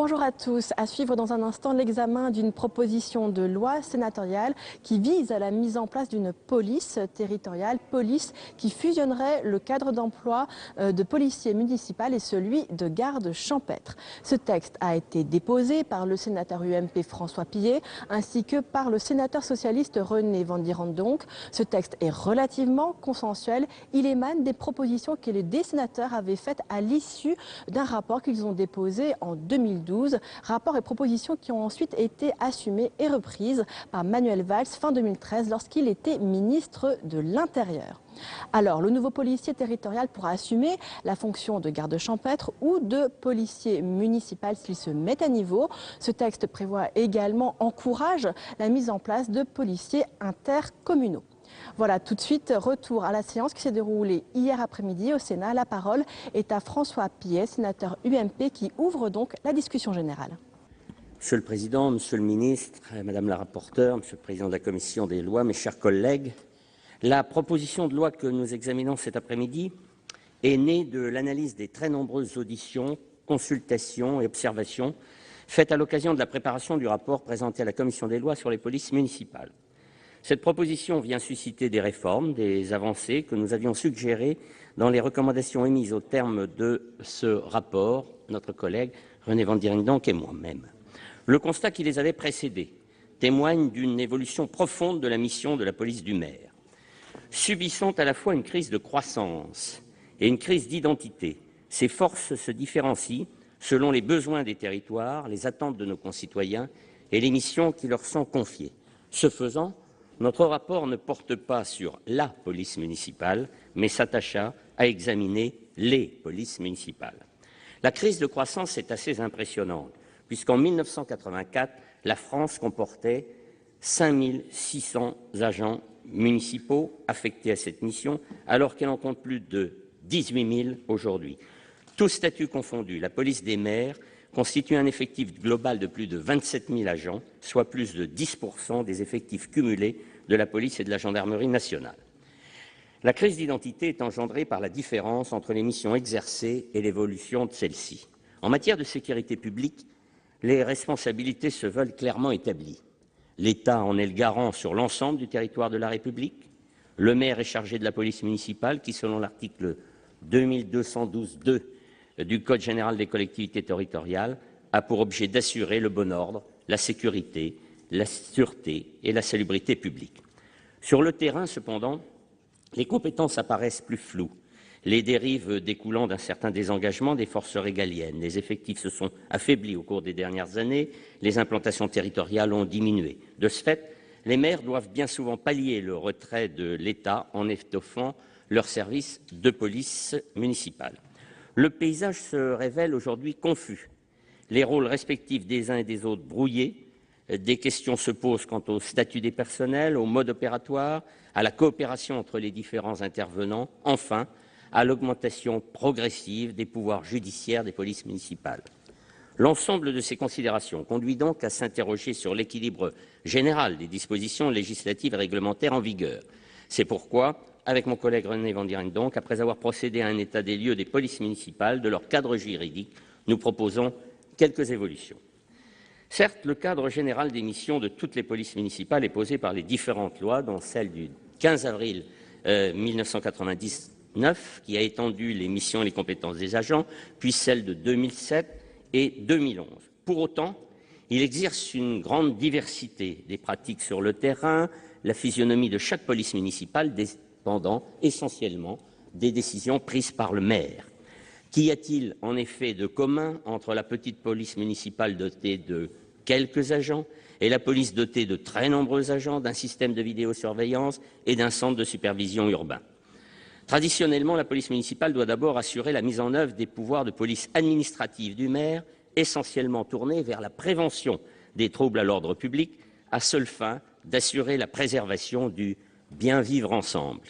Bonjour à tous. À suivre dans un instant l'examen d'une proposition de loi sénatoriale qui vise à la mise en place d'une police territoriale, police qui fusionnerait le cadre d'emploi de policiers municipaux et celui de garde champêtre. Ce texte a été déposé par le sénateur UMP François Pillet ainsi que par le sénateur socialiste René Vandierendonck. Ce texte est relativement consensuel. Il émane des propositions que les sénateurs avaient faites à l'issue d'un rapport qu'ils ont déposé en 2012. Rapports et propositions qui ont ensuite été assumées et reprises par Manuel Valls fin 2013 lorsqu'il était ministre de l'Intérieur. Alors, le nouveau policier territorial pourra assumer la fonction de garde champêtre ou de policier municipal s'il se met à niveau. Ce texte prévoit également, encourage la mise en place de policiers intercommunaux. Voilà, tout de suite, retour à la séance qui s'est déroulée hier après-midi au Sénat. La parole est à François Pillet, sénateur UMP, qui ouvre donc la discussion générale. Monsieur le Président, Monsieur le Ministre, Madame la rapporteure, Monsieur le Président de la Commission des lois, mes chers collègues, la proposition de loi que nous examinons cet après-midi est née de l'analyse des très nombreuses auditions, consultations et observations faites à l'occasion de la préparation du rapport présenté à la Commission des lois sur les polices municipales. Cette proposition vient susciter des réformes, des avancées que nous avions suggérées dans les recommandations émises au terme de ce rapport, notre collègue René Vandierendonck et moi-même. Le constat qui les avait précédés témoigne d'une évolution profonde de la mission de la police du maire. Subissant à la fois une crise de croissance et une crise d'identité, ces forces se différencient selon les besoins des territoires, les attentes de nos concitoyens et les missions qui leur sont confiées. Ce faisant, notre rapport ne porte pas sur la police municipale, mais s'attacha à examiner les polices municipales. La crise de croissance est assez impressionnante, puisqu'en 1984, la France comportait 5 600 agents municipaux affectés à cette mission, alors qu'elle en compte plus de 18 000 aujourd'hui. Tous statuts confondus, la police des maires constitue un effectif global de plus de 27 000 agents, soit plus de 10% des effectifs cumulés de la police et de la gendarmerie nationale. La crise d'identité est engendrée par la différence entre les missions exercées et l'évolution de celles-ci. En matière de sécurité publique, les responsabilités se veulent clairement établies. L'État en est le garant sur l'ensemble du territoire de la République. Le maire est chargé de la police municipale qui, selon l'article 2212-2 du Code général des collectivités territoriales, a pour objet d'assurer le bon ordre, la sécurité, la sûreté et la salubrité publique. Sur le terrain, cependant, les compétences apparaissent plus floues. Les dérives découlant d'un certain désengagement des forces régaliennes. Les effectifs se sont affaiblis au cours des dernières années, les implantations territoriales ont diminué. De ce fait, les maires doivent bien souvent pallier le retrait de l'État en étoffant leurs services de police municipale. Le paysage se révèle aujourd'hui confus. Les rôles respectifs des uns et des autres brouillés. Des questions se posent quant au statut des personnels, au mode opératoire, à la coopération entre les différents intervenants, enfin, à l'augmentation progressive des pouvoirs judiciaires des polices municipales. L'ensemble de ces considérations conduit donc à s'interroger sur l'équilibre général des dispositions législatives et réglementaires en vigueur. C'est pourquoi, avec mon collègue René Vandierendonck, après avoir procédé à un état des lieux des polices municipales, de leur cadre juridique, nous proposons quelques évolutions. Certes, le cadre général des missions de toutes les polices municipales est posé par les différentes lois, dont celle du 15 avril 1999, qui a étendu les missions et les compétences des agents, puis celle de 2007 et 2011. Pour autant, il exerce une grande diversité des pratiques sur le terrain, la physionomie de chaque police municipale dépendant essentiellement des décisions prises par le maire. Qu'y a-t-il en effet de commun entre la petite police municipale dotée de quelques agents et la police dotée de très nombreux agents, d'un système de vidéosurveillance et d'un centre de supervision urbain? Traditionnellement, la police municipale doit d'abord assurer la mise en œuvre des pouvoirs de police administrative du maire, essentiellement tournés vers la prévention des troubles à l'ordre public, à seule fin d'assurer la préservation du bien vivre ensemble.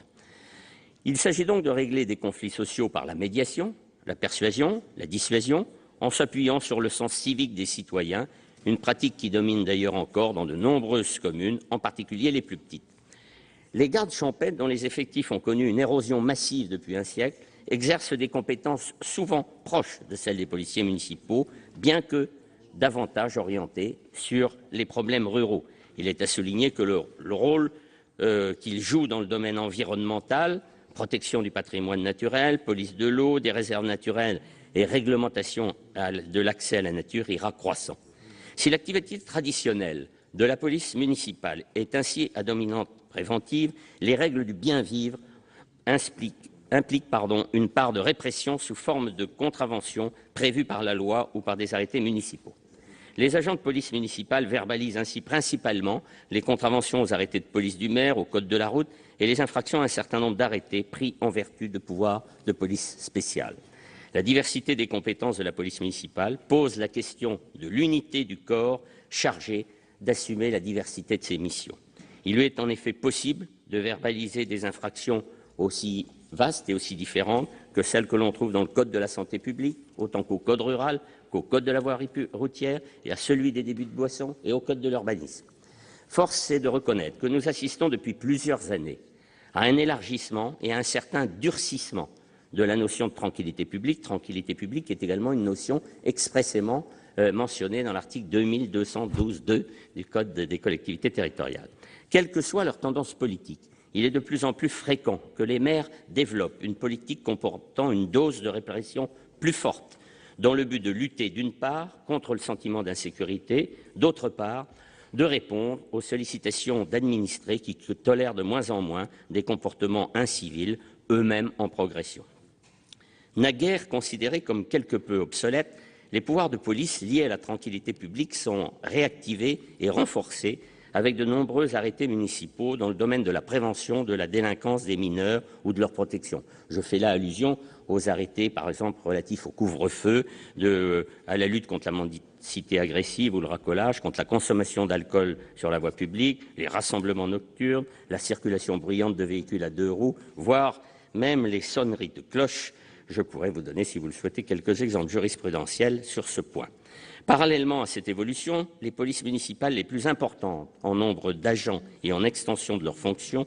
Il s'agit donc de régler des conflits sociaux par la médiation, la persuasion, la dissuasion, en s'appuyant sur le sens civique des citoyens, une pratique qui domine d'ailleurs encore dans de nombreuses communes, en particulier les plus petites. Les gardes champêtres, dont les effectifs ont connu une érosion massive depuis un siècle, exercent des compétences souvent proches de celles des policiers municipaux, bien que davantage orientée sur les problèmes ruraux. Il est à souligner que le rôle qu'il joue dans le domaine environnemental, protection du patrimoine naturel, police de l'eau, des réserves naturelles et réglementation de l'accès à la nature ira croissant. Si l'activité traditionnelle de la police municipale est ainsi à dominante préventive, les règles du bien vivre impliquent une part de répression sous forme de contraventions prévues par la loi ou par des arrêtés municipaux. Les agents de police municipale verbalisent ainsi principalement les contraventions aux arrêtés de police du maire, au code de la route et les infractions à un certain nombre d'arrêtés pris en vertu de pouvoirs de police spéciale. La diversité des compétences de la police municipale pose la question de l'unité du corps chargé d'assumer la diversité de ses missions. Il lui est en effet possible de verbaliser des infractions aussi vastes et aussi différentes que celles que l'on trouve dans le Code de la santé publique, autant qu'au Code rural, qu'au Code de la voirie routière et à celui des débits de boissons et au Code de l'urbanisme. Force est de reconnaître que nous assistons depuis plusieurs années à un élargissement et à un certain durcissement de la notion de tranquillité publique qui est également une notion expressément mentionnée dans l'article 2212.2 du Code des collectivités territoriales. Quelle que soit leur tendance politique, il est de plus en plus fréquent que les maires développent une politique comportant une dose de répression plus forte, dans le but de lutter, d'une part, contre le sentiment d'insécurité, d'autre part, de répondre aux sollicitations d'administrés qui tolèrent de moins en moins des comportements incivils, eux-mêmes en progression. Naguère considérés comme quelque peu obsolètes, les pouvoirs de police liés à la tranquillité publique sont réactivés et renforcés avec de nombreux arrêtés municipaux dans le domaine de la prévention de la délinquance des mineurs ou de leur protection. Je fais là allusion aux arrêtés, par exemple, relatifs au couvre-feu, à la lutte contre la mendicité agressive ou le racolage, contre la consommation d'alcool sur la voie publique, les rassemblements nocturnes, la circulation bruyante de véhicules à 2 roues, voire même les sonneries de cloches. Je pourrais vous donner, si vous le souhaitez, quelques exemples jurisprudentiels sur ce point. Parallèlement à cette évolution, les polices municipales les plus importantes en nombre d'agents et en extension de leurs fonctions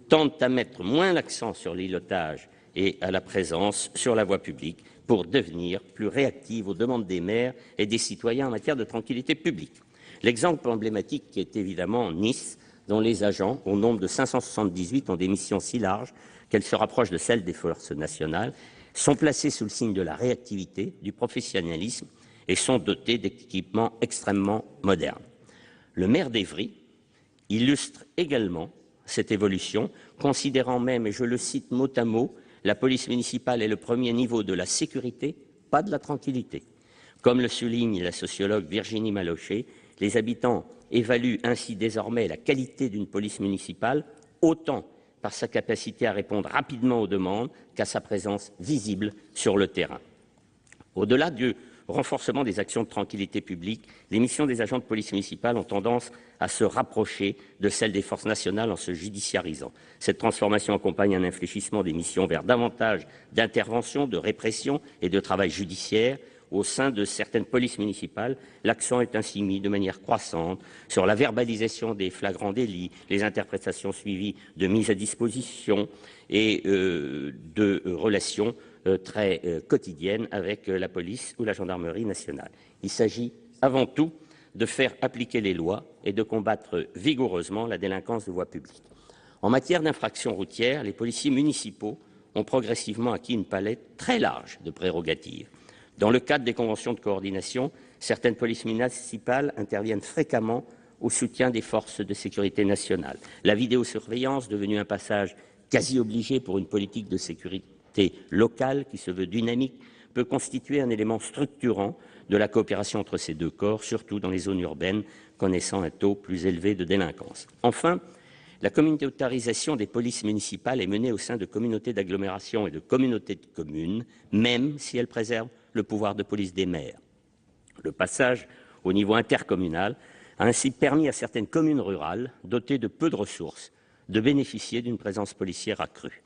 tendent à mettre moins l'accent sur l'îlotage et à la présence sur la voie publique pour devenir plus réactives aux demandes des maires et des citoyens en matière de tranquillité publique. L'exemple emblématique est évidemment Nice, dont les agents, au nombre de 578, ont des missions si larges qu'elles se rapprochent de celles des forces nationales, sont placés sous le signe de la réactivité, du professionnalisme et sont dotés d'équipements extrêmement modernes. Le maire d'Évry illustre également cette évolution, considérant même, et je le cite mot à mot, la police municipale est le premier niveau de la sécurité, pas de la tranquillité. Comme le souligne la sociologue Virginie Malochet, les habitants évaluent ainsi désormais la qualité d'une police municipale autant par sa capacité à répondre rapidement aux demandes qu'à sa présence visible sur le terrain. Au-delà du renforcement des actions de tranquillité publique, les missions des agents de police municipale ont tendance à se rapprocher de celles des forces nationales en se judiciarisant. Cette transformation accompagne un infléchissement des missions vers davantage d'intervention, de répression et de travail judiciaire. Au sein de certaines polices municipales, l'accent est ainsi mis de manière croissante sur la verbalisation des flagrants délits, les interprétations suivies de mise à disposition et de relations très quotidiennes avec la police ou la gendarmerie nationale. Il s'agit avant tout de faire appliquer les lois et de combattre vigoureusement la délinquance de voie publique. En matière d'infractions routières, les policiers municipaux ont progressivement acquis une palette très large de prérogatives. Dans le cadre des conventions de coordination, certaines polices municipales interviennent fréquemment au soutien des forces de sécurité nationale. La vidéosurveillance, devenue un passage quasi obligé pour une politique de sécurité locale qui se veut dynamique, peut constituer un élément structurant de la coopération entre ces deux corps, surtout dans les zones urbaines connaissant un taux plus élevé de délinquance. Enfin, la communautarisation des polices municipales est menée au sein de communautés d'agglomération et de communautés de communes, même si elle préserve le pouvoir de police des maires. Le passage au niveau intercommunal a ainsi permis à certaines communes rurales, dotées de peu de ressources, de bénéficier d'une présence policière accrue.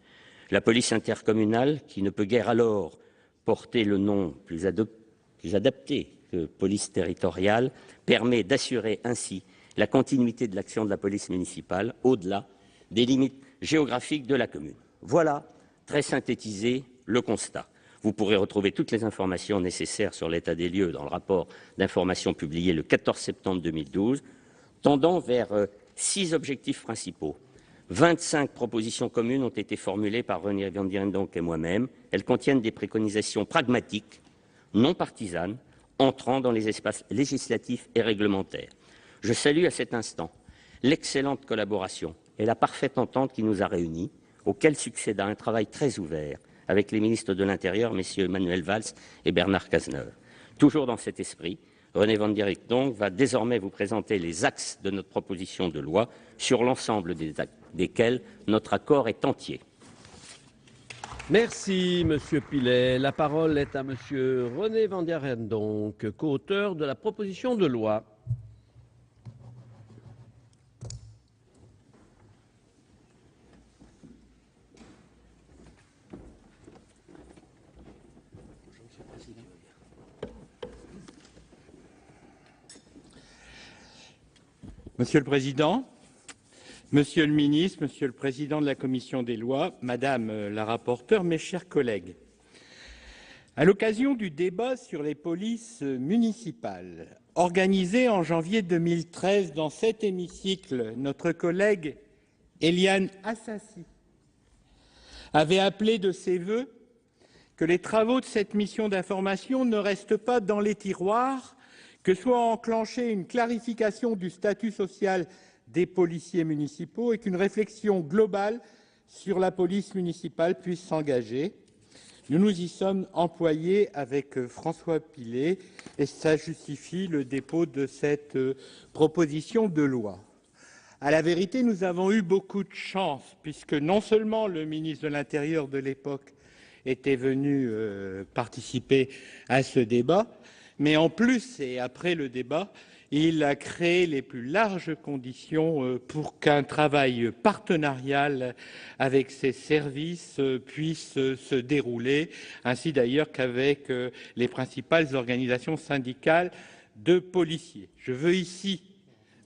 La police intercommunale, qui ne peut guère alors porter le nom plus adapté que police territoriale, permet d'assurer ainsi la continuité de l'action de la police municipale au-delà des limites géographiques de la commune. Voilà, très synthétisé, le constat. Vous pourrez retrouver toutes les informations nécessaires sur l'état des lieux dans le rapport d'information publié le 14 septembre 2012, tendant vers 6 objectifs principaux. 25 propositions communes ont été formulées par René van Dierendonck et moi-même. Elles contiennent des préconisations pragmatiques, non partisanes, entrant dans les espaces législatifs et réglementaires. Je salue à cet instant l'excellente collaboration et la parfaite entente qui nous a réunis, auquel succéda un travail très ouvert avec les ministres de l'Intérieur, messieurs Manuel Valls et Bernard Cazeneuve. Toujours dans cet esprit, René van Dierendonck va désormais vous présenter les axes de notre proposition de loi, sur l'ensemble desquels notre accord est entier. Merci, Monsieur Pilet. La parole est à Monsieur René van Dierendonck, co-auteur de la proposition de loi. Monsieur le Président, Monsieur le Ministre, Monsieur le Président de la Commission des lois, Madame la rapporteure, mes chers collègues, à l'occasion du débat sur les polices municipales, organisé en janvier 2013 dans cet hémicycle, notre collègue Éliane Assassi avait appelé de ses vœux que les travaux de cette mission d'information ne restent pas dans les tiroirs, que soit enclenchée une clarification du statut social des policiers municipaux et qu'une réflexion globale sur la police municipale puisse s'engager. Nous nous y sommes employés avec François Pilet et ça justifie le dépôt de cette proposition de loi. À la vérité, nous avons eu beaucoup de chance puisque non seulement le ministre de l'Intérieur de l'époque était venu participer à ce débat, mais en plus, et après le débat, il a créé les plus larges conditions pour qu'un travail partenarial avec ses services puisse se dérouler, ainsi d'ailleurs qu'avec les principales organisations syndicales de policiers. Je veux ici,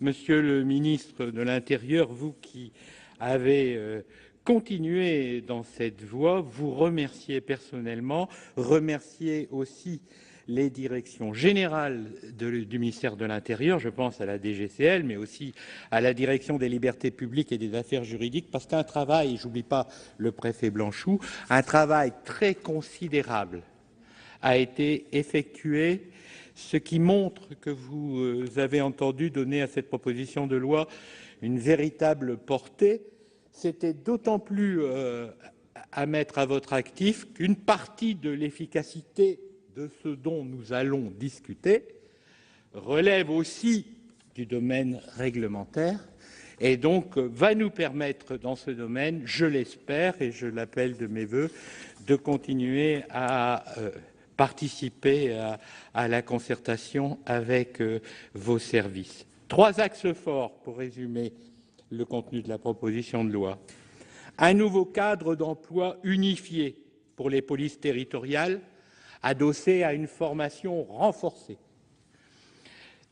Monsieur le ministre de l'Intérieur, vous qui avez continué dans cette voie, vous remercier personnellement, remercier aussi les directions générales du ministère de l'Intérieur, je pense à la DGCL, mais aussi à la direction des libertés publiques et des affaires juridiques, parce qu'un travail, je n'oublie pas le préfet Blanchou, un travail très considérable a été effectué, ce qui montre que vous avez entendu donner à cette proposition de loi une véritable portée. C'était d'autant plus à mettre à votre actif qu'une partie de l'efficacité de ce dont nous allons discuter relève aussi du domaine réglementaire et donc va nous permettre dans ce domaine, je l'espère et je l'appelle de mes vœux, de continuer à participer à la concertation avec vos services. 3 axes forts pour résumer le contenu de la proposition de loi. Un nouveau cadre d'emploi unifié pour les polices territoriales, adossé à une formation renforcée.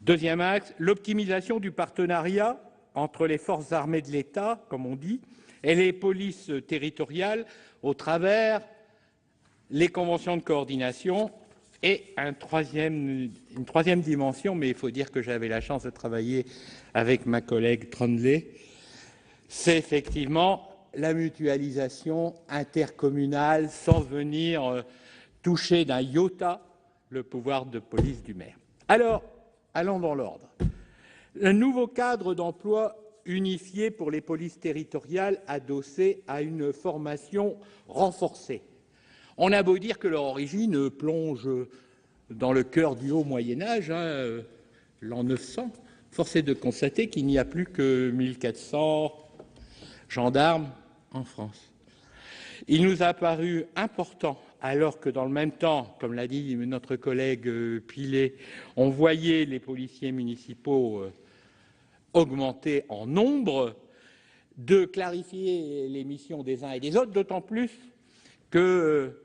Deuxième axe, l'optimisation du partenariat entre les forces armées de l'État, comme on dit, et les polices territoriales au travers les conventions de coordination et une troisième dimension, mais il faut dire que j'avais la chance de travailler avec ma collègue Trondley, c'est effectivement la mutualisation intercommunale sans venir toucher d'un iota le pouvoir de police du maire. Alors, allons dans l'ordre. Un nouveau cadre d'emploi unifié pour les polices territoriales adossé à une formation renforcée. On a beau dire que leur origine plonge dans le cœur du haut Moyen-Âge, l'an 900, force est de constater qu'il n'y a plus que 1400 gendarmes en France. Il nous a paru important, alors que dans le même temps, comme l'a dit notre collègue Pilet, on voyait les policiers municipaux augmenter en nombre, de clarifier les missions des uns et des autres, d'autant plus que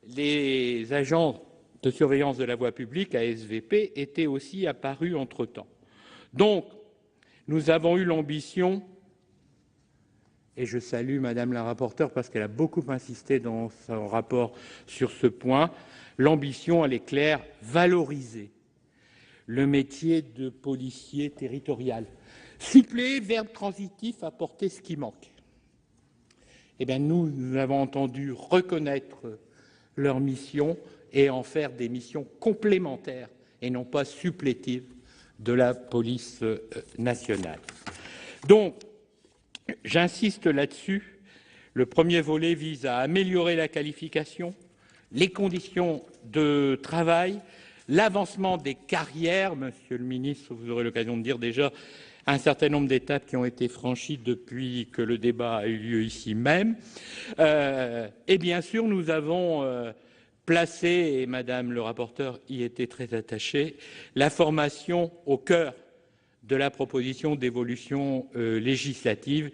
les agents de surveillance de la voie publique, ASVP, étaient aussi apparus entre-temps. Donc, nous avons eu l'ambition et je salue Madame la rapporteure parce qu'elle a beaucoup insisté dans son rapport sur ce point, l'ambition, elle est claire, valoriser le métier de policier territorial. Suppléer, verbe transitif, apporter ce qui manque. Eh bien, nous avons entendu reconnaître leur mission et en faire des missions complémentaires et non pas supplétives de la police nationale. Donc, j'insiste là-dessus, le premier volet vise à améliorer la qualification, les conditions de travail, l'avancement des carrières. Monsieur le ministre, vous aurez l'occasion de dire déjà un certain nombre d'étapes qui ont été franchies depuis que le débat a eu lieu ici même. Et bien sûr, nous avons placé, et Madame le rapporteur y était très attachée, la formation au cœur de la proposition d'évolution législative.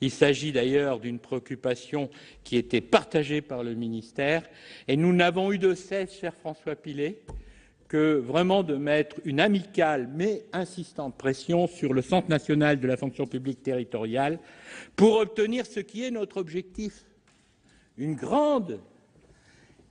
Il s'agit d'ailleurs d'une préoccupation qui était partagée par le ministère et nous n'avons eu de cesse, cher François Pillet, que vraiment de mettre une amicale mais insistante pression sur le Centre national de la fonction publique territoriale pour obtenir ce qui est notre objectif, une grande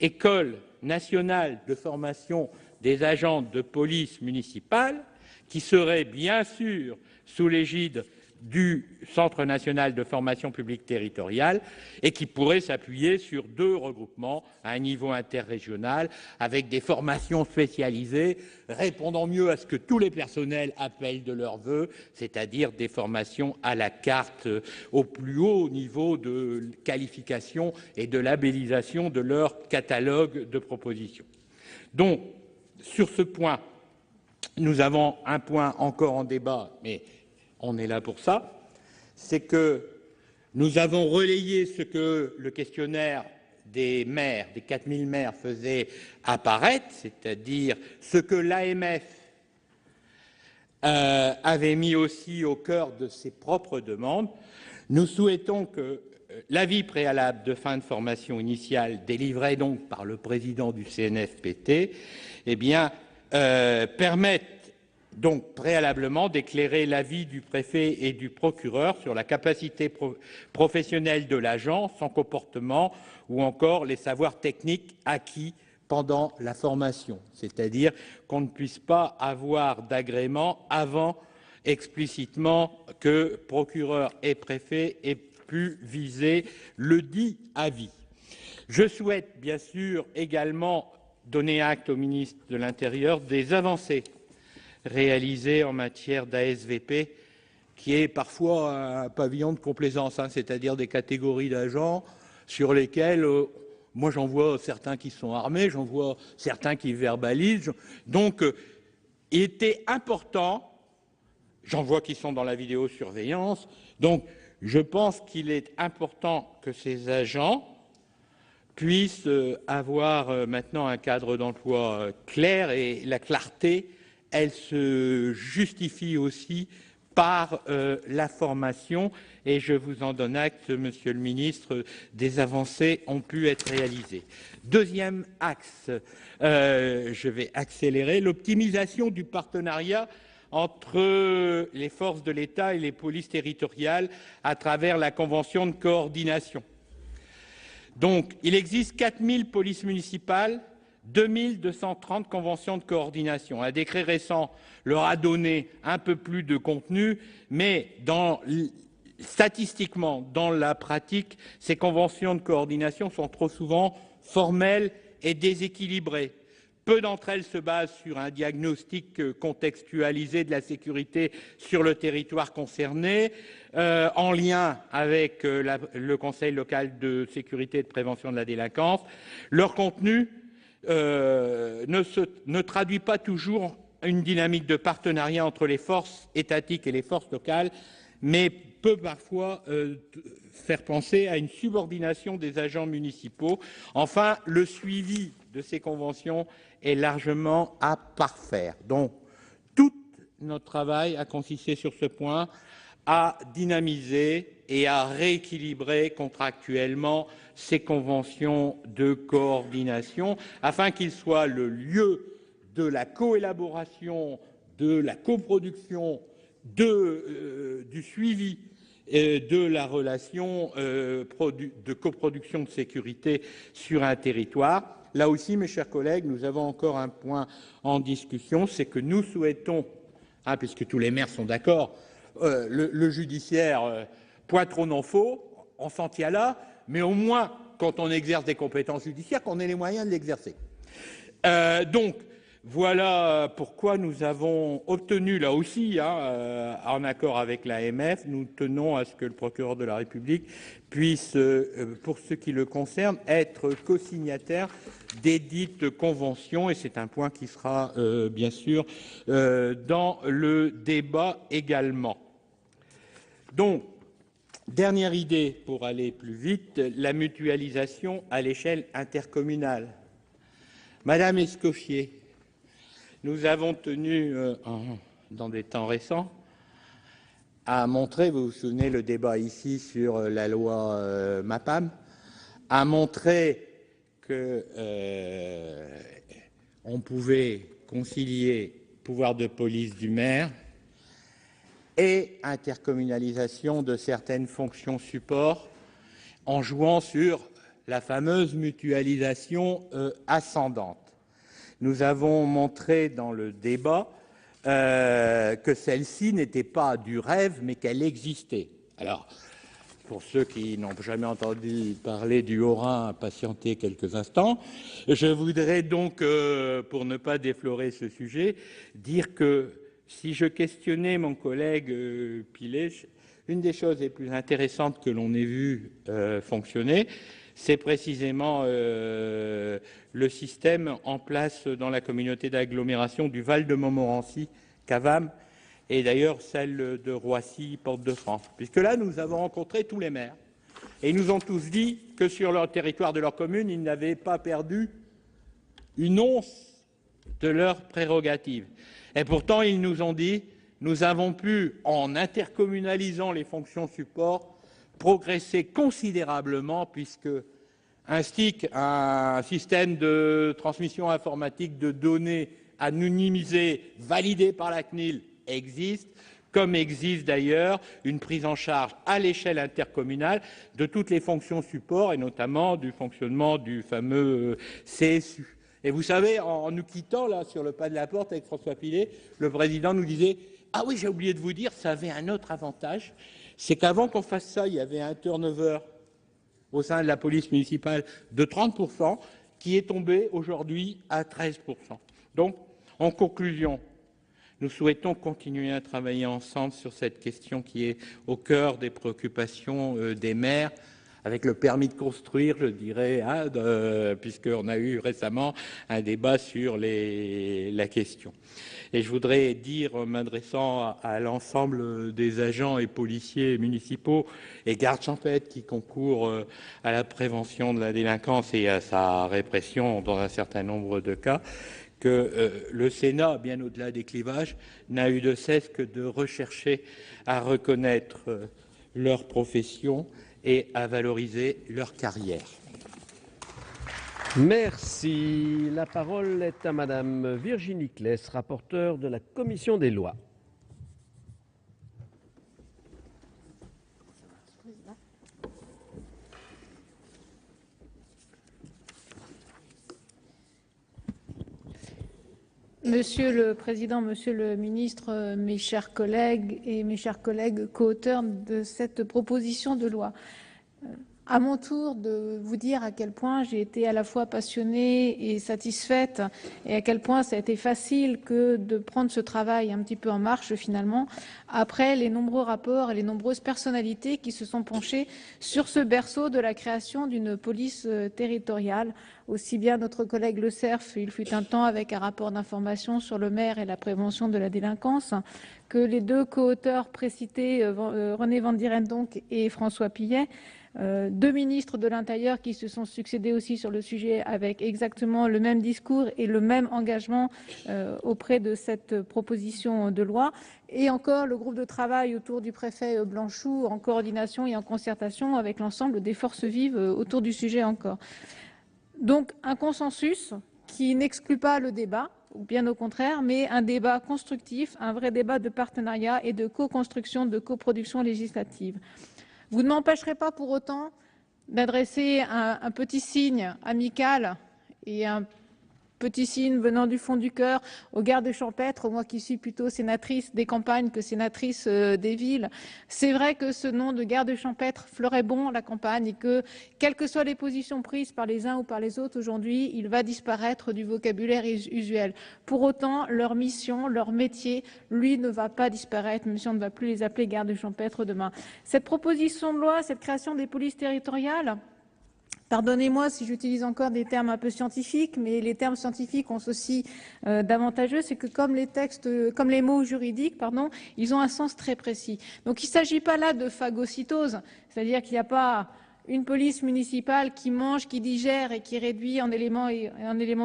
école nationale de formation des agents de police municipale qui serait bien sûr sous l'égide du Centre national de formation publique territoriale et qui pourrait s'appuyer sur 2 regroupements à un niveau interrégional avec des formations spécialisées répondant mieux à ce que tous les personnels appellent de leur vœu, c'est-à-dire des formations à la carte au plus haut niveau de qualification et de labellisation de leur catalogue de propositions. Donc, sur ce point, nous avons un point encore en débat, mais on est là pour ça, c'est que nous avons relayé ce que le questionnaire des maires, des 4000 maires, faisait apparaître, c'est-à-dire ce que l'AMF avait mis aussi au cœur de ses propres demandes. Nous souhaitons que l'avis préalable de fin de formation initiale, délivré donc par le président du CNFPT, permette donc préalablement d'éclairer l'avis du préfet et du procureur sur la capacité professionnelle de l'agent, son comportement ou encore les savoirs techniques acquis pendant la formation. C'est-à-dire qu'on ne puisse pas avoir d'agrément avant explicitement que procureur et préfet aient pu viser le dit avis. Je souhaite bien sûr également donner acte au ministre de l'Intérieur des avancées réalisées en matière d'ASVP, qui est parfois un pavillon de complaisance, c'est-à-dire des catégories d'agents sur lesquels, moi j'en vois certains qui sont armés, j'en vois certains qui verbalisent. Donc, il était important, j'en vois qui sont dans la vidéosurveillance, donc je pense qu'il est important que ces agents puissent avoir maintenant un cadre d'emploi clair, et la clarté, elle se justifie aussi par la formation, et je vous en donne acte, Monsieur le Ministre, des avancées ont pu être réalisées. Deuxième axe, je vais accélérer, l'optimisation du partenariat entre les forces de l'État et les polices territoriales à travers la convention de coordination. Donc, il existe 4000 polices municipales, 2230 conventions de coordination. Un décret récent leur a donné un peu plus de contenu, mais statistiquement, dans la pratique, ces conventions de coordination sont trop souvent formelles et déséquilibrées. Peu d'entre elles se basent sur un diagnostic contextualisé de la sécurité sur le territoire concerné, en lien avec le Conseil local de sécurité et de prévention de la délinquance. Leur contenu ne traduit pas toujours une dynamique de partenariat entre les forces étatiques et les forces locales, mais peut parfois faire penser à une subordination des agents municipaux. Enfin, le suivi de ces conventions est largement à parfaire. Donc, tout notre travail a consisté sur ce point à dynamiser et à rééquilibrer contractuellement ces conventions de coordination afin qu'ils soient le lieu de la coélaboration, de la coproduction, du suivi de la relation de coproduction de sécurité sur un territoire. Là aussi, mes chers collègues, nous avons encore un point en discussion, c'est que nous souhaitons, puisque tous les maires sont d'accord, le judiciaire, point trop n'en faut, on s'en tient là, mais au moins, quand on exerce des compétences judiciaires, qu'on ait les moyens de l'exercer. Donc, voilà pourquoi nous avons obtenu, là aussi, en accord avec l'AMF, nous tenons à ce que le procureur de la République puisse, pour ce qui le concerne, être co-signataire des dites conventions, et c'est un point qui sera, bien sûr, dans le débat également. Donc, dernière idée, pour aller plus vite, la mutualisation à l'échelle intercommunale. Madame Escoffier, nous avons tenu, dans des temps récents, à montrer, vous vous souvenez le débat ici sur la loi MAPAM, à montrer qu'on pouvait concilier pouvoir de police du maire et intercommunalisation de certaines fonctions support en jouant sur la fameuse mutualisation ascendante. Nous avons montré dans le débat que celle-ci n'était pas du rêve, mais qu'elle existait. Alors, pour ceux qui n'ont jamais entendu parler du Haut-Rhin, patientez quelques instants. Je voudrais donc, pour ne pas déflorer ce sujet, dire que si je questionnais mon collègue Pilet, une des choses les plus intéressantes que l'on ait vu fonctionner, c'est précisément le système en place dans la communauté d'agglomération du Val de Montmorency, Cavam, et d'ailleurs celle de Roissy, Porte-de-France. Puisque là, nous avons rencontré tous les maires, et ils nous ont tous dit que sur leur territoire de leur commune, ils n'avaient pas perdu une once de leurs prérogatives. Et pourtant, ils nous ont dit, nous avons pu, en intercommunalisant les fonctions support, progresser considérablement, puisque un STIC, un système de transmission informatique de données anonymisées validé par la CNIL, existe, comme existe d'ailleurs une prise en charge à l'échelle intercommunale de toutes les fonctions support, et notamment du fonctionnement du fameux CSU. Et vous savez, en nous quittant là sur le pas de la porte avec François Pilet, le président nous disait « Ah oui, j'ai oublié de vous dire, ça avait un autre avantage, c'est qu'avant qu'on fasse ça, il y avait un turnover au sein de la police municipale de 30%, qui est tombé aujourd'hui à 13%. Donc, en conclusion, nous souhaitons continuer à travailler ensemble sur cette question qui est au cœur des préoccupations des maires, avec le permis de construire, je dirais, puisqu'on a eu récemment un débat sur la question. Et je voudrais dire, m'adressant à l'ensemble des agents et policiers municipaux et gardes champêtres qui concourent à la prévention de la délinquance et à sa répression dans un certain nombre de cas, que le Sénat, bien au-delà des clivages, n'a eu de cesse que de rechercher à reconnaître leur profession et à valoriser leur carrière. Merci. La parole est à Madame Virginie Claes, rapporteure de la Commission des lois. Monsieur le Président, Monsieur le Ministre, mes chers collègues et mes chers collègues co-auteurs de cette proposition de loi. À mon tour de vous dire à quel point j'ai été à la fois passionnée et satisfaite et à quel point ça a été facile que de prendre ce travail un petit peu en marche finalement après les nombreux rapports et les nombreuses personnalités qui se sont penchées sur ce berceau de la création d'une police territoriale. Aussi bien notre collègue Le Cerf, il fut un temps avec un rapport d'information sur le maire et la prévention de la délinquance, que les deux co-auteurs précités, René Vandierendonck et François Pillet, deux ministres de l'Intérieur qui se sont succédés aussi sur le sujet avec exactement le même discours et le même engagement auprès de cette proposition de loi, et encore le groupe de travail autour du préfet Blanchou en coordination et en concertation avec l'ensemble des forces vives autour du sujet encore. Donc un consensus qui n'exclut pas le débat, ou bien au contraire, mais un débat constructif, un vrai débat de partenariat et de co-construction, de coproduction législative. Vous ne m'empêcherez pas pour autant d'adresser un petit signe amical et un petit signe venant du fond du cœur aux gardes champêtres, moi qui suis plutôt sénatrice des campagnes que sénatrice des villes. C'est vrai que ce nom de garde champêtre fleurait bon la campagne et que, quelles que soient les positions prises par les uns ou par les autres aujourd'hui, il va disparaître du vocabulaire usuel. Pour autant, leur mission, leur métier, lui, ne va pas disparaître, même si on ne va plus les appeler gardes champêtres demain. Cette proposition de loi, cette création des polices territoriales, pardonnez-moi si j'utilise encore des termes un peu scientifiques, mais les termes scientifiques ont ceci d'avantageux, c'est que comme les mots juridiques, ils ont un sens très précis. Donc il ne s'agit pas là de phagocytose, c'est-à-dire qu'il n'y a pas une police municipale qui mange, qui digère et qui réduit en éléments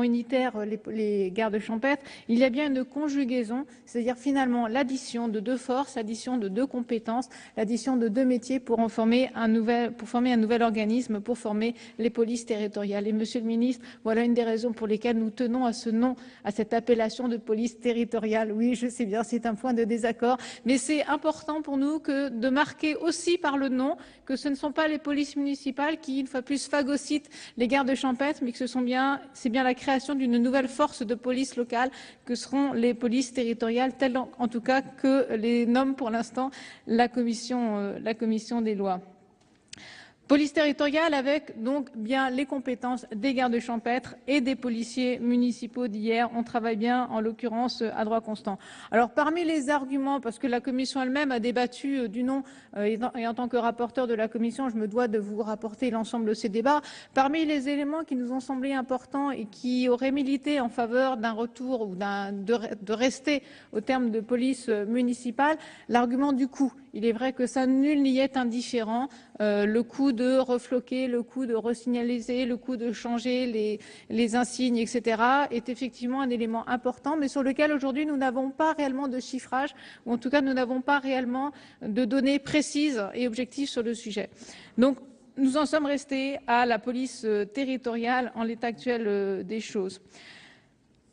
unitaires les gardes champêtres. Il y a bien une conjugaison, c'est-à-dire finalement l'addition de deux forces, l'addition de deux compétences, l'addition de deux métiers pour former un nouvel organisme, pour former les polices territoriales. Et Monsieur le Ministre, voilà une des raisons pour lesquelles nous tenons à ce nom, à cette appellation de police territoriale. Oui, je sais bien, c'est un point de désaccord, mais c'est important pour nous de marquer aussi par le nom que ce ne sont pas les polices municipales qui, une fois plus, phagocytent les gardes champêtres, mais que c'est bien la création d'une nouvelle force de police locale que seront les polices territoriales, telles en tout cas que les nomme pour l'instant la commission des lois. Police territoriale avec donc bien les compétences des gardes champêtres et des policiers municipaux d'hier. On travaille bien en l'occurrence à droit constant. Alors parmi les arguments, parce que la commission elle-même a débattu du nom et en tant que rapporteur de la commission, je me dois de vous rapporter l'ensemble de ces débats. Parmi les éléments qui nous ont semblé importants et qui auraient milité en faveur d'un retour ou de rester au terme de police municipale, l'argument du coût. Il est vrai que ça, nul n'y est indifférent. Le coût de refloquer, le coût de resignaliser, le coût de changer les insignes, etc. est effectivement un élément important, mais sur lequel aujourd'hui nous n'avons pas réellement de chiffrage, ou en tout cas nous n'avons pas réellement de données précises et objectives sur le sujet. Donc nous en sommes restés à la police territoriale en l'état actuel des choses.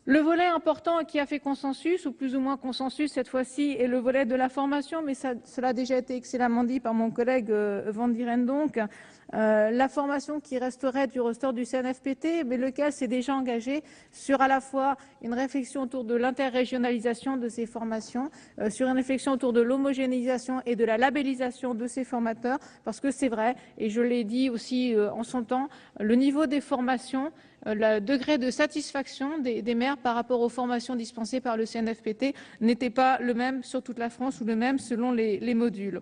Le volet important qui a fait consensus, ou plus ou moins consensus cette fois-ci, est le volet de la formation, mais cela a déjà été excellemment dit par mon collègue Van Dieren donc. La formation qui resterait du ressort du CNFPT, mais lequel s'est déjà engagé sur à la fois une réflexion autour de l'interrégionalisation de ces formations, sur une réflexion autour de l'homogénéisation et de la labellisation de ces formateurs, parce que c'est vrai, et je l'ai dit aussi en son temps, le niveau des formations, le degré de satisfaction des maires par rapport aux formations dispensées par le CNFPT n'était pas le même sur toute la France ou le même selon les modules.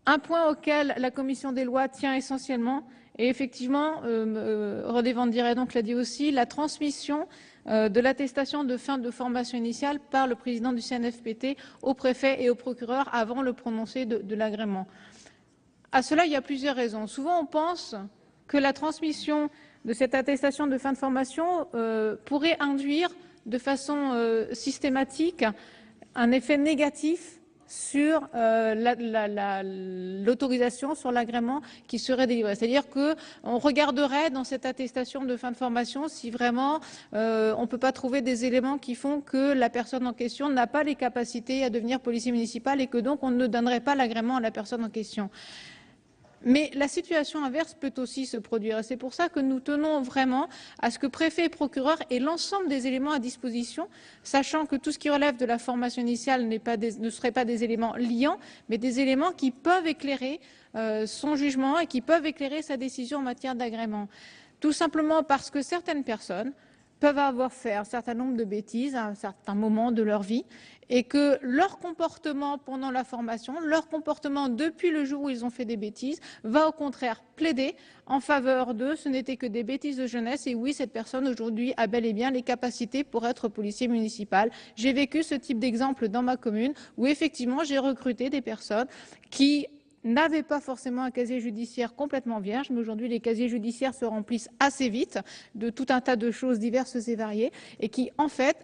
Un point auquel la commission des lois tient essentiellement, et effectivement, René Van Dieren donc l'a dit aussi, la transmission de l'attestation de fin de formation initiale par le président du CNFPT au préfet et au procureur avant le prononcé de l'agrément. À cela, il y a plusieurs raisons. Souvent, on pense que la transmission de cette attestation de fin de formation pourrait induire de façon systématique un effet négatif sur l'autorisation, sur l'agrément qui serait délivré. C'est-à-dire qu'on regarderait dans cette attestation de fin de formation si vraiment on ne peut pas trouver des éléments qui font que la personne en question n'a pas les capacités à devenir policier municipal et que donc on ne donnerait pas l'agrément à la personne en question. Mais la situation inverse peut aussi se produire. C'est pour ça que nous tenons vraiment à ce que préfet et procureur aient l'ensemble des éléments à disposition, sachant que tout ce qui relève de la formation initiale ne serait pas des éléments liants, mais des éléments qui peuvent éclairer son jugement et qui peuvent éclairer sa décision en matière d'agrément. Tout simplement parce que certaines personnes peuvent avoir fait un certain nombre de bêtises à un certain moment de leur vie et que leur comportement pendant la formation, leur comportement depuis le jour où ils ont fait des bêtises, va au contraire plaider en faveur d'eux. Ce n'était que des bêtises de jeunesse et oui, cette personne aujourd'hui a bel et bien les capacités pour être policier municipal. J'ai vécu ce type d'exemple dans ma commune où effectivement j'ai recruté des personnes qui n'avaient pas forcément un casier judiciaire complètement vierge, mais aujourd'hui les casiers judiciaires se remplissent assez vite de tout un tas de choses diverses et variées et qui en fait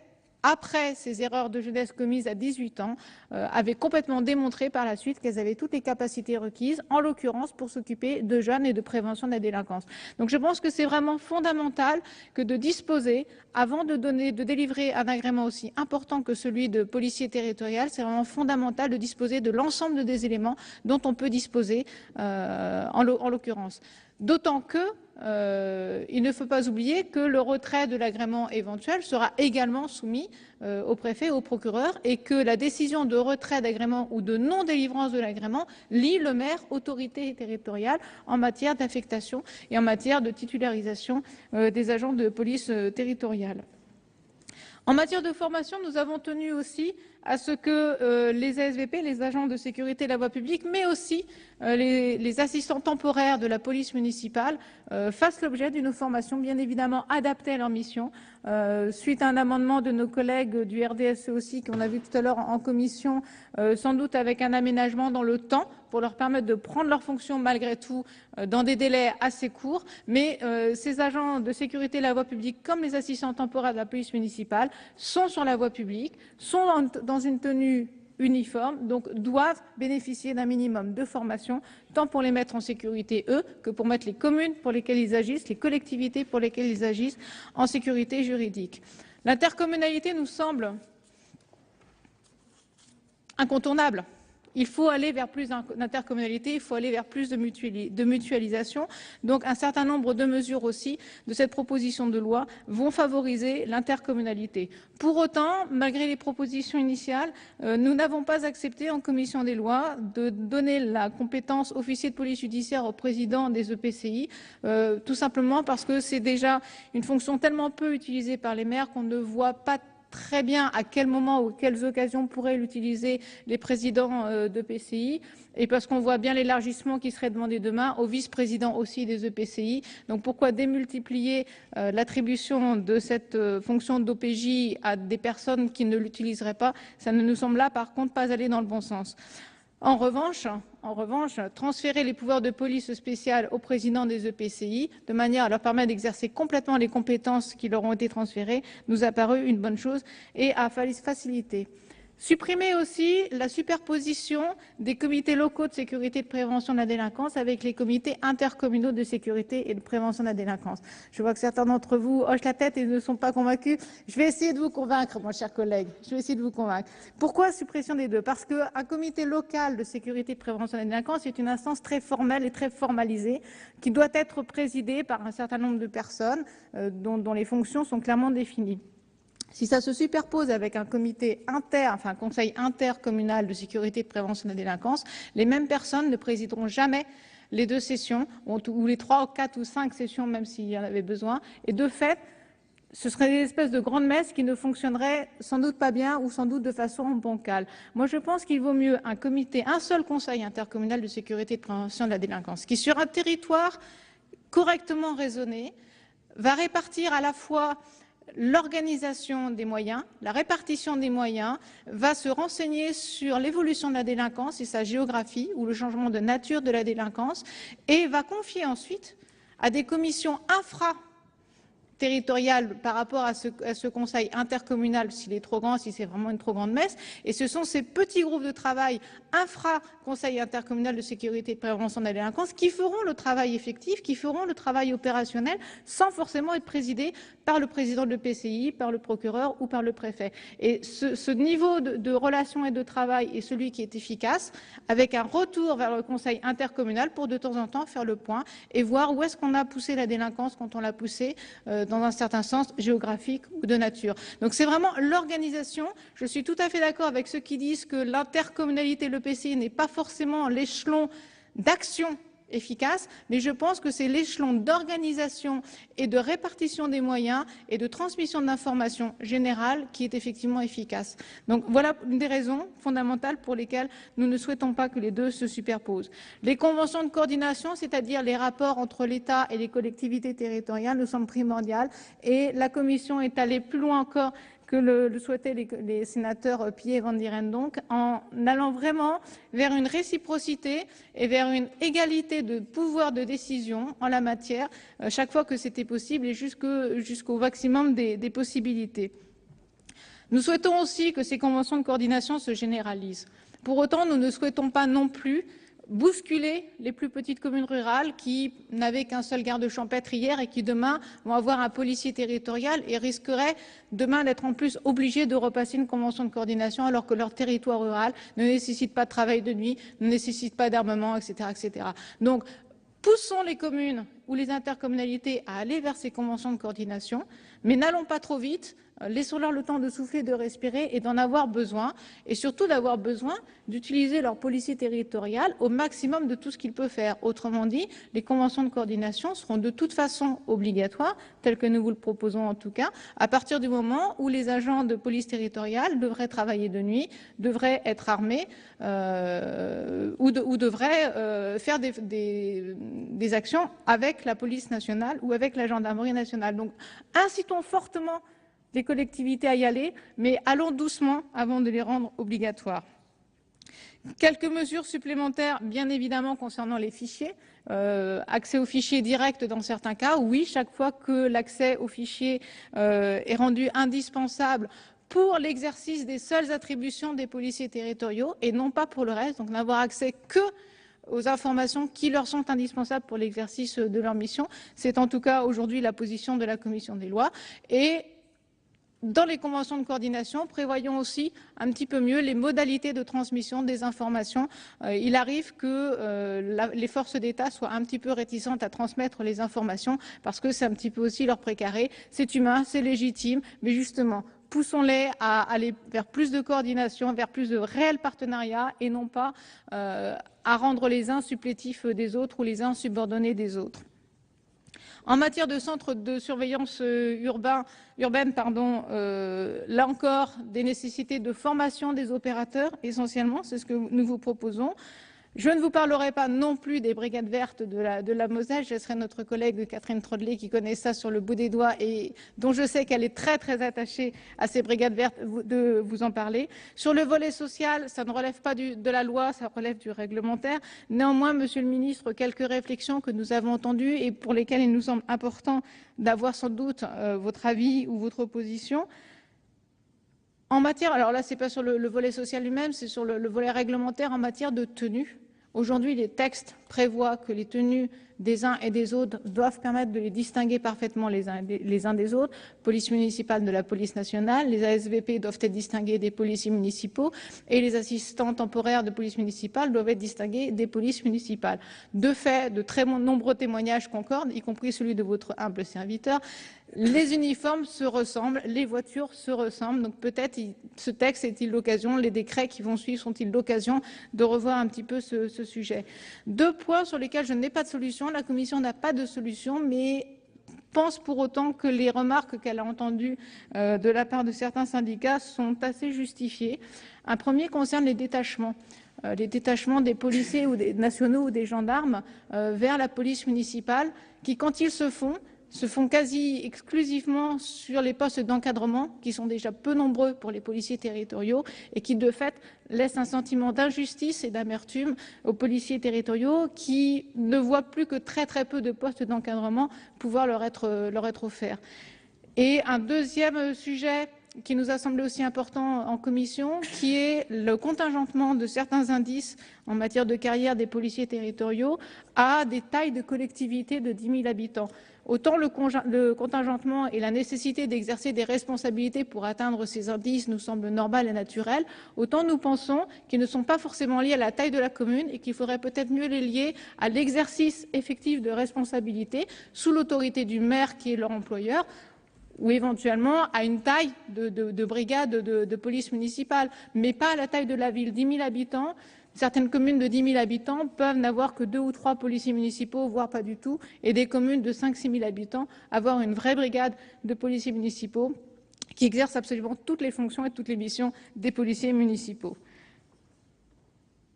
après ces erreurs de jeunesse commises à 18 ans, avaient complètement démontré par la suite qu'elles avaient toutes les capacités requises, en l'occurrence pour s'occuper de jeunes et de prévention de la délinquance. Donc je pense que c'est vraiment fondamental que de disposer, avant de délivrer un agrément aussi important que celui de policier territorial, c'est vraiment fondamental de disposer de l'ensemble des éléments dont on peut disposer en l'occurrence. D'autant que il ne faut pas oublier que le retrait de l'agrément éventuel sera également soumis au préfet et au procureur et que la décision de retrait d'agrément ou de non-délivrance de l'agrément lie le maire, autorité territoriale, en matière d'affectation et en matière de titularisation des agents de police territoriale. En matière de formation, nous avons tenu aussi à ce que les ASVP, les agents de sécurité de la voie publique, mais aussi les assistants temporaires de la police municipale fassent l'objet d'une formation bien évidemment adaptée à leur mission. Suite à un amendement de nos collègues du RDSE aussi, qu'on a vu tout à l'heure en commission, sans doute avec un aménagement dans le temps pour leur permettre de prendre leurs fonctions malgré tout dans des délais assez courts. Mais ces agents de sécurité de la voie publique, comme les assistants temporaires de la police municipale, sont sur la voie publique, sont dans une tenue uniforme, donc doivent bénéficier d'un minimum de formation, tant pour les mettre en sécurité, eux, que pour mettre les communes pour lesquelles ils agissent, les collectivités pour lesquelles ils agissent, en sécurité juridique. L'intercommunalité nous semble incontournable. Il faut aller vers plus d'intercommunalité, il faut aller vers plus de mutualisation. Donc un certain nombre de mesures aussi de cette proposition de loi vont favoriser l'intercommunalité. Pour autant, malgré les propositions initiales, nous n'avons pas accepté en commission des lois de donner la compétence officier de police judiciaire au président des EPCI, tout simplement parce que c'est déjà une fonction tellement peu utilisée par les maires qu'on ne voit pas très bien à quel moment ou quelles occasions pourraient l'utiliser les présidents d'EPCI et parce qu'on voit bien l'élargissement qui serait demandé demain aux vice-présidents aussi des EPCI. Donc pourquoi démultiplier l'attribution de cette fonction d'OPJ à des personnes qui ne l'utiliseraient pas? Ça ne nous semble là par contre pas aller dans le bon sens. En revanche, transférer les pouvoirs de police spéciale au président des EPCI, de manière à leur permettre d'exercer complètement les compétences qui leur ont été transférées, nous a paru une bonne chose et a facilité. Supprimer aussi la superposition des comités locaux de sécurité et de prévention de la délinquance avec les comités intercommunaux de sécurité et de prévention de la délinquance. Je vois que certains d'entre vous hochent la tête et ne sont pas convaincus. Je vais essayer de vous convaincre, mon cher collègue. Je vais essayer de vous convaincre. Pourquoi suppression des deux? Parce qu'un comité local de sécurité et de prévention de la délinquance est une instance très formelle et très formalisée qui doit être présidée par un certain nombre de personnes dont les fonctions sont clairement définies. Si ça se superpose avec un comité un conseil intercommunal de sécurité et de prévention de la délinquance, les mêmes personnes ne présideront jamais les 2 sessions, ou les 3, 4 ou 5 sessions, même s'il y en avait besoin. Et de fait, ce serait des espèces de grandes messes qui ne fonctionneraient sans doute pas bien ou sans doute de façon bancale. Moi, je pense qu'il vaut mieux un seul conseil intercommunal de sécurité et de prévention de la délinquance, qui, sur un territoire correctement raisonné, va répartir à la fois l'organisation des moyens, la répartition des moyens, va se renseigner sur l'évolution de la délinquance et sa géographie ou le changement de nature de la délinquance et va confier ensuite à des commissions infra-territoriales par rapport à ce conseil intercommunal, s'il est trop grand, si c'est vraiment une trop grande messe. Et ce sont ces petits groupes de travail infra-conseil intercommunal de sécurité et de prévention de la délinquance qui feront le travail effectif, qui feront le travail opérationnel sans forcément être présidés par le président de l'EPCI, par le procureur ou par le préfet. Et ce niveau de relation et de travail est celui qui est efficace, avec un retour vers le conseil intercommunal pour de temps en temps faire le point et voir où est-ce qu'on a poussé la délinquance quand on l'a poussée dans un certain sens géographique ou de nature. Donc c'est vraiment l'organisation. Je suis tout à fait d'accord avec ceux qui disent que l'intercommunalité, l'EPCI n'est pas forcément l'échelon d'action efficace, mais je pense que c'est l'échelon d'organisation et de répartition des moyens et de transmission d'informations générales qui est effectivement efficace. Donc voilà une des raisons fondamentales pour lesquelles nous ne souhaitons pas que les deux se superposent. Les conventions de coordination, c'est-à-dire les rapports entre l'État et les collectivités territoriales, nous semblent primordiales et la Commission est allée plus loin encore que le souhaitaient les sénateurs Pillet et Van Dierendonck, en allant vraiment vers une réciprocité et vers une égalité de pouvoir de décision en la matière, chaque fois que c'était possible et jusqu'au maximum des possibilités. Nous souhaitons aussi que ces conventions de coordination se généralisent. Pour autant, nous ne souhaitons pas non plus bousculer les plus petites communes rurales qui n'avaient qu'un seul garde champêtre hier et qui demain vont avoir un policier territorial et risqueraient demain d'être en plus obligés de repasser une convention de coordination alors que leur territoire rural ne nécessite pas de travail de nuit, ne nécessite pas d'armement, etc., etc. Donc, poussons les communes ou les intercommunalités à aller vers ces conventions de coordination, mais n'allons pas trop vite. Laissons-leur le temps de souffler, de respirer et d'en avoir besoin, et surtout d'avoir besoin d'utiliser leur policier territorial au maximum de tout ce qu'il peut faire. Autrement dit, les conventions de coordination seront de toute façon obligatoires, telles que nous vous le proposons en tout cas, à partir du moment où les agents de police territoriale devraient travailler de nuit, devraient être armés ou devraient faire des actions avec la police nationale ou avec la gendarmerie nationale. Donc, incitons fortement les collectivités à y aller, mais allons doucement avant de les rendre obligatoires. Quelques mesures supplémentaires, bien évidemment, concernant les fichiers. Accès aux fichiers directs dans certains cas. Oui, chaque fois que l'accès aux fichiers est rendu indispensable pour l'exercice des seules attributions des policiers territoriaux et non pas pour le reste, donc n'avoir accès que aux informations qui leur sont indispensables pour l'exercice de leur mission. C'est en tout cas aujourd'hui la position de la Commission des lois. Et dans les conventions de coordination, prévoyons aussi un petit peu mieux les modalités de transmission des informations. Il arrive que les forces d'État soient un petit peu réticentes à transmettre les informations parce que c'est un petit peu aussi leur précaré. C'est humain, c'est légitime, mais justement, poussons-les à aller vers plus de coordination, vers plus de réels partenariats et non pas à rendre les uns supplétifs des autres ou les uns subordonnés des autres. En matière de centres de surveillance urbaine, là encore, des nécessités de formation des opérateurs, essentiellement, c'est ce que nous vous proposons. Je ne vous parlerai pas non plus des brigades vertes de la Moselle. Je laisserai notre collègue Catherine Trodelet, qui connaît ça sur le bout des doigts et dont je sais qu'elle est très très attachée à ces brigades vertes, de vous en parler. Sur le volet social, ça ne relève pas de la loi, ça relève du réglementaire. Néanmoins, Monsieur le Ministre, quelques réflexions que nous avons entendues et pour lesquelles il nous semble important d'avoir sans doute votre avis ou votre opposition. En matière, alors là, ce n'est pas sur le volet social lui-même, c'est sur le volet réglementaire en matière de tenue. Aujourd'hui, les textes prévoient que les tenues des uns et des autres doivent permettre de les distinguer parfaitement les uns des autres. Police municipale de la police nationale, les ASVP doivent être distingués des policiers municipaux et les assistants temporaires de police municipale doivent être distingués des polices municipales. De fait, de très nombreux témoignages concordent, y compris celui de votre humble serviteur. Les uniformes se ressemblent, les voitures se ressemblent, donc peut-être ce texte est-il l'occasion, les décrets qui vont suivre sont-ils l'occasion de revoir un petit peu ce sujet. Deux points sur lesquels je n'ai pas de solution, la Commission n'a pas de solution, mais pense pour autant que les remarques qu'elle a entendues de la part de certains syndicats sont assez justifiées. Un premier concerne les détachements des policiers ou des nationaux ou des gendarmes vers la police municipale qui, quand ils se font quasi exclusivement sur les postes d'encadrement, qui sont déjà peu nombreux pour les policiers territoriaux et qui, de fait, laissent un sentiment d'injustice et d'amertume aux policiers territoriaux qui ne voient plus que très très peu de postes d'encadrement pouvoir leur être offerts. Et un deuxième sujet qui nous a semblé aussi important en commission, qui est le contingentement de certains indices en matière de carrière des policiers territoriaux à des tailles de collectivités de 10 000 habitants. Autant le contingentement et la nécessité d'exercer des responsabilités pour atteindre ces indices nous semblent normales et naturelles, autant nous pensons qu'ils ne sont pas forcément liés à la taille de la commune et qu'il faudrait peut-être mieux les lier à l'exercice effectif de responsabilité sous l'autorité du maire qui est leur employeur, ou éventuellement à une taille de brigade de police municipale, mais pas à la taille de la ville. 10 000 habitants, certaines communes de 10 000 habitants peuvent n'avoir que 2 ou 3 policiers municipaux, voire pas du tout, et des communes de 5 000 à 6 000 habitants avoir une vraie brigade de policiers municipaux qui exerce absolument toutes les fonctions et toutes les missions des policiers municipaux.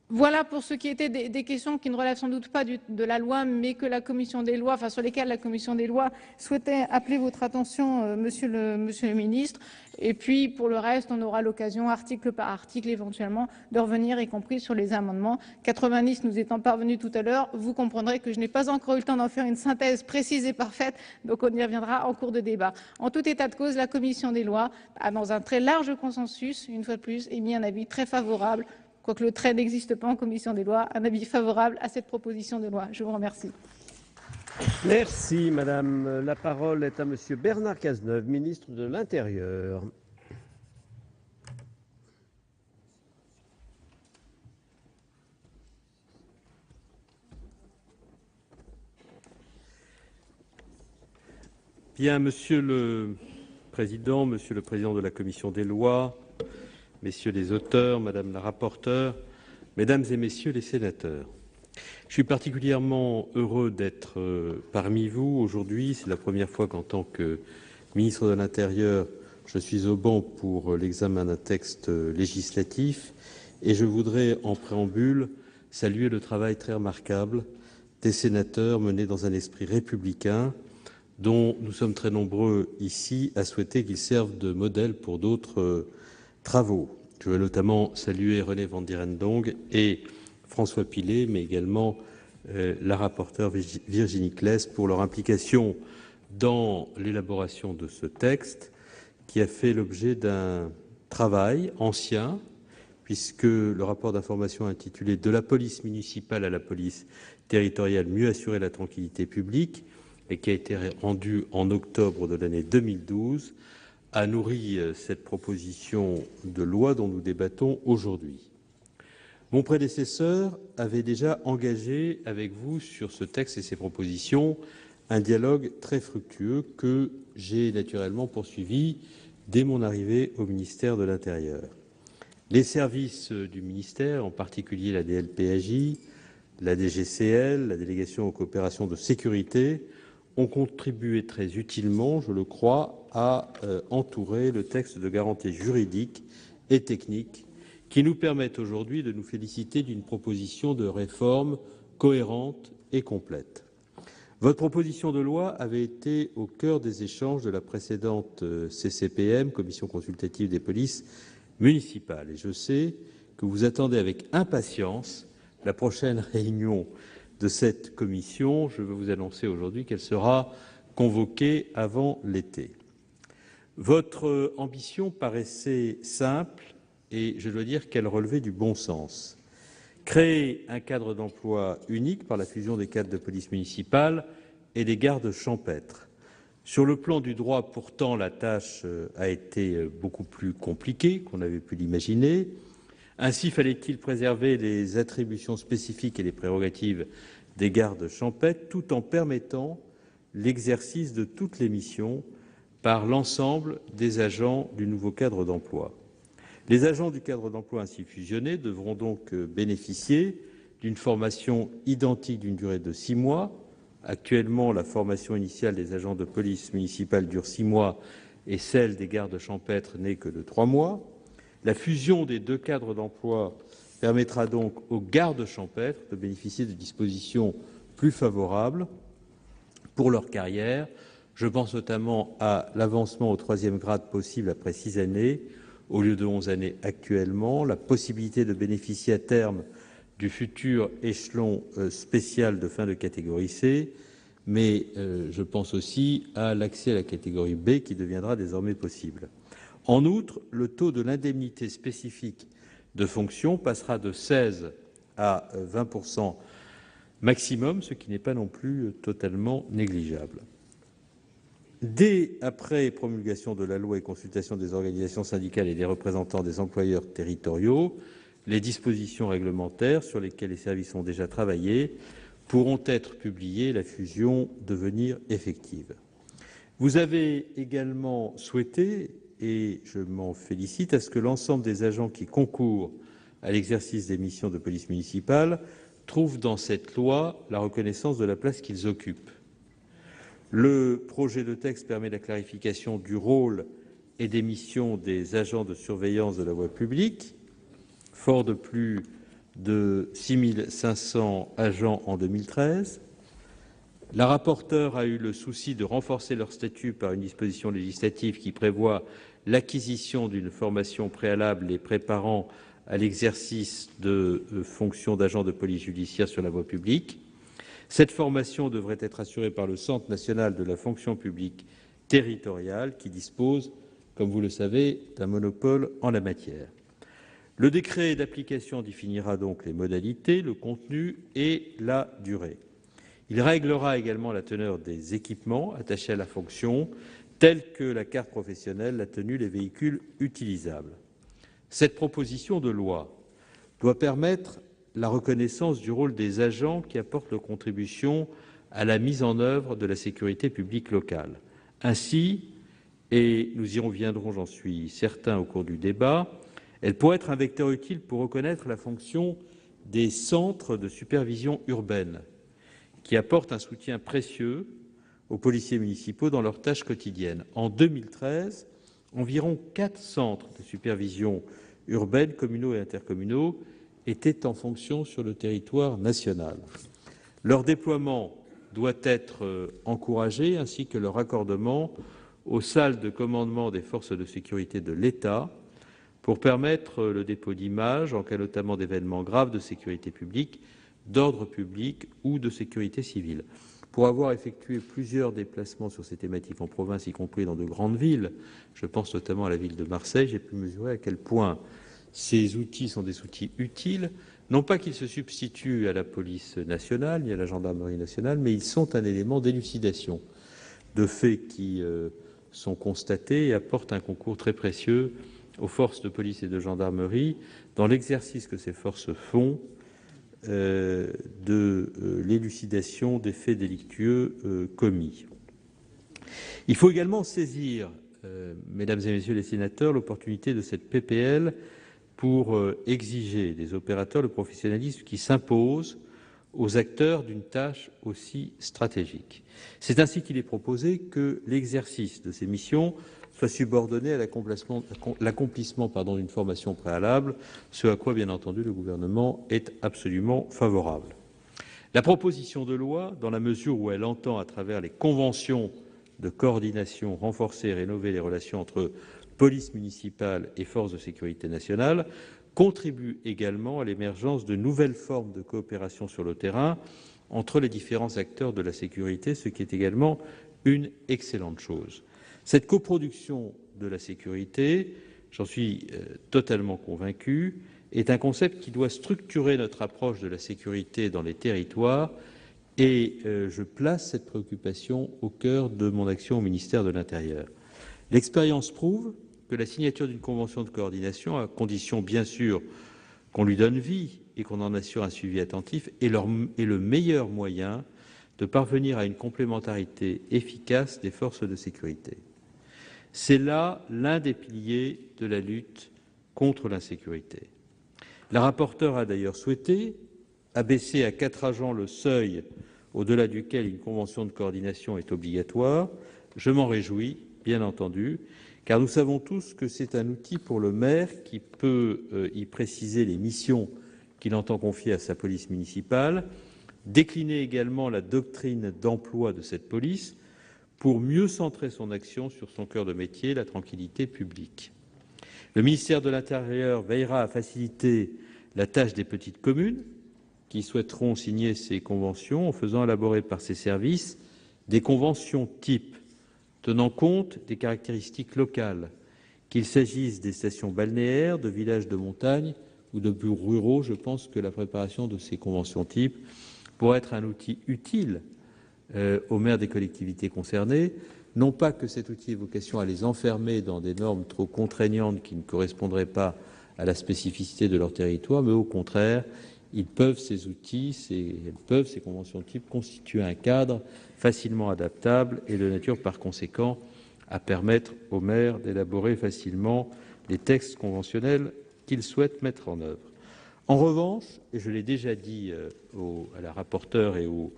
Voilà pour ce qui était des questions qui ne relèvent sans doute pas de la loi, mais que la commission des lois, sur lesquelles la commission des lois souhaitait appeler votre attention, monsieur le ministre. Et puis, pour le reste, on aura l'occasion, article par article, éventuellement, de revenir, y compris sur les amendements. 90 nous étant parvenus tout à l'heure, vous comprendrez que je n'ai pas encore eu le temps d'en faire une synthèse précise et parfaite, donc on y reviendra en cours de débat. En tout état de cause, la commission des lois a, dans un très large consensus, une fois de plus, émis un avis très favorable. Quoique le trait n'existe pas en commission des lois, un avis favorable à cette proposition de loi. Je vous remercie. Merci, madame. La parole est à monsieur Bernard Cazeneuve, ministre de l'Intérieur. Bien, Monsieur le Président de la Commission des lois, Messieurs les auteurs, Madame la rapporteure, Mesdames et Messieurs les sénateurs, je suis particulièrement heureux d'être parmi vous aujourd'hui. C'est la première fois qu'en tant que ministre de l'Intérieur, je suis au banc pour l'examen d'un texte législatif et je voudrais, en préambule, saluer le travail très remarquable des sénateurs mené dans un esprit républicain dont nous sommes très nombreux ici à souhaiter qu'il serve de modèle pour d'autres travaux. Je veux notamment saluer René Vandierendonck et François Pillet, mais également la rapporteure Virginie Claes pour leur implication dans l'élaboration de ce texte qui a fait l'objet d'un travail ancien, puisque le rapport d'information intitulé « De la police municipale à la police territoriale, mieux assurer la tranquillité publique » et qui a été rendu en octobre de l'année 2012, a nourri cette proposition de loi dont nous débattons aujourd'hui. Mon prédécesseur avait déjà engagé avec vous sur ce texte et ses propositions un dialogue très fructueux que j'ai naturellement poursuivi dès mon arrivée au ministère de l'Intérieur. Les services du ministère, en particulier la DLPAJ, la DGCL, la Délégation aux coopérations de sécurité, ont contribué très utilement, je le crois, à entourer le texte de garanties juridiques et techniques qui nous permettent aujourd'hui de nous féliciter d'une proposition de réforme cohérente et complète. Votre proposition de loi avait été au cœur des échanges de la précédente CCPM, Commission consultative des polices municipales, et je sais que vous attendez avec impatience la prochaine réunion de cette commission. Je veux vous annoncer aujourd'hui qu'elle sera convoquée avant l'été. Votre ambition paraissait simple et je dois dire qu'elle relevait du bon sens. Créer un cadre d'emploi unique par la fusion des cadres de police municipale et des gardes champêtres. Sur le plan du droit, pourtant, la tâche a été beaucoup plus compliquée qu'on avait pu l'imaginer. Ainsi fallait-il préserver les attributions spécifiques et les prérogatives des gardes champêtres tout en permettant l'exercice de toutes les missions par l'ensemble des agents du nouveau cadre d'emploi. Les agents du cadre d'emploi ainsi fusionnés devront donc bénéficier d'une formation identique d'une durée de 6 mois. Actuellement, la formation initiale des agents de police municipale dure 6 mois et celle des gardes champêtres n'est que de 3 mois. La fusion des deux cadres d'emploi permettra donc aux gardes champêtres de bénéficier de dispositions plus favorables pour leur carrière. Je pense notamment à l'avancement au 3e grade possible après 6 années, au lieu de 11 années actuellement, la possibilité de bénéficier à terme du futur échelon spécial de fin de catégorie C, mais je pense aussi à l'accès à la catégorie B qui deviendra désormais possible. En outre, le taux de l'indemnité spécifique de fonction passera de 16 à 20% maximum, ce qui n'est pas non plus totalement négligeable. Dès après promulgation de la loi et consultation des organisations syndicales et des représentants des employeurs territoriaux, les dispositions réglementaires sur lesquelles les services ont déjà travaillé pourront être publiées, la fusion devenir effective. Vous avez également souhaité, et je m'en félicite, à ce que l'ensemble des agents qui concourent à l'exercice des missions de police municipale trouvent dans cette loi la reconnaissance de la place qu'ils occupent. Le projet de texte permet la clarification du rôle et des missions des agents de surveillance de la voie publique. Fort de plus de 6 500 agents en 2013. La rapporteure a eu le souci de renforcer leur statut par une disposition législative qui prévoit l'acquisition d'une formation préalable les préparant à l'exercice de fonctions d'agents de police judiciaire sur la voie publique. Cette formation devrait être assurée par le Centre national de la fonction publique territoriale qui dispose, comme vous le savez, d'un monopole en la matière. Le décret d'application définira donc les modalités, le contenu et la durée. Il réglera également la teneur des équipements attachés à la fonction, tels que la carte professionnelle, la tenue, les véhicules utilisables. Cette proposition de loi doit permettre la reconnaissance du rôle des agents qui apportent leur contribution à la mise en œuvre de la sécurité publique locale. Ainsi, et nous y reviendrons, j'en suis certain, au cours du débat, elle pourrait être un vecteur utile pour reconnaître la fonction des centres de supervision urbaine, qui apportent un soutien précieux aux policiers municipaux dans leurs tâches quotidiennes. En 2013, environ 4 centres de supervision urbaine, communaux et intercommunaux, étaient en fonction sur le territoire national. Leur déploiement doit être encouragé, ainsi que leur raccordement aux salles de commandement des forces de sécurité de l'État, pour permettre le dépôt d'images en cas notamment d'événements graves de sécurité publique, d'ordre public ou de sécurité civile. Pour avoir effectué plusieurs déplacements sur ces thématiques en province, y compris dans de grandes villes, je pense notamment à la ville de Marseille, j'ai pu mesurer à quel point ces outils sont des outils utiles, non pas qu'ils se substituent à la police nationale ni à la gendarmerie nationale, mais ils sont un élément d'élucidation de faits qui sont constatés et apportent un concours très précieux aux forces de police et de gendarmerie dans l'exercice que ces forces font de l'élucidation des faits délictueux commis. Il faut également saisir, mesdames et messieurs les sénateurs, l'opportunité de cette PPL pour exiger des opérateurs le professionnalisme qui s'impose aux acteurs d'une tâche aussi stratégique. C'est ainsi qu'il est proposé que l'exercice de ces missions soit subordonné à l'accomplissement d'une formation préalable, ce à quoi, bien entendu, le gouvernement est absolument favorable. La proposition de loi, dans la mesure où elle entend, à travers les conventions de coordination, renforcer et rénover les relations entre police municipale et forces de sécurité nationale, contribue également à l'émergence de nouvelles formes de coopération sur le terrain entre les différents acteurs de la sécurité, ce qui est également une excellente chose. Cette coproduction de la sécurité, j'en suis totalement convaincu, est un concept qui doit structurer notre approche de la sécurité dans les territoires et je place cette préoccupation au cœur de mon action au ministère de l'Intérieur. L'expérience prouve que la signature d'une convention de coordination, à condition bien sûr qu'on lui donne vie et qu'on en assure un suivi attentif, est le meilleur moyen de parvenir à une complémentarité efficace des forces de sécurité. C'est là l'un des piliers de la lutte contre l'insécurité. La rapporteure a d'ailleurs souhaité abaisser à 4 agents le seuil au-delà duquel une convention de coordination est obligatoire. Je m'en réjouis, bien entendu, car nous savons tous que c'est un outil pour le maire qui peut y préciser les missions qu'il entend confier à sa police municipale, décliner également la doctrine d'emploi de cette police pour mieux centrer son action sur son cœur de métier, la tranquillité publique. Le ministère de l'Intérieur veillera à faciliter la tâche des petites communes qui souhaiteront signer ces conventions en faisant élaborer par ses services des conventions types tenant compte des caractéristiques locales, qu'il s'agisse des stations balnéaires, de villages de montagne ou de bureaux ruraux. Je pense que la préparation de ces conventions types pourrait être un outil utile aux maires des collectivités concernées, non pas que cet outil ait vocation à les enfermer dans des normes trop contraignantes qui ne correspondraient pas à la spécificité de leur territoire, mais au contraire, ces conventions types constituer un cadre facilement adaptable et de nature par conséquent à permettre aux maires d'élaborer facilement les textes conventionnels qu'ils souhaitent mettre en œuvre. En revanche, et je l'ai déjà dit à la rapporteure et aux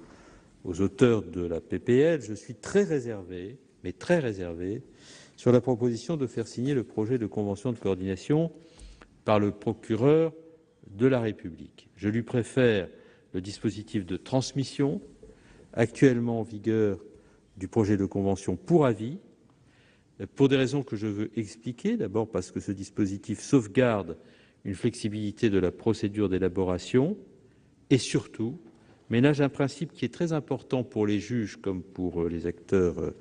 auteurs de la PPL, je suis très réservé sur la proposition de faire signer le projet de convention de coordination par le procureur de la République. Je lui préfère le dispositif de transmission actuellement en vigueur du projet de convention pour avis, pour des raisons que je veux expliquer. D'abord parce que ce dispositif sauvegarde une flexibilité de la procédure d'élaboration et surtout ménage un principe qui est très important pour les juges comme pour les acteurs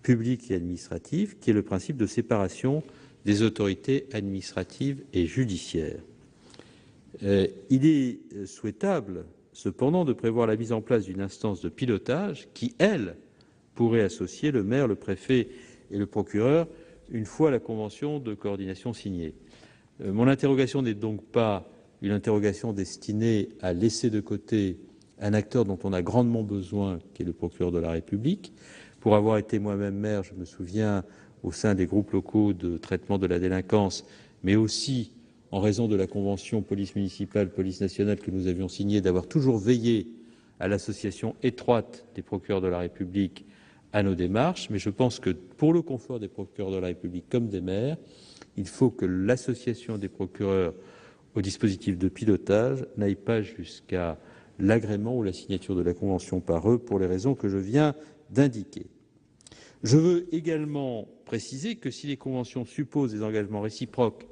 publics et administratifs, qui est le principe de séparation des autorités administratives et judiciaires. Il est souhaitable cependant de prévoir la mise en place d'une instance de pilotage qui, elle, pourrait associer le maire, le préfet et le procureur une fois la convention de coordination signée. Mon interrogation n'est donc pas une interrogation destinée à laisser de côté un acteur dont on a grandement besoin, qui est le procureur de la République. Pour avoir été moi-même maire, je me souviens, au sein des groupes locaux de traitement de la délinquance, mais aussi en raison de la convention police municipale, police nationale que nous avions signée, d'avoir toujours veillé à l'association étroite des procureurs de la République à nos démarches. Mais je pense que pour le confort des procureurs de la République comme des maires, il faut que l'association des procureurs au dispositif de pilotage n'aille pas jusqu'à l'agrément ou la signature de la convention par eux, pour les raisons que je viens d'indiquer. Je veux également préciser que si les conventions supposent des engagements réciproques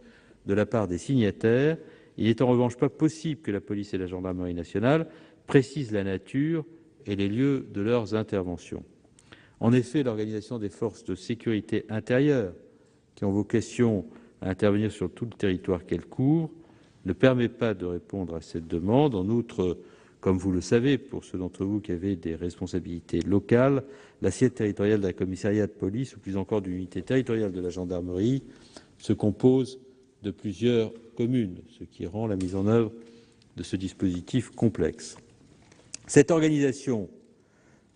de la part des signataires, il n'est en revanche pas possible que la police et la gendarmerie nationale précisent la nature et les lieux de leurs interventions. En effet, l'organisation des forces de sécurité intérieure, qui ont vocation à intervenir sur tout le territoire qu'elles couvrent, ne permet pas de répondre à cette demande. En outre, comme vous le savez, pour ceux d'entre vous qui avaient des responsabilités locales, l'assiette territoriale d'un commissariat de police, ou plus encore d'une unité territoriale de la gendarmerie, se compose de plusieurs communes, ce qui rend la mise en œuvre de ce dispositif complexe. Cette organisation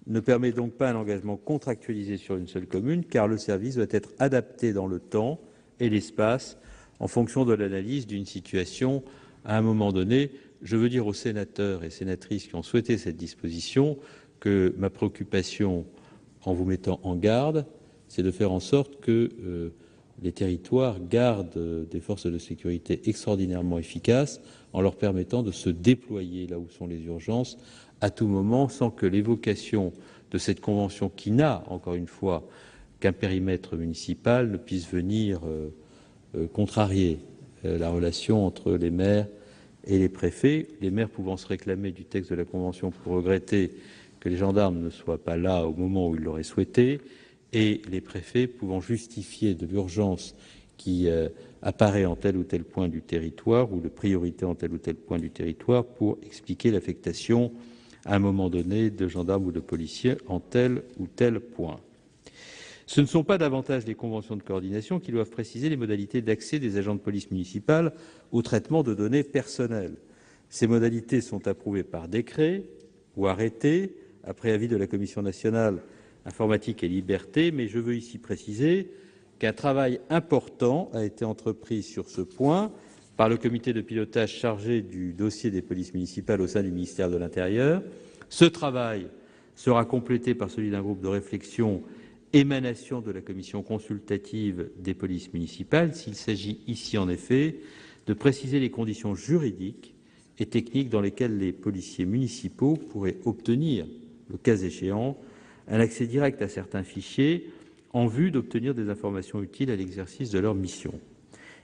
ne permet donc pas un engagement contractualisé sur une seule commune, car le service doit être adapté dans le temps et l'espace en fonction de l'analyse d'une situation à un moment donné. Je veux dire aux sénateurs et sénatrices qui ont souhaité cette disposition que ma préoccupation, en vous mettant en garde, c'est de faire en sorte que les territoires gardent des forces de sécurité extraordinairement efficaces en leur permettant de se déployer là où sont les urgences à tout moment, sans que l'évocation de cette convention, qui n'a, encore une fois, qu'un périmètre municipal, ne puisse venir contrarier la relation entre les maires et les préfets, les maires pouvant se réclamer du texte de la Convention pour regretter que les gendarmes ne soient pas là au moment où ils l'auraient souhaité, et les préfets pouvant justifier de l'urgence qui apparaît en tel ou tel point du territoire ou de priorité en tel ou tel point du territoire pour expliquer l'affectation à un moment donné de gendarmes ou de policiers en tel ou tel point. Ce ne sont pas davantage les conventions de coordination qui doivent préciser les modalités d'accès des agents de police municipale au traitement de données personnelles. Ces modalités sont approuvées par décret ou arrêté, après avis de la Commission nationale informatique et liberté, mais je veux ici préciser qu'un travail important a été entrepris sur ce point par le comité de pilotage chargé du dossier des polices municipales au sein du ministère de l'Intérieur. Ce travail sera complété par celui d'un groupe de réflexion émanation de la commission consultative des polices municipales. S'il s'agit ici, en effet, de préciser les conditions juridiques et techniques dans lesquelles les policiers municipaux pourraient obtenir, le cas échéant, un accès direct à certains fichiers en vue d'obtenir des informations utiles à l'exercice de leur mission.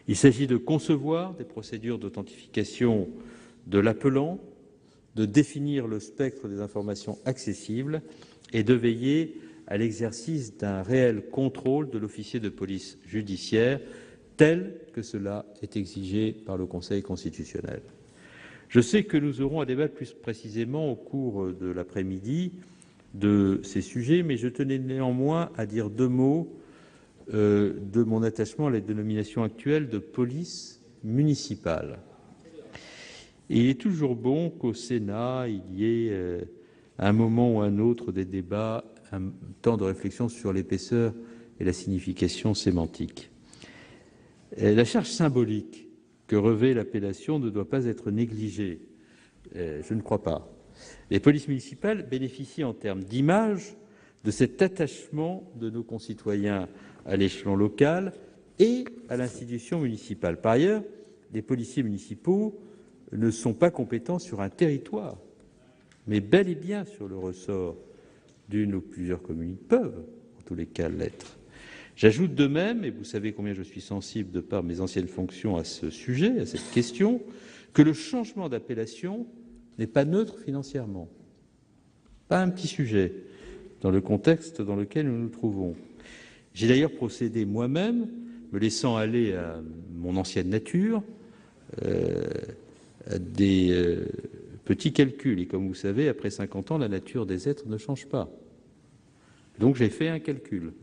Il s'agit de concevoir des procédures d'authentification de l'appelant, de définir le spectre des informations accessibles et de veiller à l'exercice d'un réel contrôle de l'officier de police judiciaire, tel que cela est exigé par le Conseil constitutionnel. Je sais que nous aurons à débattre plus précisément au cours de l'après-midi de ces sujets, mais je tenais néanmoins à dire deux mots de mon attachement à la dénomination actuelle de police municipale. Et il est toujours bon qu'au Sénat, il y ait à un moment ou à un autre des débats, un temps de réflexion sur l'épaisseur et la signification sémantique. La charge symbolique que revêt l'appellation ne doit pas être négligée. Je ne crois pas. Les polices municipales bénéficient en termes d'image de cet attachement de nos concitoyens à l'échelon local et à l'institution municipale. Par ailleurs, les policiers municipaux ne sont pas compétents sur un territoire, mais bel et bien sur le ressort d'une ou plusieurs communes. Ils peuvent, en tous les cas, l'être. J'ajoute de même, et vous savez combien je suis sensible de par mes anciennes fonctions à ce sujet, à cette question, que le changement d'appellation n'est pas neutre financièrement. Pas un petit sujet dans le contexte dans lequel nous nous trouvons. J'ai d'ailleurs procédé moi-même, me laissant aller à mon ancienne nature, à des petits calculs. Et comme vous savez, après 50 ans, la nature des êtres ne change pas. Donc j'ai fait un calcul.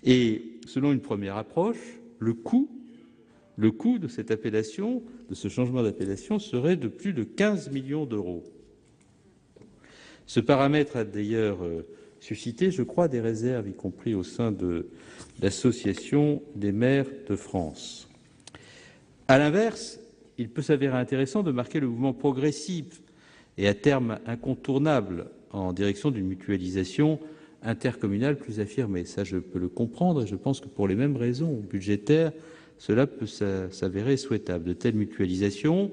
Et selon une première approche, le coût de cette appellation, de ce changement d'appellation, serait de plus de 15 millions d'euros. Ce paramètre a d'ailleurs suscité, je crois, des réserves, y compris au sein de l'Association des maires de France. À l'inverse, il peut s'avérer intéressant de marquer le mouvement progressif et à terme incontournable en direction d'une mutualisation intercommunale plus affirmée. Ça, je peux le comprendre et je pense que pour les mêmes raisons budgétaires, cela peut s'avérer souhaitable. De telles mutualisations,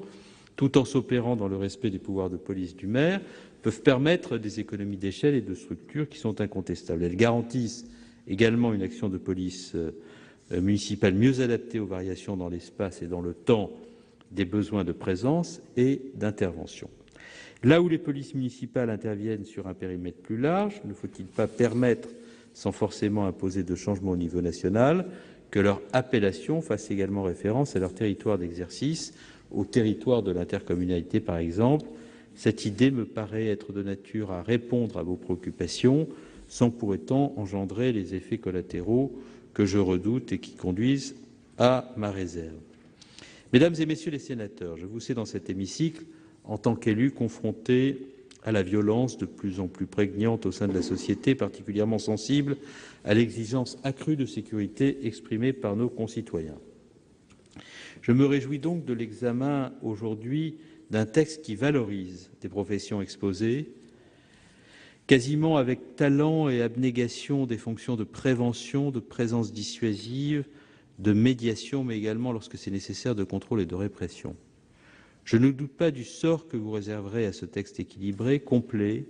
tout en s'opérant dans le respect des pouvoirs de police du maire, peuvent permettre des économies d'échelle et de structure qui sont incontestables. Elles garantissent également une action de police municipale mieux adaptée aux variations dans l'espace et dans le temps des besoins de présence et d'intervention. Là où les polices municipales interviennent sur un périmètre plus large, ne faut-il pas permettre, sans forcément imposer de changement au niveau national, que leur appellation fasse également référence à leur territoire d'exercice, au territoire de l'intercommunalité par exemple. Cette idée me paraît être de nature à répondre à vos préoccupations sans pour autant engendrer les effets collatéraux que je redoute et qui conduisent à ma réserve. Mesdames et messieurs les sénateurs, je vous sais dans cet hémicycle, en tant qu'élu confronté à la violence de plus en plus prégnante au sein de la société, particulièrement sensible à l'exigence accrue de sécurité exprimée par nos concitoyens. Je me réjouis donc de l'examen aujourd'hui d'un texte qui valorise des professions exposées, quasiment avec talent et abnégation des fonctions de prévention, de présence dissuasive, de médiation, mais également, lorsque c'est nécessaire, de contrôle et de répression. Je ne doute pas du sort que vous réserverez à ce texte équilibré, complet,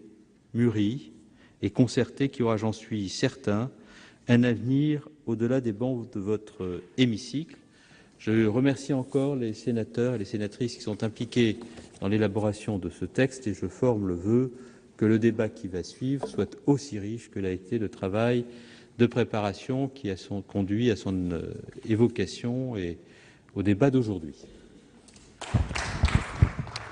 mûri et concerté qui aura, j'en suis certain, un avenir au-delà des bancs de votre hémicycle. Je remercie encore les sénateurs et les sénatrices qui sont impliqués dans l'élaboration de ce texte et je forme le vœu que le débat qui va suivre soit aussi riche que l'a été le travail de préparation qui a conduit à son évocation et au débat d'aujourd'hui.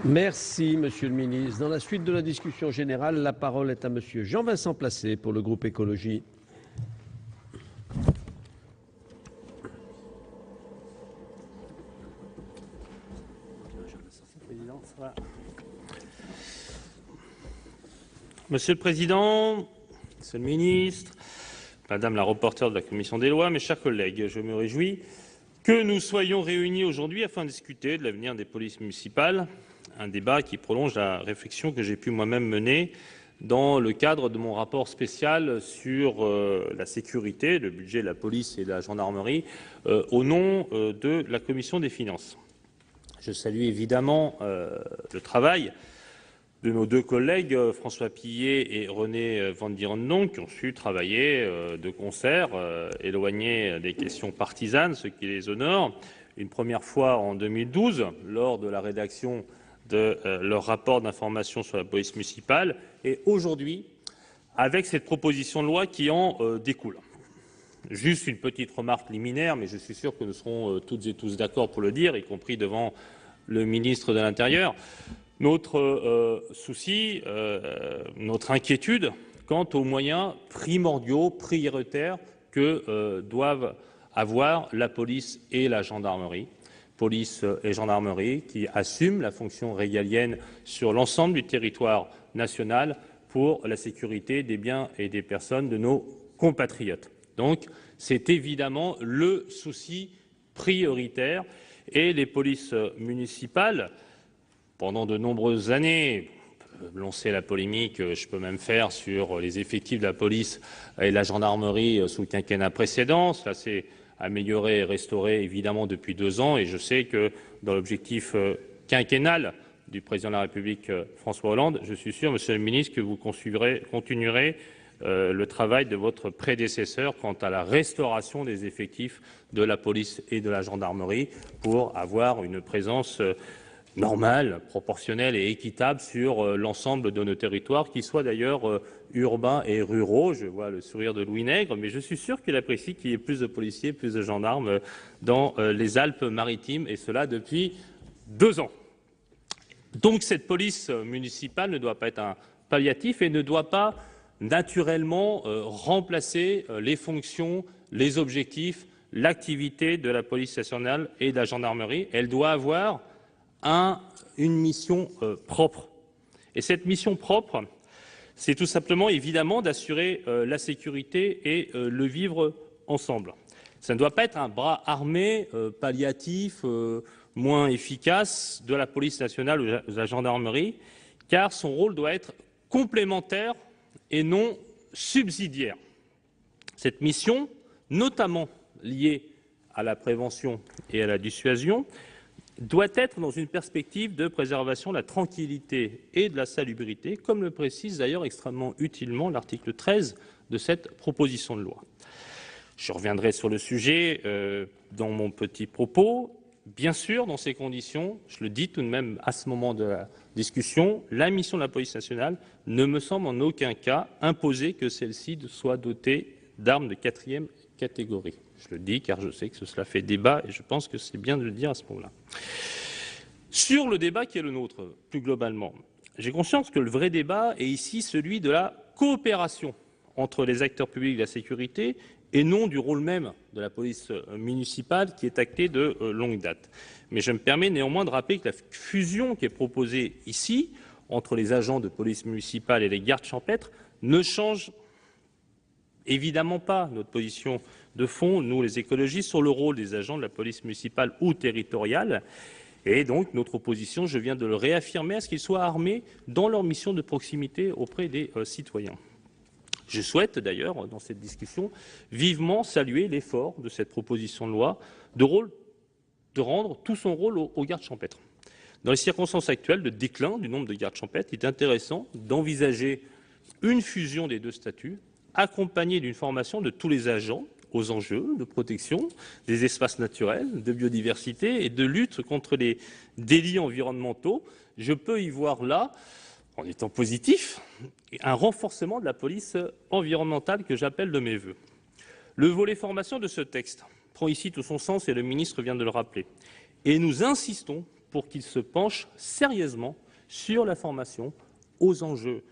Merci, Monsieur le Ministre. Dans la suite de la discussion générale, la parole est à Monsieur Jean-Vincent Placé pour le groupe Écologie. Monsieur le Président, Monsieur le Ministre, Madame la rapporteure de la Commission des lois, mes chers collègues, je me réjouis que nous soyons réunis aujourd'hui afin de discuter de l'avenir des polices municipales, un débat qui prolonge la réflexion que j'ai pu moi-même mener dans le cadre de mon rapport spécial sur la sécurité, le budget de la police et de la gendarmerie, au nom de la Commission des finances. Je salue évidemment le travail de nos deux collègues, François Pillet et René Vandierendonck, qui ont su travailler de concert, éloignés des questions partisanes, ce qui les honore. Une première fois en 2012, lors de la rédaction de leur rapport d'information sur la police municipale, et aujourd'hui, avec cette proposition de loi qui en découle. Juste une petite remarque liminaire, mais je suis sûr que nous serons toutes et tous d'accord pour le dire, y compris devant le ministre de l'Intérieur. Notre souci, notre inquiétude quant aux moyens primordiaux, prioritaires que doivent avoir la police et la gendarmerie. Police et gendarmerie qui assument la fonction régalienne sur l'ensemble du territoire national pour la sécurité des biens et des personnes de nos compatriotes. Donc, c'est évidemment le souci prioritaire et les polices municipales, pendant de nombreuses années, lancer la polémique, je peux même faire sur les effectifs de la police et de la gendarmerie sous le quinquennat précédent. Cela s'est amélioré et restauré évidemment depuis 2 ans et je sais que dans l'objectif quinquennale du président de la République François Hollande. Je suis sûr, Monsieur le ministre, que vous continuerez le travail de votre prédécesseur quant à la restauration des effectifs de la police et de la gendarmerie pour avoir une présence normale, proportionnelle et équitable sur l'ensemble de nos territoires, qu'ils soient d'ailleurs urbains et ruraux. Je vois le sourire de Louis Nègre, mais je suis sûr qu'il apprécie qu'il y ait plus de policiers, plus de gendarmes dans les Alpes-Maritimes, et cela depuis 2 ans. Donc cette police municipale ne doit pas être un palliatif et ne doit pas naturellement remplacer les fonctions, les objectifs, l'activité de la police nationale et de la gendarmerie. Elle doit avoir une mission propre. Et cette mission propre, c'est tout simplement, évidemment, d'assurer la sécurité et le vivre ensemble. Ça ne doit pas être un bras armé, palliatif, moins efficace de la police nationale ou de la gendarmerie, car son rôle doit être complémentaire et non subsidiaire. Cette mission, notamment liée à la prévention et à la dissuasion, doit être dans une perspective de préservation de la tranquillité et de la salubrité, comme le précise d'ailleurs extrêmement utilement l'article 13 de cette proposition de loi. Je reviendrai sur le sujet dans mon petit propos. Bien sûr, dans ces conditions, je le dis tout de même à ce moment de la discussion, la mission de la police nationale ne me semble en aucun cas imposer que celle-ci soit dotée d'armes de 4e catégorie. Je le dis car je sais que cela fait débat et je pense que c'est bien de le dire à ce moment-là. Sur le débat qui est le nôtre, plus globalement, j'ai conscience que le vrai débat est ici celui de la coopération entre les acteurs publics de la sécurité et non du rôle même de la police municipale qui est acté de longue date. Mais je me permets néanmoins de rappeler que la fusion qui est proposée ici entre les agents de police municipale et les gardes champêtres ne change évidemment pas notre position de fond, nous les écologistes, sur le rôle des agents de la police municipale ou territoriale. Et donc notre opposition, je viens de le réaffirmer, à ce qu'ils soient armés dans leur mission de proximité auprès des citoyens. Je souhaite d'ailleurs, dans cette discussion, vivement saluer l'effort de cette proposition de loi de rendre tout son rôle aux gardes champêtres. Dans les circonstances actuelles de déclin du nombre de gardes champêtres, il est intéressant d'envisager une fusion des 2 statuts, accompagnée d'une formation de tous les agents aux enjeux de protection des espaces naturels, de biodiversité et de lutte contre les délits environnementaux. Je peux y voir là, en étant positif, un renforcement de la police environnementale que j'appelle de mes vœux. Le volet formation de ce texte prend ici tout son sens et le ministre vient de le rappeler. Et nous insistons pour qu'il se penche sérieusement sur la formation aux enjeux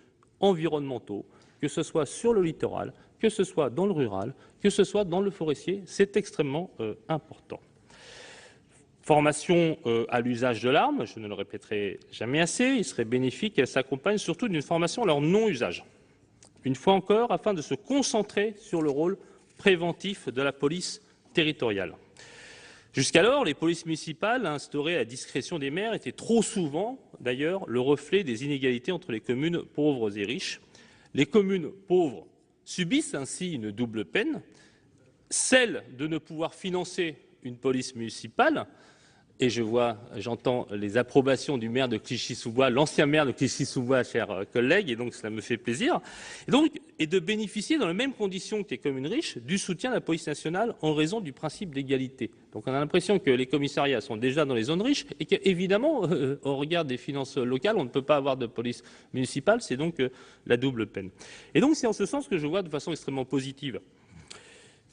environnementaux, que ce soit sur le littoral, que ce soit dans le rural, que ce soit dans le forestier. C'est extrêmement important. Formation à l'usage de l'arme, je ne le répéterai jamais assez, il serait bénéfique qu'elle s'accompagne surtout d'une formation à leur non-usage. Une fois encore, afin de se concentrer sur le rôle préventif de la police territoriale. Jusqu'alors, les polices municipales instaurées à la discrétion des maires étaient trop souvent, d'ailleurs, le reflet des inégalités entre les communes pauvres et riches. Les communes pauvres subissent ainsi une double peine, celle de ne pouvoir financer une police municipale, et j'entends les approbations du maire de Clichy-sous-Bois, l'ancien maire de Clichy-sous-Bois, chers collègues, et donc cela me fait plaisir, et de bénéficier dans les mêmes conditions que les communes riches du soutien de la police nationale en raison du principe d'égalité. Donc on a l'impression que les commissariats sont déjà dans les zones riches et qu'évidemment, au regard des finances locales, on ne peut pas avoir de police municipale, c'est donc la double peine. Et donc c'est en ce sens que je vois de façon extrêmement positive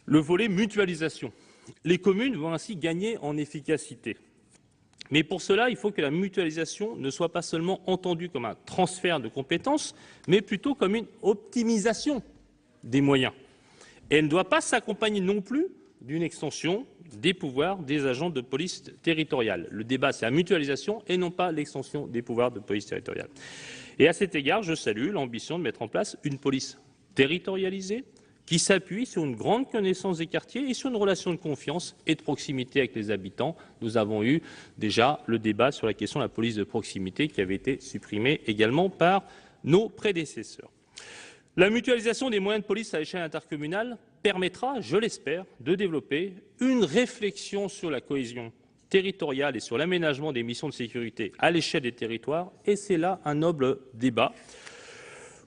le volet mutualisation. Les communes vont ainsi gagner en efficacité. Mais pour cela, il faut que la mutualisation ne soit pas seulement entendue comme un transfert de compétences, mais plutôt comme une optimisation des moyens. Et elle ne doit pas s'accompagner non plus d'une extension des pouvoirs des agents de police territoriale. Le débat, c'est la mutualisation et non pas l'extension des pouvoirs de police territoriale. Et à cet égard, je salue l'ambition de mettre en place une police territorialisée, qui s'appuie sur une grande connaissance des quartiers et sur une relation de confiance et de proximité avec les habitants. Nous avons eu déjà le débat sur la question de la police de proximité qui avait été supprimée également par nos prédécesseurs. La mutualisation des moyens de police à l'échelle intercommunale permettra, je l'espère, de développer une réflexion sur la cohésion territoriale et sur l'aménagement des missions de sécurité à l'échelle des territoires, et c'est là un noble débat.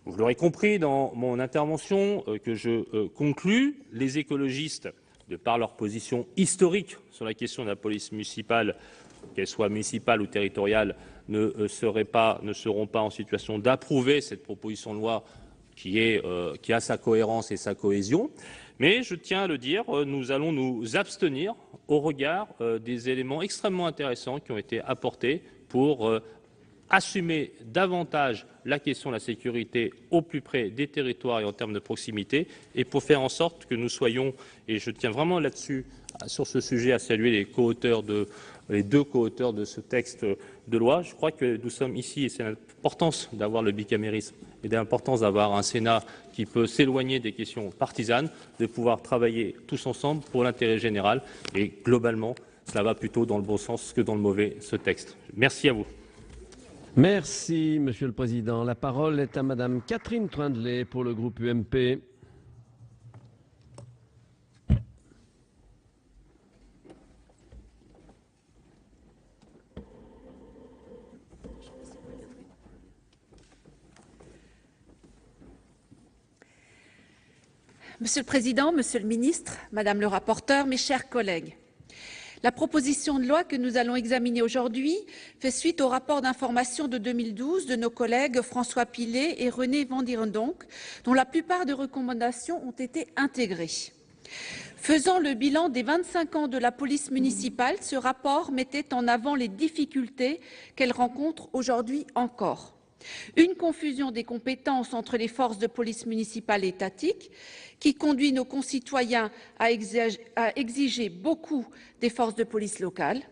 Vous l'aurez compris dans mon intervention que je conclus, les écologistes, de par leur position historique sur la question de la police municipale, qu'elle soit municipale ou territoriale, ne seront pas en situation d'approuver cette proposition de loi qui a sa cohérence et sa cohésion. Mais je tiens à le dire, nous allons nous abstenir au regard des éléments extrêmement intéressants qui ont été apportés pour assumer davantage la question de la sécurité au plus près des territoires et en termes de proximité, et pour faire en sorte que nous soyons, et je tiens vraiment là-dessus, sur ce sujet, à saluer les deux co-auteurs de ce texte de loi. Je crois que nous sommes ici, et c'est l'importance d'avoir le bicamérisme et l'importance d'avoir un Sénat qui peut s'éloigner des questions partisanes, de pouvoir travailler tous ensemble pour l'intérêt général. Et globalement, cela va plutôt dans le bon sens que dans le mauvais, ce texte. Merci à vous. Merci, Monsieur le Président. La parole est à Madame Catherine Troendlé pour le groupe UMP. Monsieur le Président, Monsieur le Ministre, Madame le rapporteur, mes chers collègues, la proposition de loi que nous allons examiner aujourd'hui fait suite au rapport d'information de 2012 de nos collègues François Pillet et René Vandierendonck, dont la plupart des recommandations ont été intégrées. Faisant le bilan des 25 ans de la police municipale, ce rapport mettait en avant les difficultés qu'elle rencontre aujourd'hui encore. Une confusion des compétences entre les forces de police municipale et étatiques qui conduit nos concitoyens à exiger beaucoup des forces de police locales,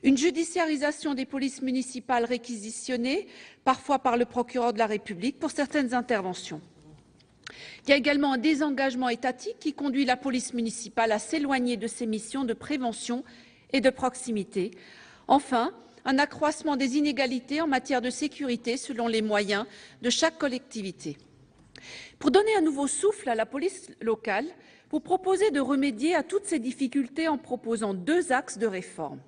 une judiciarisation des polices municipales réquisitionnées, parfois par le procureur de la République, pour certaines interventions. Il y a également un désengagement étatique qui conduit la police municipale à s'éloigner de ses missions de prévention et de proximité. Enfin, un accroissement des inégalités en matière de sécurité selon les moyens de chaque collectivité. Pour donner un nouveau souffle à la police locale, vous proposez de remédier à toutes ces difficultés en proposant deux axes de réforme.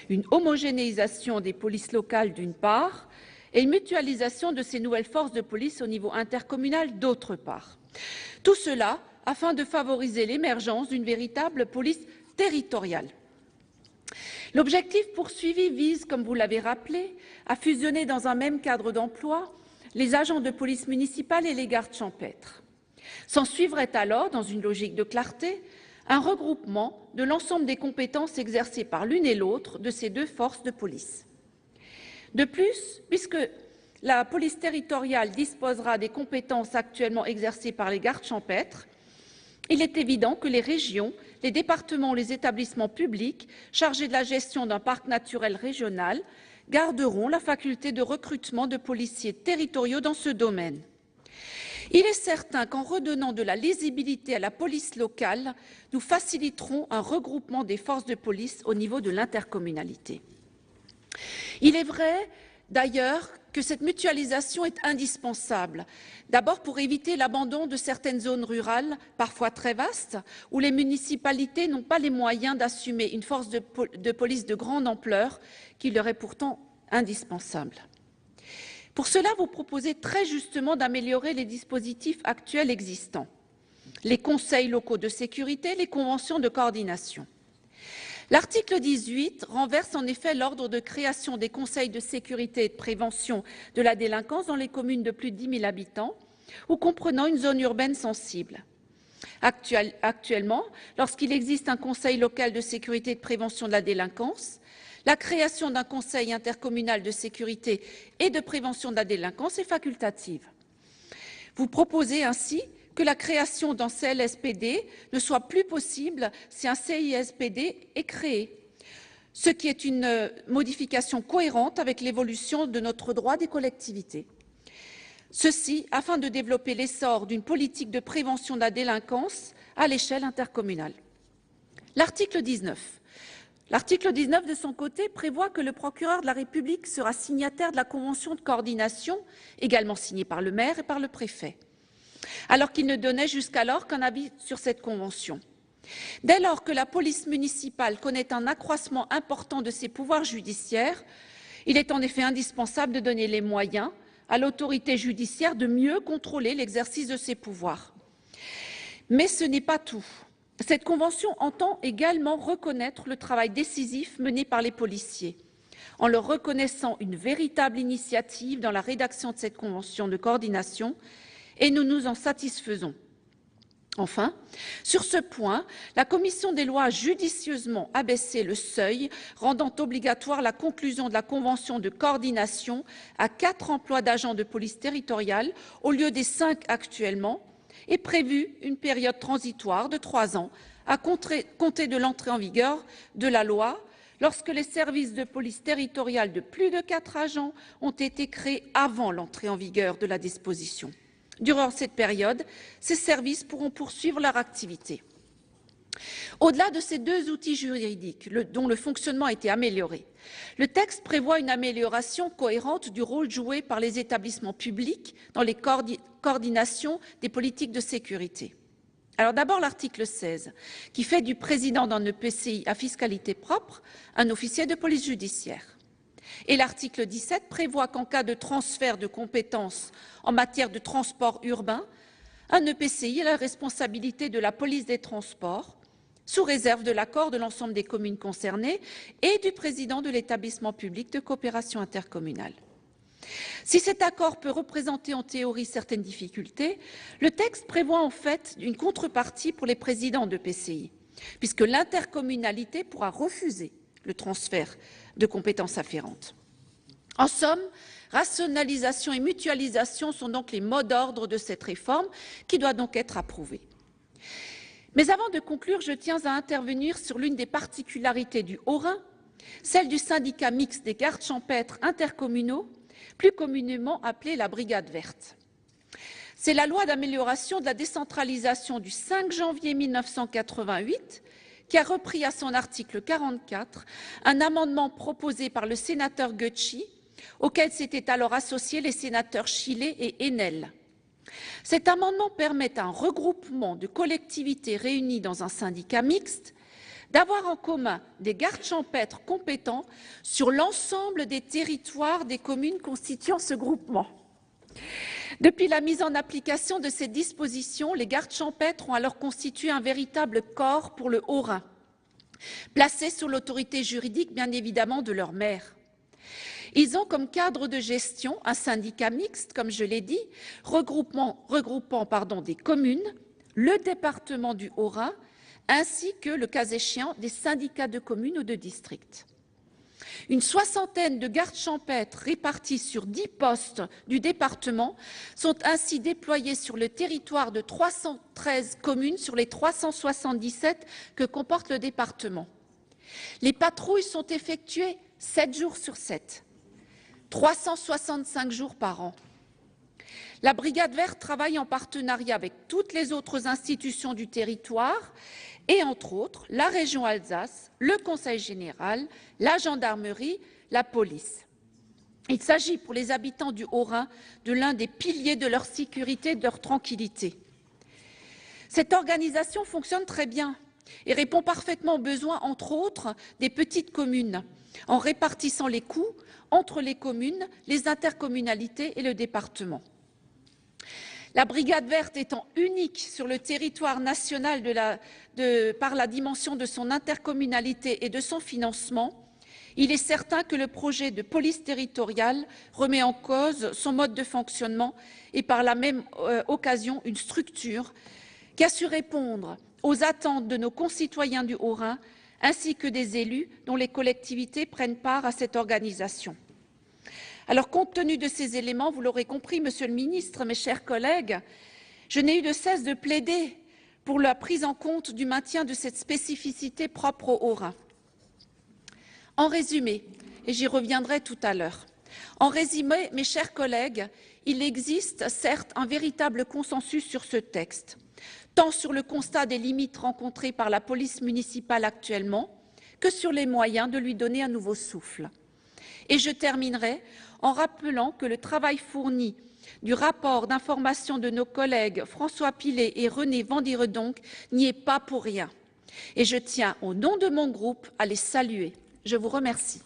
Une homogénéisation des polices locales d'une part et une mutualisation de ces nouvelles forces de police au niveau intercommunal d'autre part. Tout cela afin de favoriser l'émergence d'une véritable police territoriale. L'objectif poursuivi vise, comme vous l'avez rappelé, à fusionner dans un même cadre d'emploi les agents de police municipale et les gardes champêtres. S'ensuivrait alors, dans une logique de clarté, un regroupement de l'ensemble des compétences exercées par l'une et l'autre de ces deux forces de police. De plus, puisque la police territoriale disposera des compétences actuellement exercées par les gardes champêtres, il est évident que les régions, les départements ou les établissements publics chargés de la gestion d'un parc naturel régional garderont la faculté de recrutement de policiers territoriaux dans ce domaine. Il est certain qu'en redonnant de la lisibilité à la police locale, nous faciliterons un regroupement des forces de police au niveau de l'intercommunalité. Il est vrai, d'ailleurs, que cette mutualisation est indispensable, d'abord pour éviter l'abandon de certaines zones rurales, parfois très vastes, où les municipalités n'ont pas les moyens d'assumer une force de police de grande ampleur qui leur est pourtant indispensable. Pour cela, vous proposez très justement d'améliorer les dispositifs actuels existants, les conseils locaux de sécurité, les conventions de coordination. L'article 18 renverse en effet l'ordre de création des conseils de sécurité et de prévention de la délinquance dans les communes de plus de 10 000 habitants ou comprenant une zone urbaine sensible. Actuellement, lorsqu'il existe un conseil local de sécurité et de prévention de la délinquance, la création d'un conseil intercommunal de sécurité et de prévention de la délinquance est facultative. Vous proposez ainsi que la création d'un CLSPD ne soit plus possible si un CISPD est créé, ce qui est une modification cohérente avec l'évolution de notre droit des collectivités. Ceci afin de développer l'essor d'une politique de prévention de la délinquance à l'échelle intercommunale. L'article 19. L'article 19, de son côté, prévoit que le procureur de la République sera signataire de la convention de coordination, également signée par le maire et par le préfet, alors qu'il ne donnait jusqu'alors qu'un avis sur cette convention. Dès lors que la police municipale connaît un accroissement important de ses pouvoirs judiciaires, il est en effet indispensable de donner les moyens à l'autorité judiciaire de mieux contrôler l'exercice de ses pouvoirs. Mais ce n'est pas tout. Cette convention entend également reconnaître le travail décisif mené par les policiers, en leur reconnaissant une véritable initiative dans la rédaction de cette convention de coordination, et nous nous en satisfaisons. Enfin, sur ce point, la commission des lois a judicieusement abaissé le seuil, rendant obligatoire la conclusion de la convention de coordination à 4 emplois d'agents de police territoriale au lieu des 5 actuellement, et prévu une période transitoire de 3 ans à compter de l'entrée en vigueur de la loi, lorsque les services de police territoriale de plus de 4 agents ont été créés avant l'entrée en vigueur de la disposition. Durant cette période, ces services pourront poursuivre leur activité. Au-delà de ces 2 outils juridiques dont le fonctionnement a été amélioré, le texte prévoit une amélioration cohérente du rôle joué par les établissements publics dans les coordinations des politiques de sécurité. Alors d'abord l'article 16, qui fait du président d'un EPCI à fiscalité propre un officier de police judiciaire. Et l'article 17 prévoit qu'en cas de transfert de compétences en matière de transport urbain, un EPCI a la responsabilité de la police des transports, sous réserve de l'accord de l'ensemble des communes concernées et du président de l'établissement public de coopération intercommunale. Si cet accord peut représenter en théorie certaines difficultés, le texte prévoit en fait une contrepartie pour les présidents d'EPCI, puisque l'intercommunalité pourra refuser le transfert de compétences afférentes. En somme, rationalisation et mutualisation sont donc les mots d'ordre de cette réforme qui doit donc être approuvée. Mais avant de conclure, je tiens à intervenir sur l'une des particularités du Haut-Rhin, celle du syndicat mixte des gardes champêtres intercommunaux, plus communément appelé la Brigade verte. C'est la loi d'amélioration de la décentralisation du 5 janvier 1988 qui a repris à son article 44 un amendement proposé par le sénateur Goetschi, auquel s'étaient alors associés les sénateurs Chillet et Haenel. Cet amendement permet à un regroupement de collectivités réunies dans un syndicat mixte d'avoir en commun des gardes champêtres compétents sur l'ensemble des territoires des communes constituant ce groupement. Depuis la mise en application de ces dispositions, les gardes champêtres ont alors constitué un véritable corps pour le Haut-Rhin, placé sous l'autorité juridique, bien évidemment, de leur maire. Ils ont comme cadre de gestion un syndicat mixte, comme je l'ai dit, regroupant des communes, le département du Haut-Rhin, ainsi que, le cas échéant, des syndicats de communes ou de districts. Une soixantaine de gardes champêtres répartis sur 10 postes du département sont ainsi déployés sur le territoire de 313 communes sur les 377 que comporte le département. Les patrouilles sont effectuées 7 jours sur 7, 365 jours par an. La Brigade verte travaille en partenariat avec toutes les autres institutions du territoire et, entre autres, la région Alsace, le Conseil général, la gendarmerie, la police. Il s'agit pour les habitants du Haut-Rhin de l'un des piliers de leur sécurité et de leur tranquillité. Cette organisation fonctionne très bien et répond parfaitement aux besoins, entre autres, des petites communes, en répartissant les coûts entre les communes, les intercommunalités et le département. La Brigade verte étant unique sur le territoire national par la dimension de son intercommunalité et de son financement, il est certain que le projet de police territoriale remet en cause son mode de fonctionnement et par la même occasion une structure qui a su répondre aux attentes de nos concitoyens du Haut-Rhin ainsi que des élus dont les collectivités prennent part à cette organisation. Alors, compte tenu de ces éléments, vous l'aurez compris, Monsieur le Ministre, mes chers collègues, je n'ai eu de cesse de plaider pour la prise en compte du maintien de cette spécificité propre au Haut-Rhin. En résumé, et j'y reviendrai tout à l'heure, en résumé, mes chers collègues, il existe certes un véritable consensus sur ce texte, tant sur le constat des limites rencontrées par la police municipale actuellement que sur les moyens de lui donner un nouveau souffle. Et je terminerai en rappelant que le travail fourni du rapport d'information de nos collègues François Pillet et René Vandiredonck n'y est pas pour rien. Et je tiens, au nom de mon groupe, à les saluer. Je vous remercie.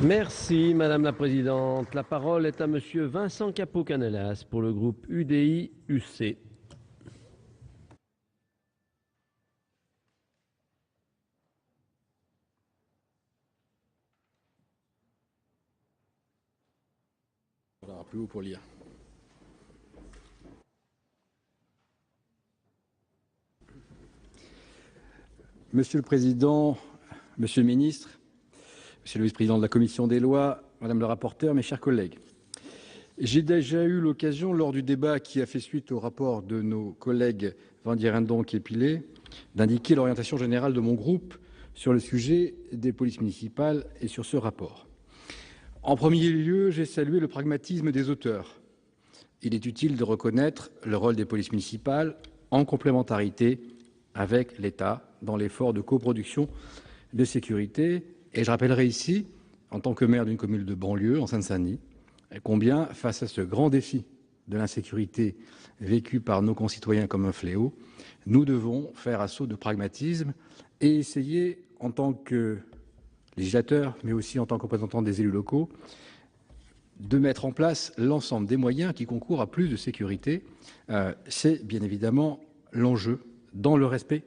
Merci, Madame la Présidente. La parole est à Monsieur Vincent Capo-Canellas pour le groupe UDI-UC. Plus haut pour lire. Monsieur le Président, Monsieur le Ministre, Monsieur le Vice-président de la Commission des lois, Madame le rapporteur, mes chers collègues, j'ai déjà eu l'occasion, lors du débat qui a fait suite au rapport de nos collègues Van Dierendonck et Pilet, d'indiquer l'orientation générale de mon groupe sur le sujet des polices municipales et sur ce rapport. En premier lieu, j'ai salué le pragmatisme des auteurs. Il est utile de reconnaître le rôle des polices municipales en complémentarité avec l'État dans l'effort de coproduction de sécurité. Et je rappellerai ici, en tant que maire d'une commune de banlieue, en Seine-Saint-Denis, combien, face à ce grand défi de l'insécurité vécu par nos concitoyens comme un fléau, nous devons faire assaut de pragmatisme et essayer, en tant que législateurs, mais aussi en tant que représentants des élus locaux, de mettre en place l'ensemble des moyens qui concourent à plus de sécurité. C'est bien évidemment l'enjeu dans le respect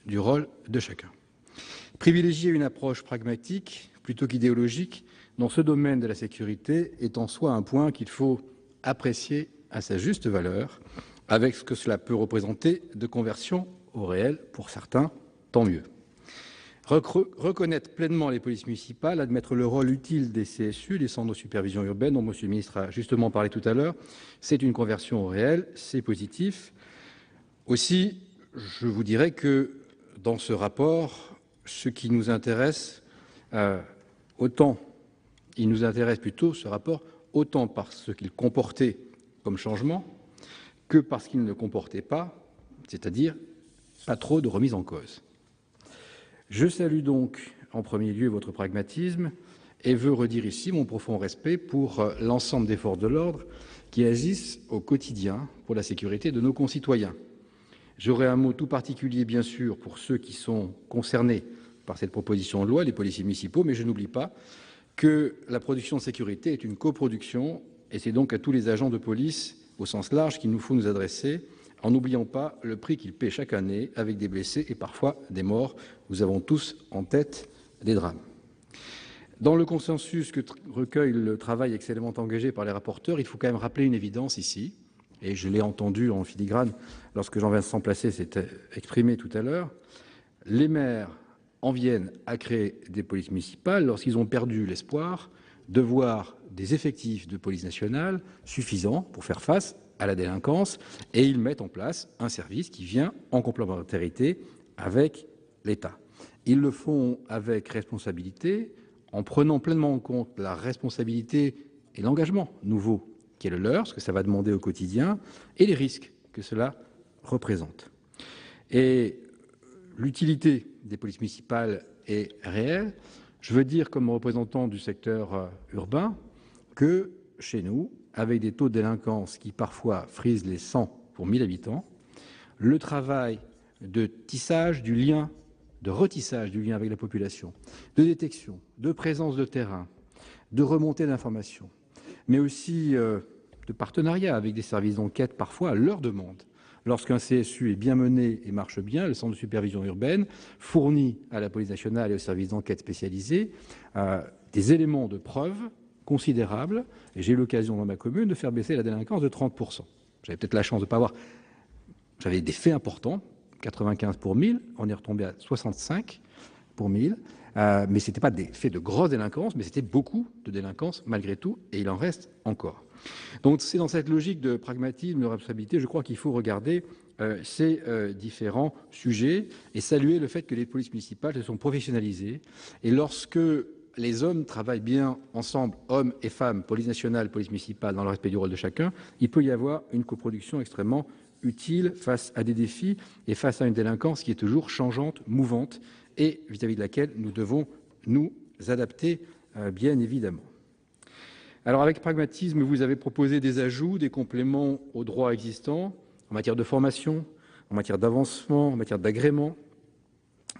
du rôle de chacun. Privilégier une approche pragmatique plutôt qu'idéologique dans ce domaine de la sécurité est en soi un point qu'il faut apprécier à sa juste valeur, avec ce que cela peut représenter de conversion au réel pour certains, tant mieux. Reconnaître pleinement les polices municipales, admettre le rôle utile des CSU, les centres de supervision urbaine, dont M. le ministre a justement parlé tout à l'heure, c'est une conversion au réel, c'est positif. Aussi, je vous dirais que dans ce rapport, ce qui nous intéresse, il nous intéresse plutôt ce rapport autant par ce qu'il comportait comme changement que par ce qu'il ne comportait pas, c'est-à-dire pas trop de remise en cause. Je salue donc en premier lieu votre pragmatisme et veux redire ici mon profond respect pour l'ensemble des forces de l'ordre qui agissent au quotidien pour la sécurité de nos concitoyens. J'aurai un mot tout particulier, bien sûr, pour ceux qui sont concernés par cette proposition de loi, les policiers municipaux, mais je n'oublie pas que la production de sécurité est une coproduction et c'est donc à tous les agents de police, au sens large, qu'il nous faut nous adresser, en n'oubliant pas le prix qu'ils paient chaque année avec des blessés et parfois des morts. Nous avons tous en tête des drames. Dans le consensus que recueille le travail excellemment engagé par les rapporteurs, il faut quand même rappeler une évidence ici, et je l'ai entendu en filigrane lorsque Jean-Vincent Placé s'est exprimé tout à l'heure. Les maires en viennent à créer des polices municipales lorsqu'ils ont perdu l'espoir de voir des effectifs de police nationale suffisants pour faire face à la délinquance, et ils mettent en place un service qui vient en complémentarité avec l'État. Ils le font avec responsabilité, en prenant pleinement en compte la responsabilité et l'engagement nouveau qui est le leur, ce que ça va demander au quotidien, et les risques que cela représente. Et l'utilité des polices municipales est réelle. Je veux dire, comme représentant du secteur urbain, que chez nous, avec des taux de délinquance qui parfois frisent les 100 pour 1000 habitants, le travail de tissage du lien, de retissage du lien avec la population, de détection, de présence de terrain, de remontée d'informations, mais aussi de partenariat avec des services d'enquête parfois à leur demande. Lorsqu'un CSU est bien mené et marche bien, le centre de supervision urbaine fournit à la police nationale et aux services d'enquête spécialisés des éléments de preuve considérable, et j'ai eu l'occasion dans ma commune de faire baisser la délinquance de 30%. J'avais peut-être la chance de ne pas avoir... J'avais des faits importants, 95 pour 1000, on est retombé à 65 pour 1000, mais ce n'était pas des faits de grosse délinquance, mais c'était beaucoup de délinquance malgré tout, et il en reste encore. Donc c'est dans cette logique de pragmatisme, de responsabilité, je crois qu'il faut regarder ces différents sujets et saluer le fait que les polices municipales se sont professionnalisées, et lorsque les hommes travaillent bien ensemble, hommes et femmes, police nationale, police municipale, dans le respect du rôle de chacun, il peut y avoir une coproduction extrêmement utile face à des défis et face à une délinquance qui est toujours changeante, mouvante, et vis-à-vis de laquelle nous devons nous adapter, bien évidemment. Alors, avec pragmatisme, vous avez proposé des ajouts, des compléments aux droits existants, en matière de formation, en matière d'avancement, en matière d'agrément,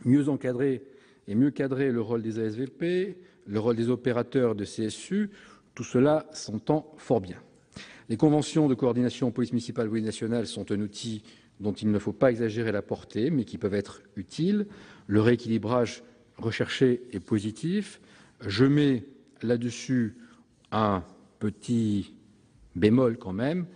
mieux encadrer et mieux cadrer le rôle des ASVP, le rôle des opérateurs de CSU, tout cela s'entend fort bien. Les conventions de coordination police municipale, police nationale sont un outil dont il ne faut pas exagérer la portée, mais qui peuvent être utiles. Le rééquilibrage recherché est positif. Je mets là-dessus un petit bémol quand même.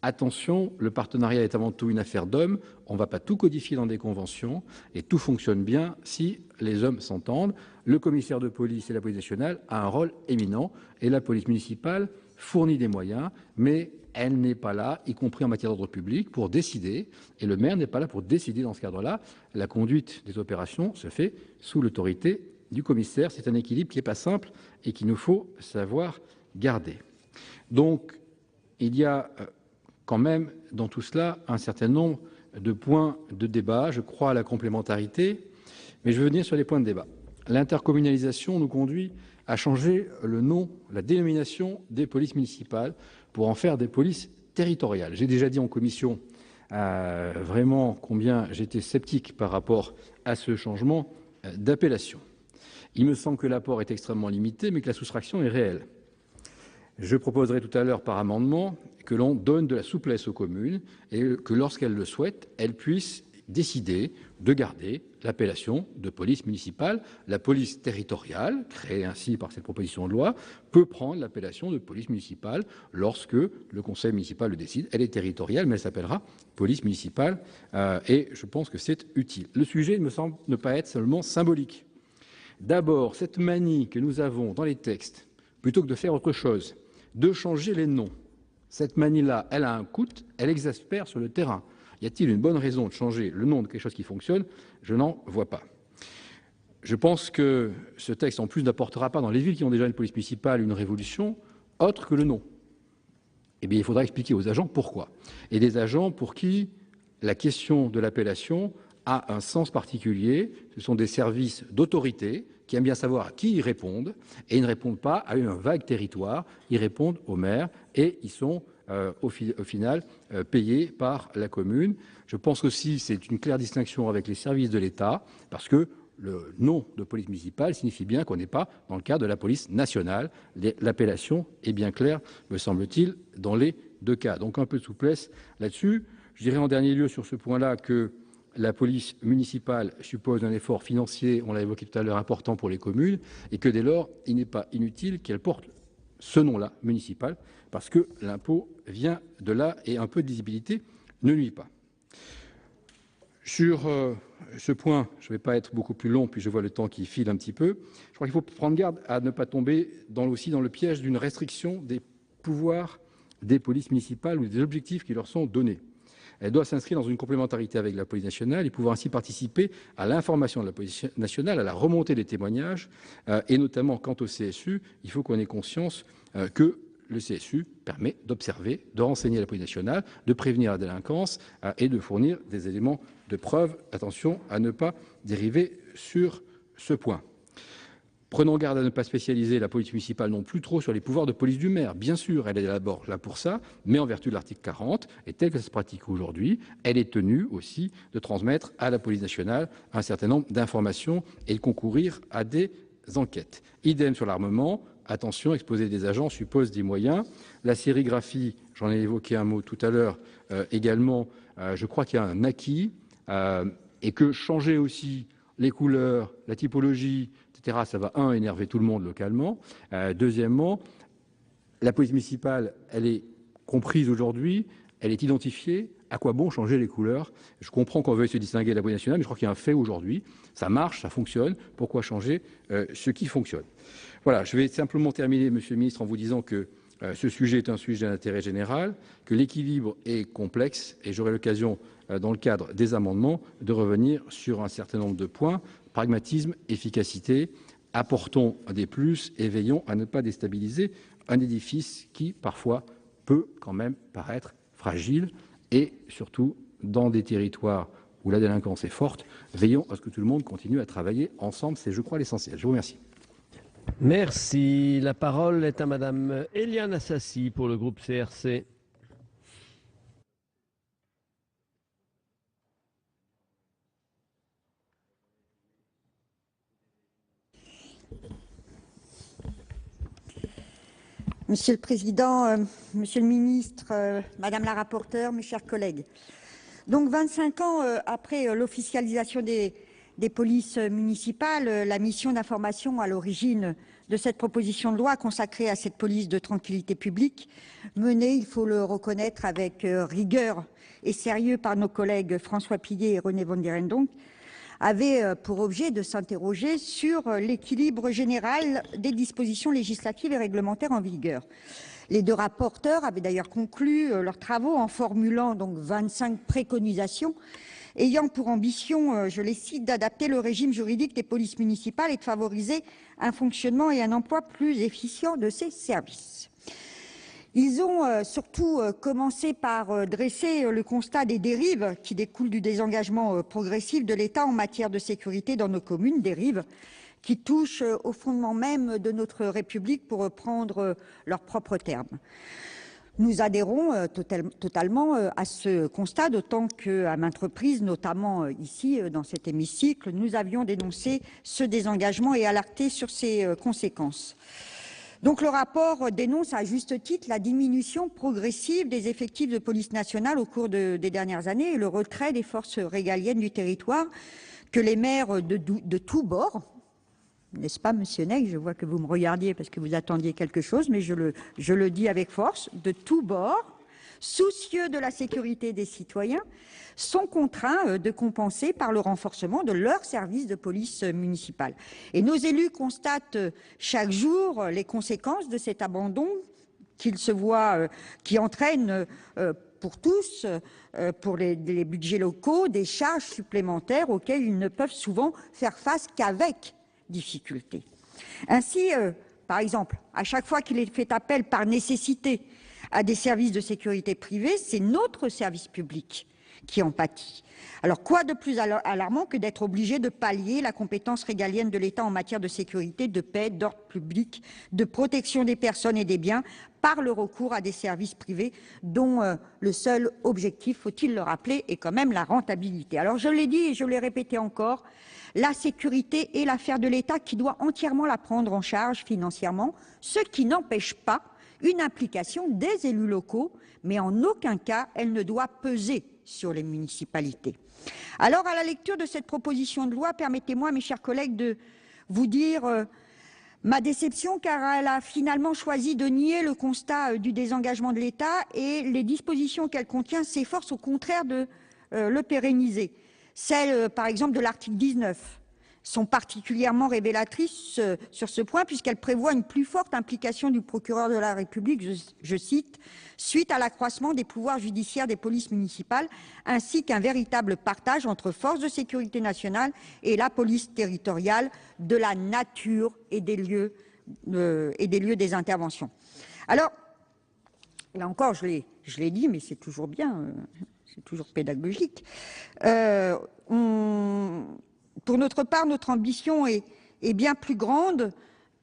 Attention, le partenariat est avant tout une affaire d'hommes. On ne va pas tout codifier dans des conventions et tout fonctionne bien si les hommes s'entendent. Le commissaire de police et la police nationale a un rôle éminent et la police municipale fournit des moyens, mais elle n'est pas là, y compris en matière d'ordre public, pour décider, et le maire n'est pas là pour décider dans ce cadre-là. La conduite des opérations se fait sous l'autorité du commissaire. C'est un équilibre qui n'est pas simple et qu'il nous faut savoir garder. Donc, il y a quand même dans tout cela un certain nombre de points de débat. Je crois à la complémentarité, mais je veux venir sur les points de débat. L'intercommunalisation nous conduit à changer le nom, la dénomination des polices municipales pour en faire des polices territoriales. J'ai déjà dit en commission vraiment combien j'étais sceptique par rapport à ce changement d'appellation. Il me semble que l'apport est extrêmement limité, mais que la soustraction est réelle. Je proposerai tout à l'heure par amendement que l'on donne de la souplesse aux communes et que lorsqu'elles le souhaitent, elles puissent décider de garder l'appellation de police municipale. La police territoriale, créée ainsi par cette proposition de loi, peut prendre l'appellation de police municipale lorsque le conseil municipal le décide. Elle est territoriale, mais elle s'appellera police municipale et je pense que c'est utile. Le sujet me semble ne pas être seulement symbolique. D'abord, cette manie que nous avons dans les textes, plutôt que de faire autre chose, de changer les noms. Cette manie-là, elle a un coût, elle exaspère sur le terrain. Y a-t-il une bonne raison de changer le nom de quelque chose qui fonctionne? Je n'en vois pas. Je pense que ce texte, en plus, n'apportera pas dans les villes qui ont déjà une police municipale une révolution autre que le nom. Eh bien, il faudra expliquer aux agents pourquoi. Et des agents pour qui la question de l'appellation a un sens particulier. Ce sont des services d'autorité qui aiment bien savoir à qui ils répondent, et ils ne répondent pas à un vague territoire, ils répondent au maire, et ils sont au final payés par la commune. Je pense aussi que c'est une claire distinction avec les services de l'État, parce que le nom de police municipale signifie bien qu'on n'est pas dans le cadre de la police nationale. L'appellation est bien claire, me semble-t-il, dans les deux cas. Donc un peu de souplesse là-dessus. Je dirais en dernier lieu sur ce point-là que la police municipale suppose un effort financier, on l'a évoqué tout à l'heure, important pour les communes, et que dès lors, il n'est pas inutile qu'elle porte ce nom-là, municipal, parce que l'impôt vient de là et un peu de lisibilité ne nuit pas. Sur ce point, je ne vais pas être beaucoup plus long, puis je vois le temps qui file un petit peu. Je crois qu'il faut prendre garde à ne pas tomber aussi dans le piège d'une restriction des pouvoirs des polices municipales ou des objectifs qui leur sont donnés. Elle doit s'inscrire dans une complémentarité avec la police nationale et pouvoir ainsi participer à l'information de la police nationale, à la remontée des témoignages, et notamment quant au CSU, il faut qu'on ait conscience que le CSU permet d'observer, de renseigner la police nationale, de prévenir la délinquance et de fournir des éléments de preuve. Attention à ne pas dériver sur ce point. Prenons garde à ne pas spécialiser la police municipale non plus trop sur les pouvoirs de police du maire. Bien sûr, elle est d'abord là pour ça, mais en vertu de l'article 40, et tel que ça se pratique aujourd'hui, elle est tenue aussi de transmettre à la police nationale un certain nombre d'informations et de concourir à des enquêtes. Idem sur l'armement. Attention, exposer des agents suppose des moyens. La sérigraphie, j'en ai évoqué un mot tout à l'heure également, je crois qu'il y a un acquis et que changer aussi les couleurs, la typologie, etc., ça va, énerver tout le monde localement. Deuxièmement, la police municipale, elle est comprise aujourd'hui, elle est identifiée. À quoi bon changer les couleurs? Je comprends qu'on veuille se distinguer de la police nationale, mais je crois qu'il y a un fait aujourd'hui. Ça marche, ça fonctionne. Pourquoi changer ce qui fonctionne? Voilà, je vais simplement terminer, Monsieur le Ministre, en vous disant que ce sujet est un sujet d'intérêt général, que l'équilibre est complexe, et j'aurai l'occasion, dans le cadre des amendements, de revenir sur un certain nombre de points. Pragmatisme, efficacité, apportons des plus et veillons à ne pas déstabiliser un édifice qui, parfois, peut quand même paraître fragile, et surtout, dans des territoires où la délinquance est forte, veillons à ce que tout le monde continue à travailler ensemble. C'est, je crois, l'essentiel. Je vous remercie. Merci. La parole est à Madame Éliane Assassi pour le groupe CRC. Monsieur le Président, Monsieur le Ministre, Madame la rapporteure, mes chers collègues. Donc 25 ans après l'officialisation des polices municipales, la mission d'information à l'origine de cette proposition de loi consacrée à cette police de tranquillité publique, menée, il faut le reconnaître, avec rigueur et sérieux par nos collègues François Pillet et René Vandirenendomp, avait pour objet de s'interroger sur l'équilibre général des dispositions législatives et réglementaires en vigueur. Les deux rapporteurs avaient d'ailleurs conclu leurs travaux en formulant donc 25 préconisations ayant pour ambition, je les cite, d'adapter le régime juridique des polices municipales et de favoriser un fonctionnement et un emploi plus efficient de ces services. Ils ont surtout commencé par dresser le constat des dérives qui découlent du désengagement progressif de l'État en matière de sécurité dans nos communes, dérives qui touchent au fondement même de notre République, pour reprendre leurs propres termes. Nous adhérons totalement à ce constat, d'autant qu'à maintes reprises, notamment ici, dans cet hémicycle, nous avions dénoncé ce désengagement et alerté sur ses conséquences. Donc le rapport dénonce à juste titre la diminution progressive des effectifs de police nationale au cours des dernières années et le retrait des forces régaliennes du territoire que les maires de tous bords, n'est-ce pas, monsieur Nègre? Je vois que vous me regardiez parce que vous attendiez quelque chose, mais je le dis avec force, de tous bords, soucieux de la sécurité des citoyens, sont contraints de compenser par le renforcement de leurs services de police municipale. Et nos élus constatent chaque jour les conséquences de cet abandon qui entraîne pour tous, pour les budgets locaux, des charges supplémentaires auxquelles ils ne peuvent souvent faire face qu'avec difficulté. Ainsi, par exemple, à chaque fois qu'il est fait appel par nécessité à des services de sécurité privés, c'est notre service public qui en pâtit. Alors quoi de plus alarmant que d'être obligé de pallier la compétence régalienne de l'État en matière de sécurité, de paix, d'ordre public, de protection des personnes et des biens par le recours à des services privés dont le seul objectif, faut-il le rappeler, est quand même la rentabilité. Alors je l'ai dit et je l'ai répété encore, la sécurité est l'affaire de l'État qui doit entièrement la prendre en charge financièrement, ce qui n'empêche pas une implication des élus locaux, mais en aucun cas elle ne doit peser sur les municipalités. Alors, à la lecture de cette proposition de loi, permettez-moi, mes chers collègues, de vous dire ma déception, car elle a finalement choisi de nier le constat du désengagement de l'État et les dispositions qu'elle contient s'efforcent au contraire de le pérenniser. Celles, par exemple, de l'article 19 sont particulièrement révélatrices sur ce point, puisqu'elles prévoient une plus forte implication du procureur de la République, je cite, suite à l'accroissement des pouvoirs judiciaires des polices municipales, ainsi qu'un véritable partage entre forces de sécurité nationale et la police territoriale de la nature et des lieux des interventions. Alors, là encore, je l'ai dit, mais c'est toujours bien, c'est toujours pédagogique. Pour notre part, notre ambition est bien plus grande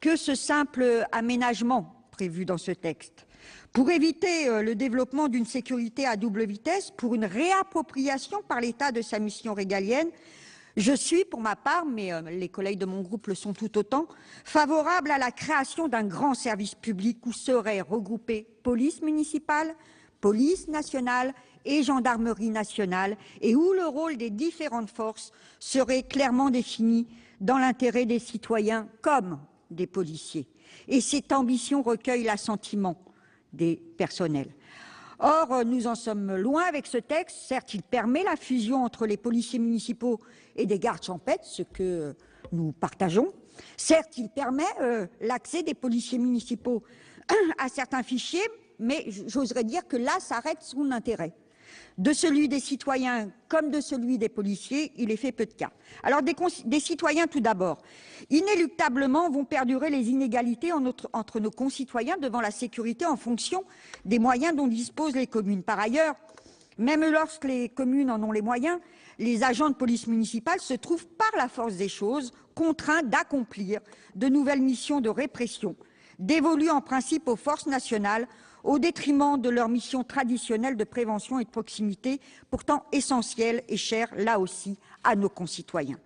que ce simple aménagement prévu dans ce texte. Pour éviter le développement d'une sécurité à double vitesse, pour une réappropriation par l'État de sa mission régalienne, je suis, pour ma part, mais les collègues de mon groupe le sont tout autant, favorable à la création d'un grand service public où seraient regroupées police municipale, police nationale et gendarmerie nationale, et où le rôle des différentes forces serait clairement défini dans l'intérêt des citoyens comme des policiers. Et cette ambition recueille l'assentiment des personnels. Or, nous en sommes loin avec ce texte. Certes, il permet la fusion entre les policiers municipaux et des gardes champêtres, ce que nous partageons. Certes, il permet l'accès des policiers municipaux à certains fichiers, mais j'oserais dire que là s'arrête son intérêt. De celui des citoyens comme de celui des policiers, il est fait peu de cas. Alors des citoyens tout d'abord. Inéluctablement vont perdurer les inégalités entre nos concitoyens devant la sécurité en fonction des moyens dont disposent les communes. Par ailleurs, même lorsque les communes en ont les moyens, les agents de police municipale se trouvent par la force des choses contraints d'accomplir de nouvelles missions de répression, dévolues en principe aux forces nationales, au détriment de leur mission traditionnelle de prévention et de proximité, pourtant essentielle et chère, là aussi, à nos concitoyens.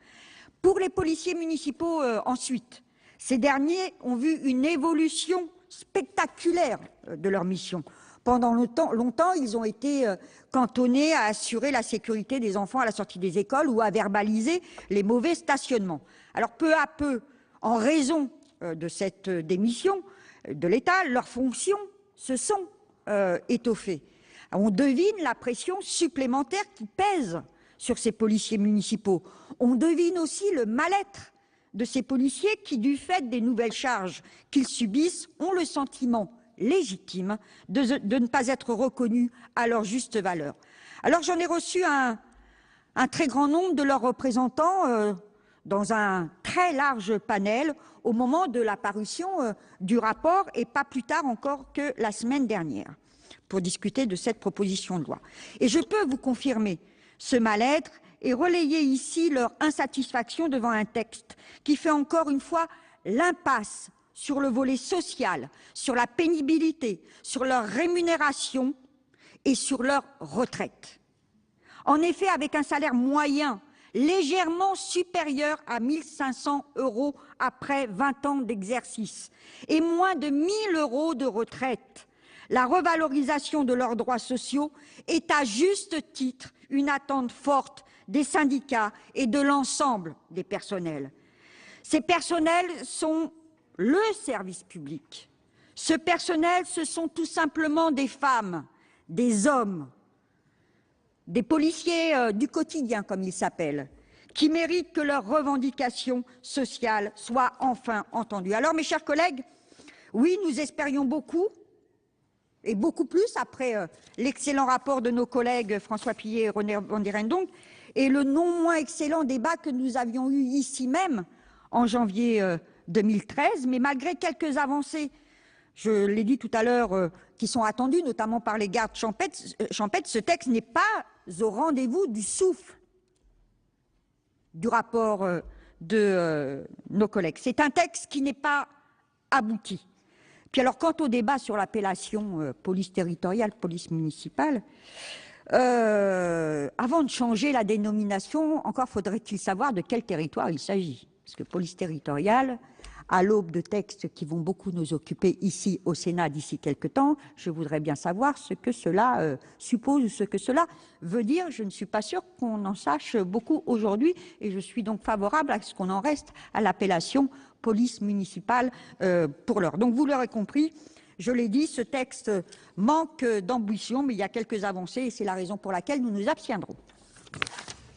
Pour les policiers municipaux, ensuite, ces derniers ont vu une évolution spectaculaire de leur mission. Pendant longtemps, ils ont été cantonnés à assurer la sécurité des enfants à la sortie des écoles ou à verbaliser les mauvais stationnements. Alors peu à peu, en raison de cette démission de l'État, leurs fonctions se sont étoffées. On devine la pression supplémentaire qui pèse sur ces policiers municipaux. On devine aussi le mal-être de ces policiers qui, du fait des nouvelles charges qu'ils subissent, ont le sentiment légitime de ne pas être reconnus à leur juste valeur. Alors j'en ai reçu un très grand nombre de leurs représentants dans un très large panel au moment de la parution du rapport et pas plus tard encore que la semaine dernière pour discuter de cette proposition de loi. Et je peux vous confirmer ce mal-être et relayer ici leur insatisfaction devant un texte qui fait encore une fois l'impasse sur le volet social, sur la pénibilité, sur leur rémunération et sur leur retraite. En effet, avec un salaire moyen légèrement supérieur à 1 500 € après 20 ans d'exercice et moins de 1 000 € de retraite, la revalorisation de leurs droits sociaux est à juste titre une attente forte des syndicats et de l'ensemble des personnels. Ces personnels sont le service public. Ce personnel, ce sont tout simplement des femmes, des hommes, des policiers du quotidien, comme ils s'appellent, qui méritent que leurs revendications sociales soient enfin entendues. Alors, mes chers collègues, oui, nous espérions beaucoup, et beaucoup plus après l'excellent rapport de nos collègues François Pillet et René Vandierendonck, et le non moins excellent débat que nous avions eu ici même en janvier 2013, mais malgré quelques avancées, je l'ai dit tout à l'heure, qui sont attendues, notamment par les gardes champêtres, ce texte n'est pas au rendez-vous du souffle du rapport de nos collègues. C'est un texte qui n'est pas abouti. Puis alors, quant au débat sur l'appellation police territoriale, police municipale, avant de changer la dénomination, encore faudrait-il savoir de quel territoire il s'agit. Parce que police territoriale, à l'aube de textes qui vont beaucoup nous occuper ici au Sénat d'ici quelque temps, je voudrais bien savoir ce que cela suppose ou ce que cela veut dire. Je ne suis pas sûre qu'on en sache beaucoup aujourd'hui et je suis donc favorable à ce qu'on en reste à l'appellation police municipale pour l'heure. Donc vous l'aurez compris, je l'ai dit, ce texte manque d'ambition, mais il y a quelques avancées et c'est la raison pour laquelle nous nous abstiendrons.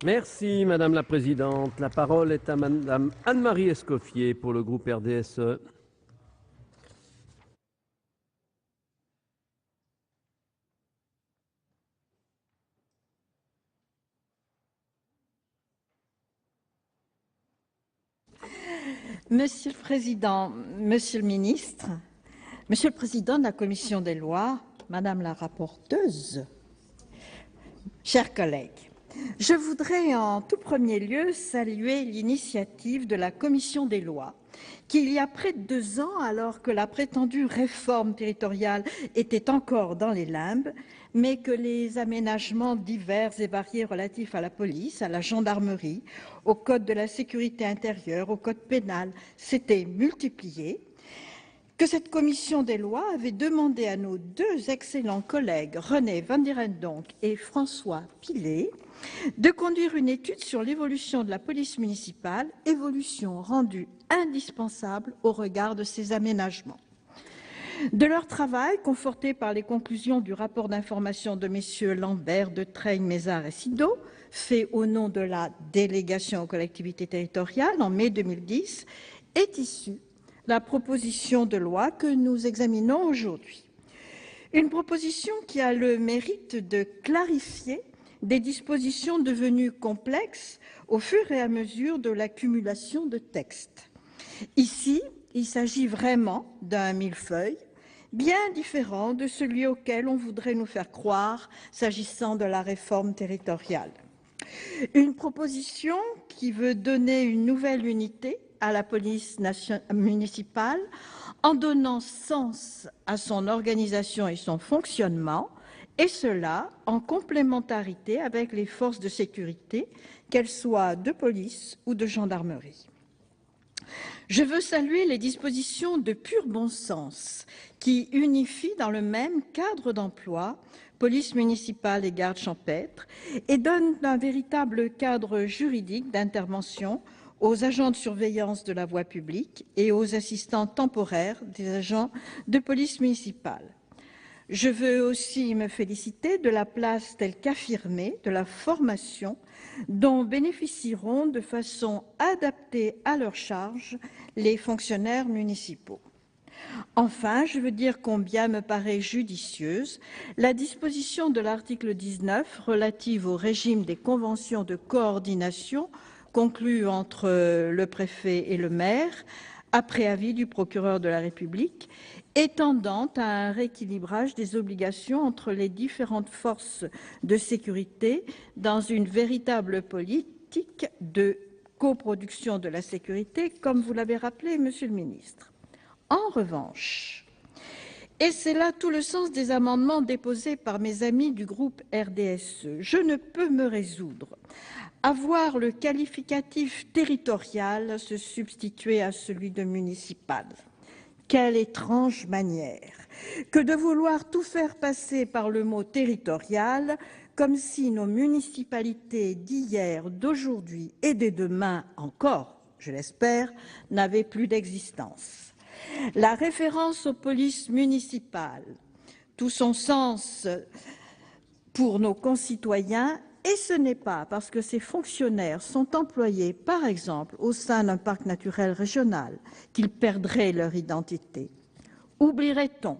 Merci Madame la Présidente. La parole est à Madame Anne-Marie Escoffier pour le groupe RDSE. Monsieur le Président, Monsieur le Ministre, Monsieur le Président de la Commission des lois, Madame la rapporteuse, chers collègues, je voudrais en tout premier lieu saluer l'initiative de la Commission des lois qui, il y a près de 2 ans, alors que la prétendue réforme territoriale était encore dans les limbes, mais que les aménagements divers et variés relatifs à la police, à la gendarmerie, au code de la sécurité intérieure, au code pénal s'étaient multipliés, que cette commission des lois avait demandé à nos 2 excellents collègues, René Vandierendonck et François Pillet, de conduire une étude sur l'évolution de la police municipale, évolution rendue indispensable au regard de ces aménagements. De leur travail, conforté par les conclusions du rapport d'information de messieurs Lambert, Detreigne, Mézard et Sido, fait au nom de la délégation aux collectivités territoriales en mai 2010, est issue la proposition de loi que nous examinons aujourd'hui. Une proposition qui a le mérite de clarifier des dispositions devenues complexes au fur et à mesure de l'accumulation de textes. Ici, il s'agit vraiment d'un millefeuille bien différent de celui auquel on voudrait nous faire croire s'agissant de la réforme territoriale. Une proposition qui veut donner une nouvelle unité à la police municipale en donnant sens à son organisation et son fonctionnement, et cela en complémentarité avec les forces de sécurité, qu'elles soient de police ou de gendarmerie. Je veux saluer les dispositions de pur bon sens qui unifient dans le même cadre d'emploi police municipale et garde champêtre et donnent un véritable cadre juridique d'intervention aux agents de surveillance de la voie publique et aux assistants temporaires des agents de police municipale. Je veux aussi me féliciter de la place telle qu'affirmée de la formation dont bénéficieront de façon adaptée à leur charge les fonctionnaires municipaux. Enfin, je veux dire combien me paraît judicieuse la disposition de l'article 19 relative au régime des conventions de coordination conclues entre le préfet et le maire, après avis du procureur de la République, et tendant à un rééquilibrage des obligations entre les différentes forces de sécurité dans une véritable politique de coproduction de la sécurité, comme vous l'avez rappelé, Monsieur le ministre. En revanche, et c'est là tout le sens des amendements déposés par mes amis du groupe RDSE, je ne peux me résoudre à voir le qualificatif territorial se substituer à celui de municipal. Quelle étrange manière que de vouloir tout faire passer par le mot territorial, comme si nos municipalités d'hier, d'aujourd'hui et de demain encore, je l'espère, n'avaient plus d'existence. La référence aux polices municipales, tout son sens pour nos concitoyens, et ce n'est pas parce que ces fonctionnaires sont employés, par exemple, au sein d'un parc naturel régional, qu'ils perdraient leur identité. Oublierait-on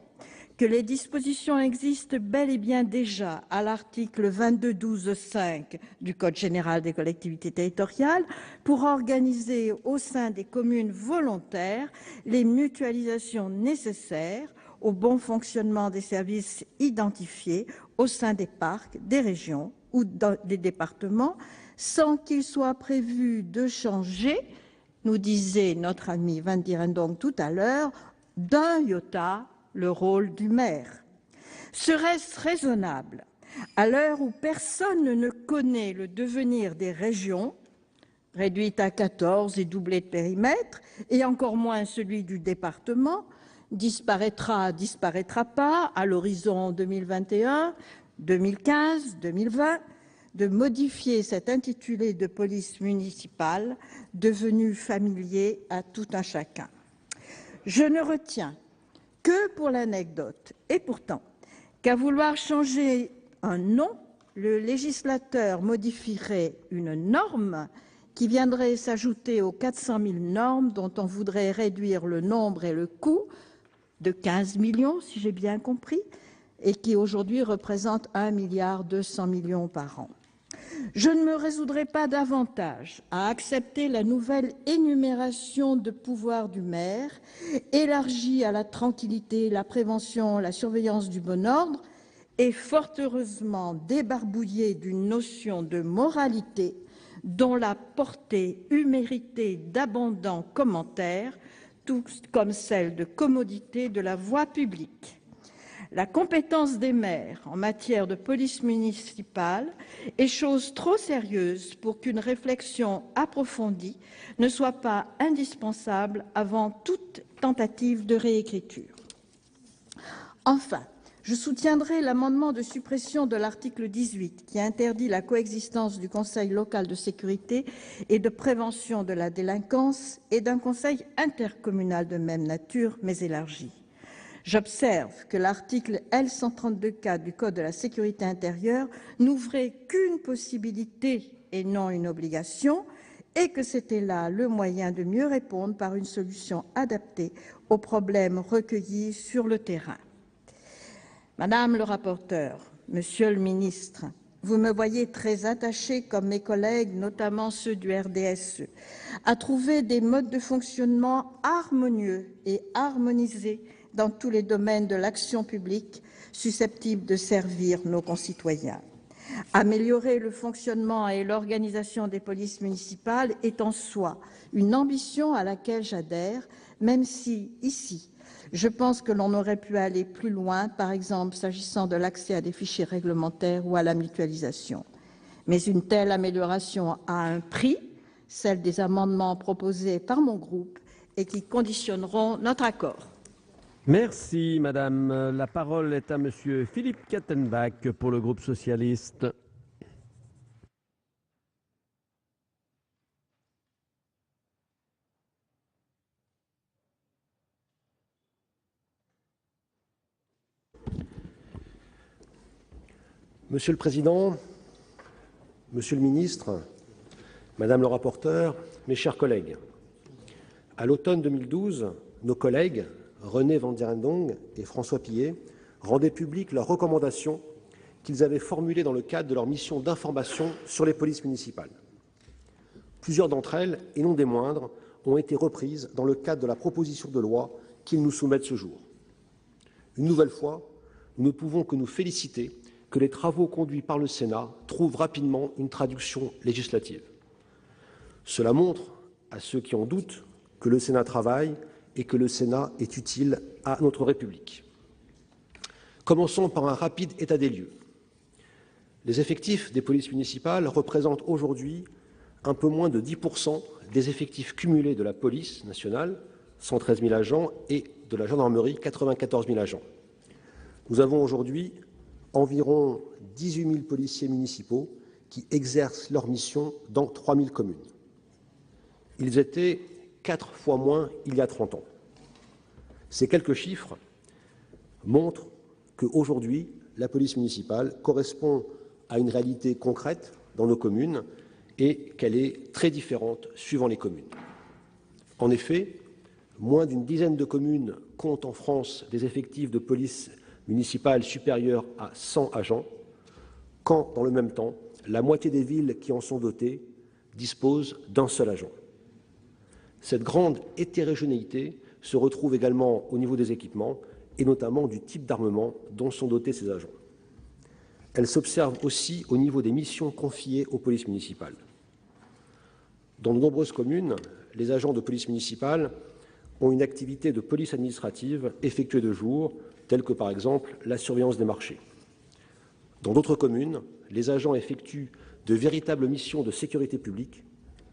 que les dispositions existent bel et bien déjà à l'article 22.12.5 du Code général des collectivités territoriales pour organiser au sein des communes volontaires les mutualisations nécessaires au bon fonctionnement des services identifiés au sein des parcs, des régions ou des départements, sans qu'il soit prévu de changer, nous disait notre ami Van Dierendonck tout à l'heure, d'un iota le rôle du maire. Serait-ce raisonnable, à l'heure où personne ne connaît le devenir des régions, réduites à 14 et doublées de périmètre, et encore moins celui du département, disparaîtra pas à l'horizon 2021, 2015, 2020, de modifier cet intitulé de police municipale devenu familier à tout un chacun. Je ne retiens que pour l'anecdote, et pourtant, qu'à vouloir changer un nom, le législateur modifierait une norme qui viendrait s'ajouter aux 400 000 normes dont on voudrait réduire le nombre et le coût de 15 millions, si j'ai bien compris, et qui aujourd'hui représente 1,2 milliard par an. Je ne me résoudrai pas davantage à accepter la nouvelle énumération de pouvoirs du maire, élargie à la tranquillité, la prévention, la surveillance du bon ordre, et fort heureusement débarbouillée d'une notion de moralité dont la portée eût mérité d'abondants commentaires, tout comme celle de commodité de la voie publique. La compétence des maires en matière de police municipale est chose trop sérieuse pour qu'une réflexion approfondie ne soit pas indispensable avant toute tentative de réécriture. Enfin, je soutiendrai l'amendement de suppression de l'article 18 qui interdit la coexistence du Conseil local de sécurité et de prévention de la délinquance et d'un conseil intercommunal de même nature mais élargi. J'observe que l'article L132-4 du Code de la sécurité intérieure n'ouvrait qu'une possibilité et non une obligation, et que c'était là le moyen de mieux répondre par une solution adaptée aux problèmes recueillis sur le terrain. Madame le rapporteur, Monsieur le ministre, vous me voyez très attaché, comme mes collègues, notamment ceux du RDSE, à trouver des modes de fonctionnement harmonieux et harmonisés dans tous les domaines de l'action publique susceptibles de servir nos concitoyens. Améliorer le fonctionnement et l'organisation des polices municipales est en soi une ambition à laquelle j'adhère, même si, ici, je pense que l'on aurait pu aller plus loin, par exemple s'agissant de l'accès à des fichiers réglementaires ou à la mutualisation. Mais une telle amélioration a un prix, celle des amendements proposés par mon groupe, et qui conditionneront notre accord. Merci, madame. La parole est à monsieur Philippe Kattenbach pour le groupe socialiste. Monsieur le Président, Monsieur le Ministre, Madame le rapporteur, mes chers collègues, à l'automne 2012, nos collègues René Vandierendonck et François Pillet rendaient publiques leurs recommandations qu'ils avaient formulées dans le cadre de leur mission d'information sur les polices municipales. Plusieurs d'entre elles, et non des moindres, ont été reprises dans le cadre de la proposition de loi qu'ils nous soumettent ce jour. Une nouvelle fois, nous ne pouvons que nous féliciter que les travaux conduits par le Sénat trouvent rapidement une traduction législative. Cela montre, à ceux qui en doutent, que le Sénat travaille et que le Sénat est utile à notre République. Commençons par un rapide état des lieux. Les effectifs des polices municipales représentent aujourd'hui un peu moins de 10% des effectifs cumulés de la police nationale, 113 000 agents, et de la gendarmerie, 94 000 agents. Nous avons aujourd'hui environ 18 000 policiers municipaux qui exercent leur mission dans 3 000 communes. Ils étaient 4 fois moins il y a 30 ans. Ces quelques chiffres montrent qu'aujourd'hui, la police municipale correspond à une réalité concrète dans nos communes et qu'elle est très différente suivant les communes. En effet, moins d'une dizaine de communes comptent en France des effectifs de police municipale supérieure à 100 agents, quand, dans le même temps, la moitié des villes qui en sont dotées disposent d'un seul agent. Cette grande hétérogénéité se retrouve également au niveau des équipements et notamment du type d'armement dont sont dotés ces agents. Elle s'observe aussi au niveau des missions confiées aux polices municipales. Dans de nombreuses communes, les agents de police municipale ont une activité de police administrative effectuée de jour, telle que par exemple la surveillance des marchés. Dans d'autres communes, les agents effectuent de véritables missions de sécurité publique,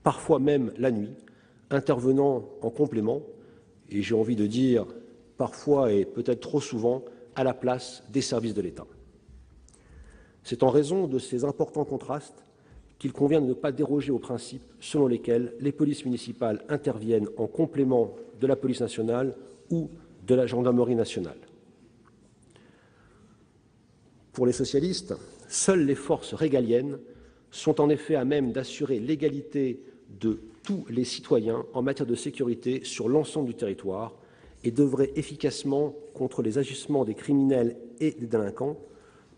parfois même la nuit, intervenant en complément, et j'ai envie de dire parfois et peut-être trop souvent à la place des services de l'État. C'est en raison de ces importants contrastes qu'il convient de ne pas déroger aux principes selon lesquels les polices municipales interviennent en complément de la police nationale ou de la gendarmerie nationale. Pour les socialistes, seules les forces régaliennes sont en effet à même d'assurer l'égalité de tous les citoyens en matière de sécurité sur l'ensemble du territoire et devraient efficacement contre les agissements des criminels et des délinquants,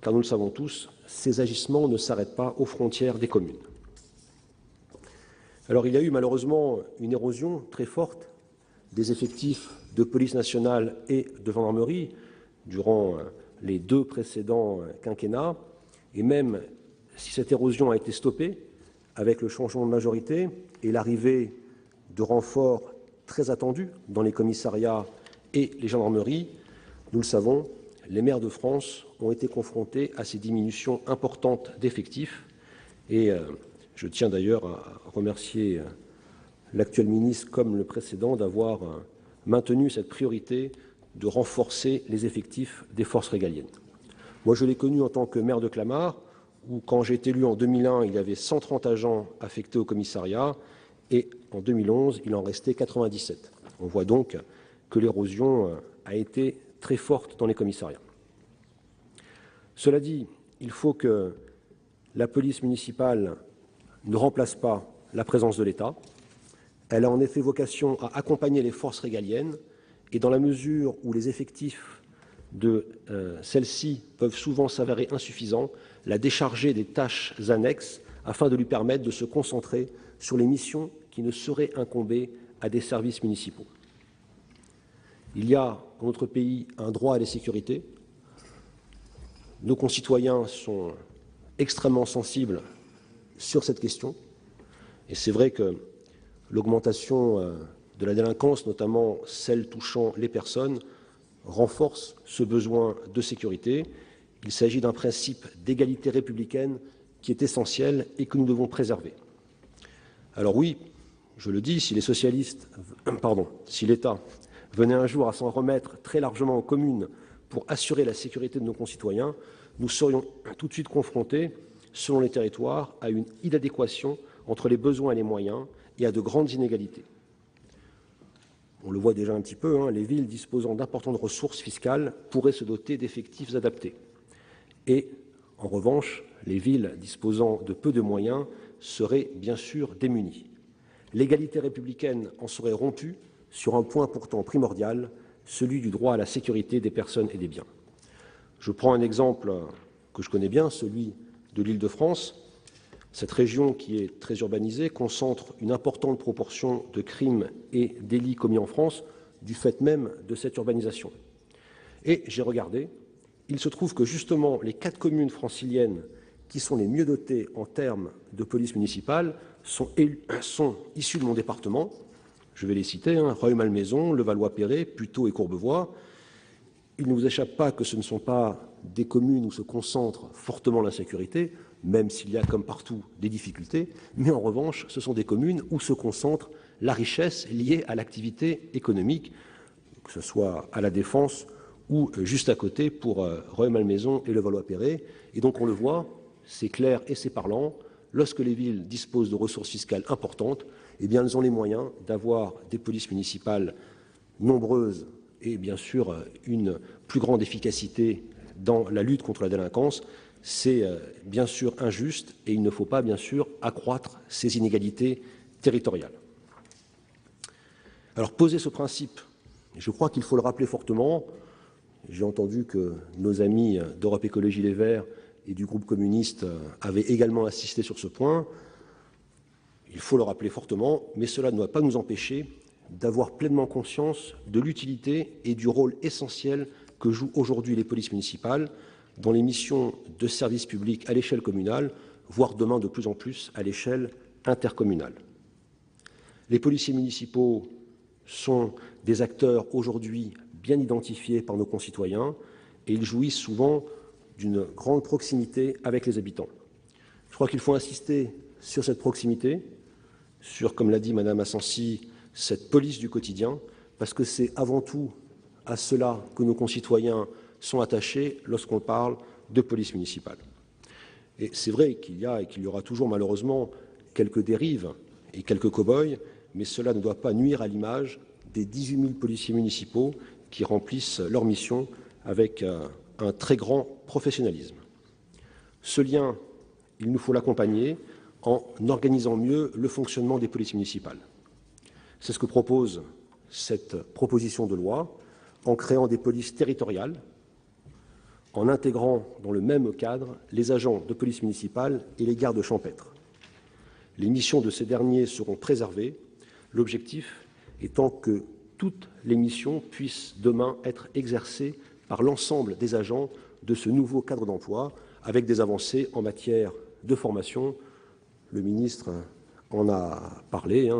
car nous le savons tous, ces agissements ne s'arrêtent pas aux frontières des communes. Alors il y a eu malheureusement une érosion très forte des effectifs de police nationale et de gendarmerie durant les 2 précédents quinquennats, et même si cette érosion a été stoppée avec le changement de majorité et l'arrivée de renforts très attendus dans les commissariats et les gendarmeries, nous le savons, les maires de France ont été confrontés à ces diminutions importantes d'effectifs. Et je tiens d'ailleurs à remercier l'actuel ministre comme le précédent d'avoir maintenu cette priorité de renforcer les effectifs des forces régaliennes. Moi, je l'ai connu en tant que maire de Clamart, où, quand j'ai été élu en 2001, il y avait 130 agents affectés au commissariat, et en 2011, il en restait 97. On voit donc que l'érosion a été très forte dans les commissariats. Cela dit, il faut que la police municipale ne remplace pas la présence de l'État. Elle a en effet vocation à accompagner les forces régaliennes, et dans la mesure où les effectifs de celles-ci peuvent souvent s'avérer insuffisants, la décharger des tâches annexes afin de lui permettre de se concentrer sur les missions qui ne sauraient incomber à des services municipaux. Il y a dans notre pays un droit à la sécurité. Nos concitoyens sont extrêmement sensibles sur cette question, et c'est vrai que l'augmentation de la délinquance, notamment celle touchant les personnes, renforce ce besoin de sécurité. Il s'agit d'un principe d'égalité républicaine qui est essentiel et que nous devons préserver. Alors oui, je le dis, si les socialistes, si l'État venait un jour à s'en remettre très largement aux communes pour assurer la sécurité de nos concitoyens, nous serions tout de suite confrontés, selon les territoires, à une inadéquation entre les besoins et les moyens et à de grandes inégalités. On le voit déjà un petit peu, les villes disposant d'importantes ressources fiscales pourraient se doter d'effectifs adaptés. Et, en revanche, les villes disposant de peu de moyens seraient bien sûr démunies. L'égalité républicaine en serait rompue sur un point pourtant primordial, celui du droit à la sécurité des personnes et des biens. Je prends un exemple que je connais bien, celui de l'Île-de-France. Cette région, qui est très urbanisée, concentre une importante proportion de crimes et délits commis en France du fait même de cette urbanisation. Et j'ai regardé, il se trouve que justement les 4 communes franciliennes qui sont les mieux dotées en termes de police municipale sont issues de mon département. Je vais les citer, Rueil-Malmaison, Levallois-Perret, Puteaux et Courbevoie. Il ne vous échappe pas que ce ne sont pas des communes où se concentre fortement l'insécurité, même s'il y a, comme partout, des difficultés, mais en revanche, ce sont des communes où se concentre la richesse liée à l'activité économique, que ce soit à la Défense ou juste à côté pour Rueil-Malmaison et Levallois-Perret. Et donc on le voit, c'est clair et c'est parlant, lorsque les villes disposent de ressources fiscales importantes, eh bien elles ont les moyens d'avoir des polices municipales nombreuses et bien sûr une plus grande efficacité dans la lutte contre la délinquance. C'est bien sûr injuste et il ne faut pas bien sûr accroître ces inégalités territoriales. Alors poser ce principe, je crois qu'il faut le rappeler fortement. J'ai entendu que nos amis d'Europe Écologie Les Verts et du groupe communiste avaient également insisté sur ce point. Il faut le rappeler fortement, mais cela ne doit pas nous empêcher d'avoir pleinement conscience de l'utilité et du rôle essentiel que jouent aujourd'hui les polices municipales dans les missions de service public à l'échelle communale, voire demain de plus en plus à l'échelle intercommunale. Les policiers municipaux sont des acteurs aujourd'hui bien identifiés par nos concitoyens et ils jouissent souvent d'une grande proximité avec les habitants. Je crois qu'il faut insister sur cette proximité, sur, comme l'a dit Madame Asensi, cette police du quotidien, parce que c'est avant tout à cela que nos concitoyens sont attachés lorsqu'on parle de police municipale. Et c'est vrai qu'il y a et qu'il y aura toujours malheureusement quelques dérives et quelques cow-boys, mais cela ne doit pas nuire à l'image des 18 000 policiers municipaux qui remplissent leur mission avec un très grand professionnalisme. Ce lien, il nous faut l'accompagner en organisant mieux le fonctionnement des polices municipales. C'est ce que propose cette proposition de loi, en créant des polices territoriales, en intégrant dans le même cadre les agents de police municipale et les gardes champêtres. Les missions de ces derniers seront préservées, l'objectif étant que toutes les missions puissent demain être exercées par l'ensemble des agents de ce nouveau cadre d'emploi, avec des avancées en matière de formation. Le ministre en a parlé.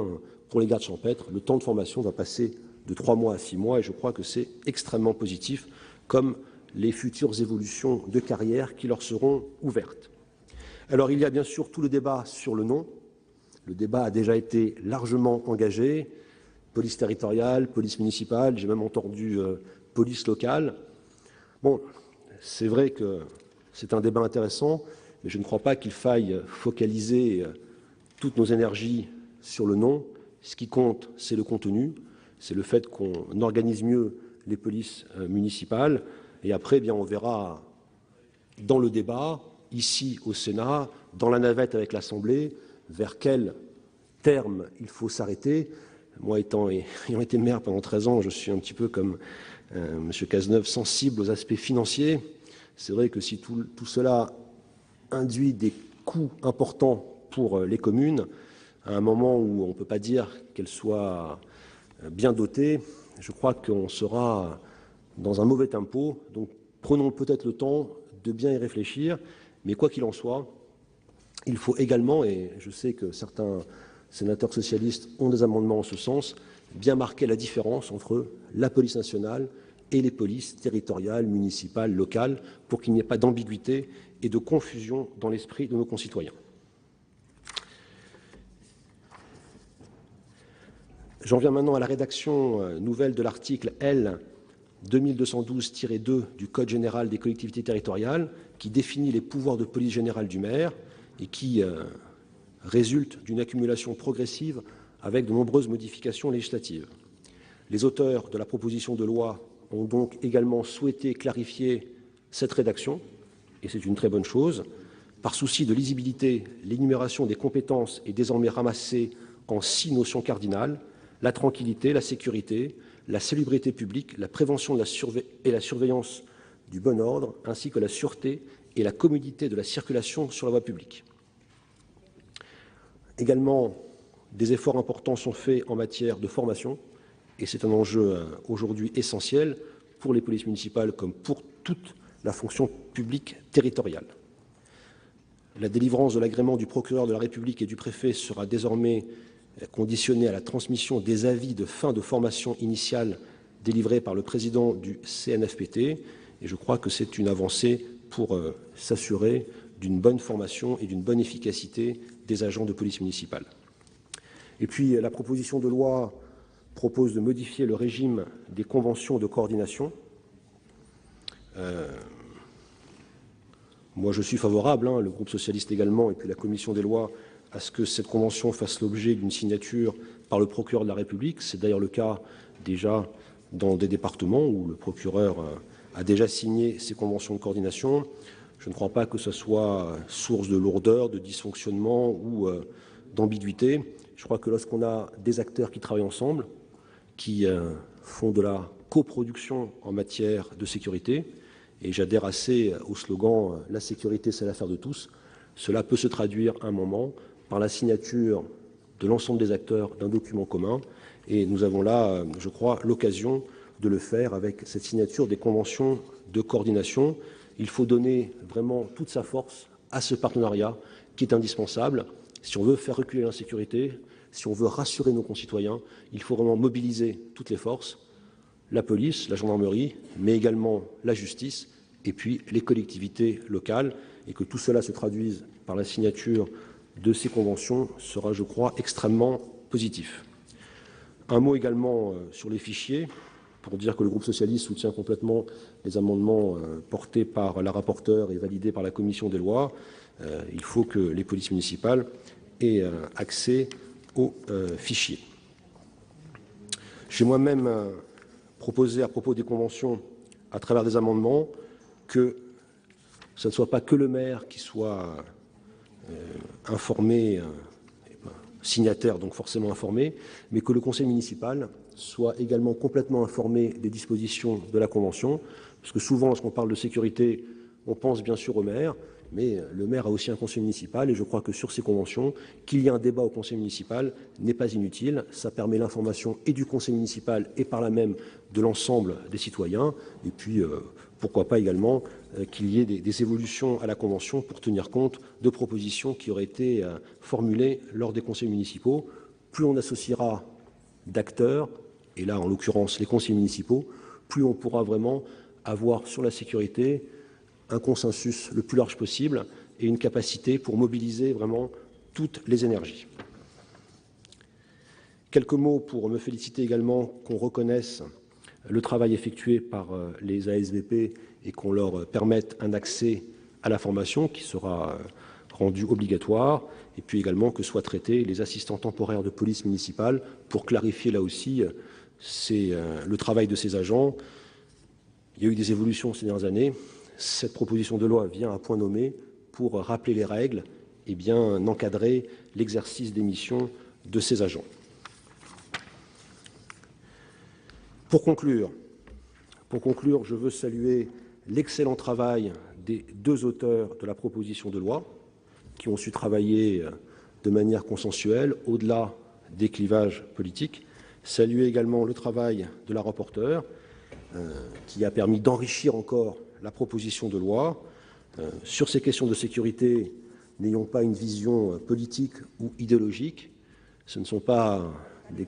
Pour les gardes champêtres, le temps de formation va passer de 3 mois à 6 mois et je crois que c'est extrêmement positif, comme les futures évolutions de carrière qui leur seront ouvertes. Alors il y a bien sûr tout le débat sur le nom. Le débat a déjà été largement engagé. Police territoriale, police municipale, j'ai même entendu police locale. Bon, c'est vrai que c'est un débat intéressant, mais je ne crois pas qu'il faille focaliser toutes nos énergies sur le nom. Ce qui compte, c'est le contenu, c'est le fait qu'on organise mieux les polices municipales. Et après, eh bien, on verra dans le débat, ici au Sénat, dans la navette avec l'Assemblée, vers quel terme il faut s'arrêter. Moi, ayant été maire pendant 13 ans, je suis un petit peu comme M. Cazeneuve, sensible aux aspects financiers. C'est vrai que si tout cela induit des coûts importants pour les communes, à un moment où on ne peut pas dire qu'elles soient bien dotées, je crois qu'on sera dans un mauvais tempo. Donc prenons peut-être le temps de bien y réfléchir, mais quoi qu'il en soit, il faut également, et je sais que certains sénateurs socialistes ont des amendements en ce sens, bien marquer la différence entre la police nationale et les polices territoriales, municipales, locales, pour qu'il n'y ait pas d'ambiguïté et de confusion dans l'esprit de nos concitoyens. J'en viens maintenant à la rédaction nouvelle de l'article L. 2212-2 du Code général des collectivités territoriales, qui définit les pouvoirs de police générale du maire et qui résulte d'une accumulation progressive avec de nombreuses modifications législatives. Les auteurs de la proposition de loi ont donc également souhaité clarifier cette rédaction, et c'est une très bonne chose. Par souci de lisibilité, l'énumération des compétences est désormais ramassée en 6 notions cardinales: la tranquillité, la sécurité, la salubrité publique, la prévention et la surveillance du bon ordre, ainsi que la sûreté et la commodité de la circulation sur la voie publique. Également, des efforts importants sont faits en matière de formation, et c'est un enjeu aujourd'hui essentiel pour les polices municipales comme pour toute la fonction publique territoriale. La délivrance de l'agrément du procureur de la République et du préfet sera désormais conditionnée à la transmission des avis de fin de formation initiale délivrés par le président du CNFPT, et je crois que c'est une avancée pour s'assurer d'une bonne formation et d'une bonne efficacité des agents de police municipale. Et puis, la proposition de loi propose de modifier le régime des conventions de coordination. Moi, je suis favorable, le groupe socialiste également, et puis la commission des lois, à ce que cette convention fasse l'objet d'une signature par le procureur de la République. C'est d'ailleurs le cas déjà dans des départements où le procureur a déjà signé ces conventions de coordination. Je ne crois pas que ce soit source de lourdeur, de dysfonctionnement ou d'ambiguïté. Je crois que lorsqu'on a des acteurs qui travaillent ensemble, qui font de la coproduction en matière de sécurité, et j'adhère assez au slogan « La sécurité, c'est l'affaire de tous », cela peut se traduire à un moment par la signature de l'ensemble des acteurs d'un document commun. Et nous avons là, je crois, l'occasion de le faire avec cette signature des conventions de coordination. Il faut donner vraiment toute sa force à ce partenariat qui est indispensable. Si on veut faire reculer l'insécurité, si on veut rassurer nos concitoyens, il faut vraiment mobiliser toutes les forces, la police, la gendarmerie, mais également la justice et puis les collectivités locales, et que tout cela se traduise par la signature de ces conventions sera, je crois, extrêmement positif. Un mot également sur les fichiers, pour dire que le groupe socialiste soutient complètement les amendements portés par la rapporteure et validés par la commission des lois. Il faut que les polices municipales aient accès aux fichiers. J'ai moi-même proposé à propos des conventions, à travers des amendements, que ce ne soit pas que le maire qui soit informé, signataire, donc forcément informé, mais que le conseil municipal soit également complètement informé des dispositions de la Convention, parce que souvent, lorsqu'on parle de sécurité, on pense bien sûr au maire, mais le maire a aussi un conseil municipal, et je crois que sur ces conventions, qu'il y ait un débat au conseil municipal n'est pas inutile. Ça permet l'information et du conseil municipal et par là même de l'ensemble des citoyens, et puis pourquoi pas également qu'il y ait des évolutions à la Convention pour tenir compte de propositions qui auraient été formulées lors des conseils municipaux. Plus on associera d'acteurs, et là en l'occurrence les conseils municipaux, plus on pourra vraiment avoir sur la sécurité un consensus le plus large possible et une capacité pour mobiliser vraiment toutes les énergies. Quelques mots pour me féliciter également qu'on reconnaisse le travail effectué par les ASVP et qu'on leur permette un accès à la formation qui sera rendu obligatoire, et puis également que soient traités les assistants temporaires de police municipale pour clarifier là aussi le travail de ces agents. Il y a eu des évolutions ces dernières années. Cette proposition de loi vient à point nommé pour rappeler les règles et bien encadrer l'exercice des missions de ces agents. Pour conclure, je veux saluer l'excellent travail des deux auteurs de la proposition de loi qui ont su travailler de manière consensuelle au-delà des clivages politiques. Saluer également le travail de la rapporteure qui a permis d'enrichir encore la proposition de loi. Sur ces questions de sécurité, n'ayons pas une vision politique ou idéologique. Ce ne sont pas des...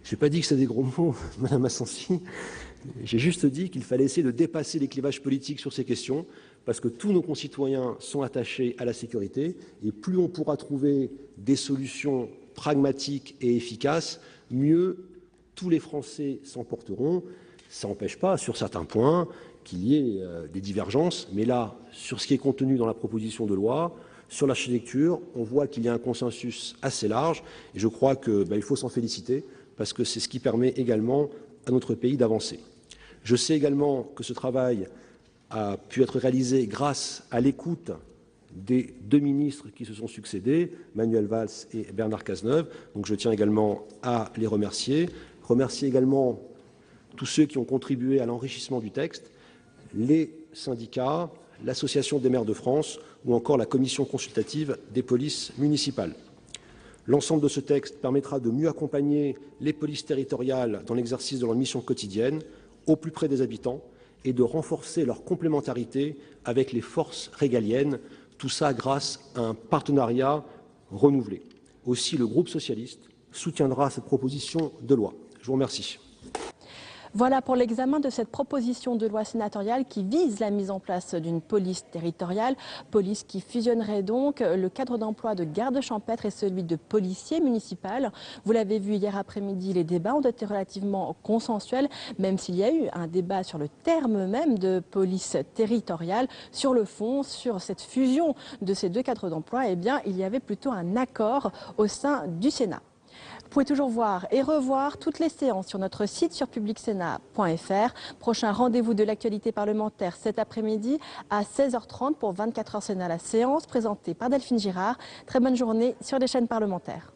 Je n'ai pas dit que c'est des gros mots, Madame Assensi. J'ai juste dit qu'il fallait essayer de dépasser les clivages politiques sur ces questions, parce que tous nos concitoyens sont attachés à la sécurité, et plus on pourra trouver des solutions pragmatiques et efficaces, mieux tous les Français s'en porteront. Ça n'empêche pas, sur certains points, qu'il y ait des divergences, mais là, sur ce qui est contenu dans la proposition de loi, sur l'architecture, on voit qu'il y a un consensus assez large, et je crois qu'il faut s'en féliciter, parce que c'est ce qui permet également à notre pays d'avancer. Je sais également que ce travail a pu être réalisé grâce à l'écoute des deux ministres qui se sont succédés, Manuel Valls et Bernard Cazeneuve. Donc je tiens également à les remercier. Remercier également tous ceux qui ont contribué à l'enrichissement du texte, les syndicats, l'Association des maires de France ou encore la commission consultative des polices municipales. L'ensemble de ce texte permettra de mieux accompagner les polices territoriales dans l'exercice de leur mission quotidienne, au plus près des habitants, et de renforcer leur complémentarité avec les forces régaliennes, tout ça grâce à un partenariat renouvelé. Aussi, le groupe socialiste soutiendra cette proposition de loi. Je vous remercie. Voilà pour l'examen de cette proposition de loi sénatoriale qui vise la mise en place d'une police territoriale, police qui fusionnerait donc le cadre d'emploi de garde champêtre et celui de policier municipal. Vous l'avez vu hier après-midi, les débats ont été relativement consensuels, même s'il y a eu un débat sur le terme même de police territoriale. Sur le fond, sur cette fusion de ces deux cadres d'emploi, eh bien, il y avait plutôt un accord au sein du Sénat. Vous pouvez toujours voir et revoir toutes les séances sur notre site sur publicsénat.fr. Prochain rendez-vous de l'actualité parlementaire cet après-midi à 16h30 pour 24h Sénat, la séance présentée par Delphine Girard. Très bonne journée sur les chaînes parlementaires.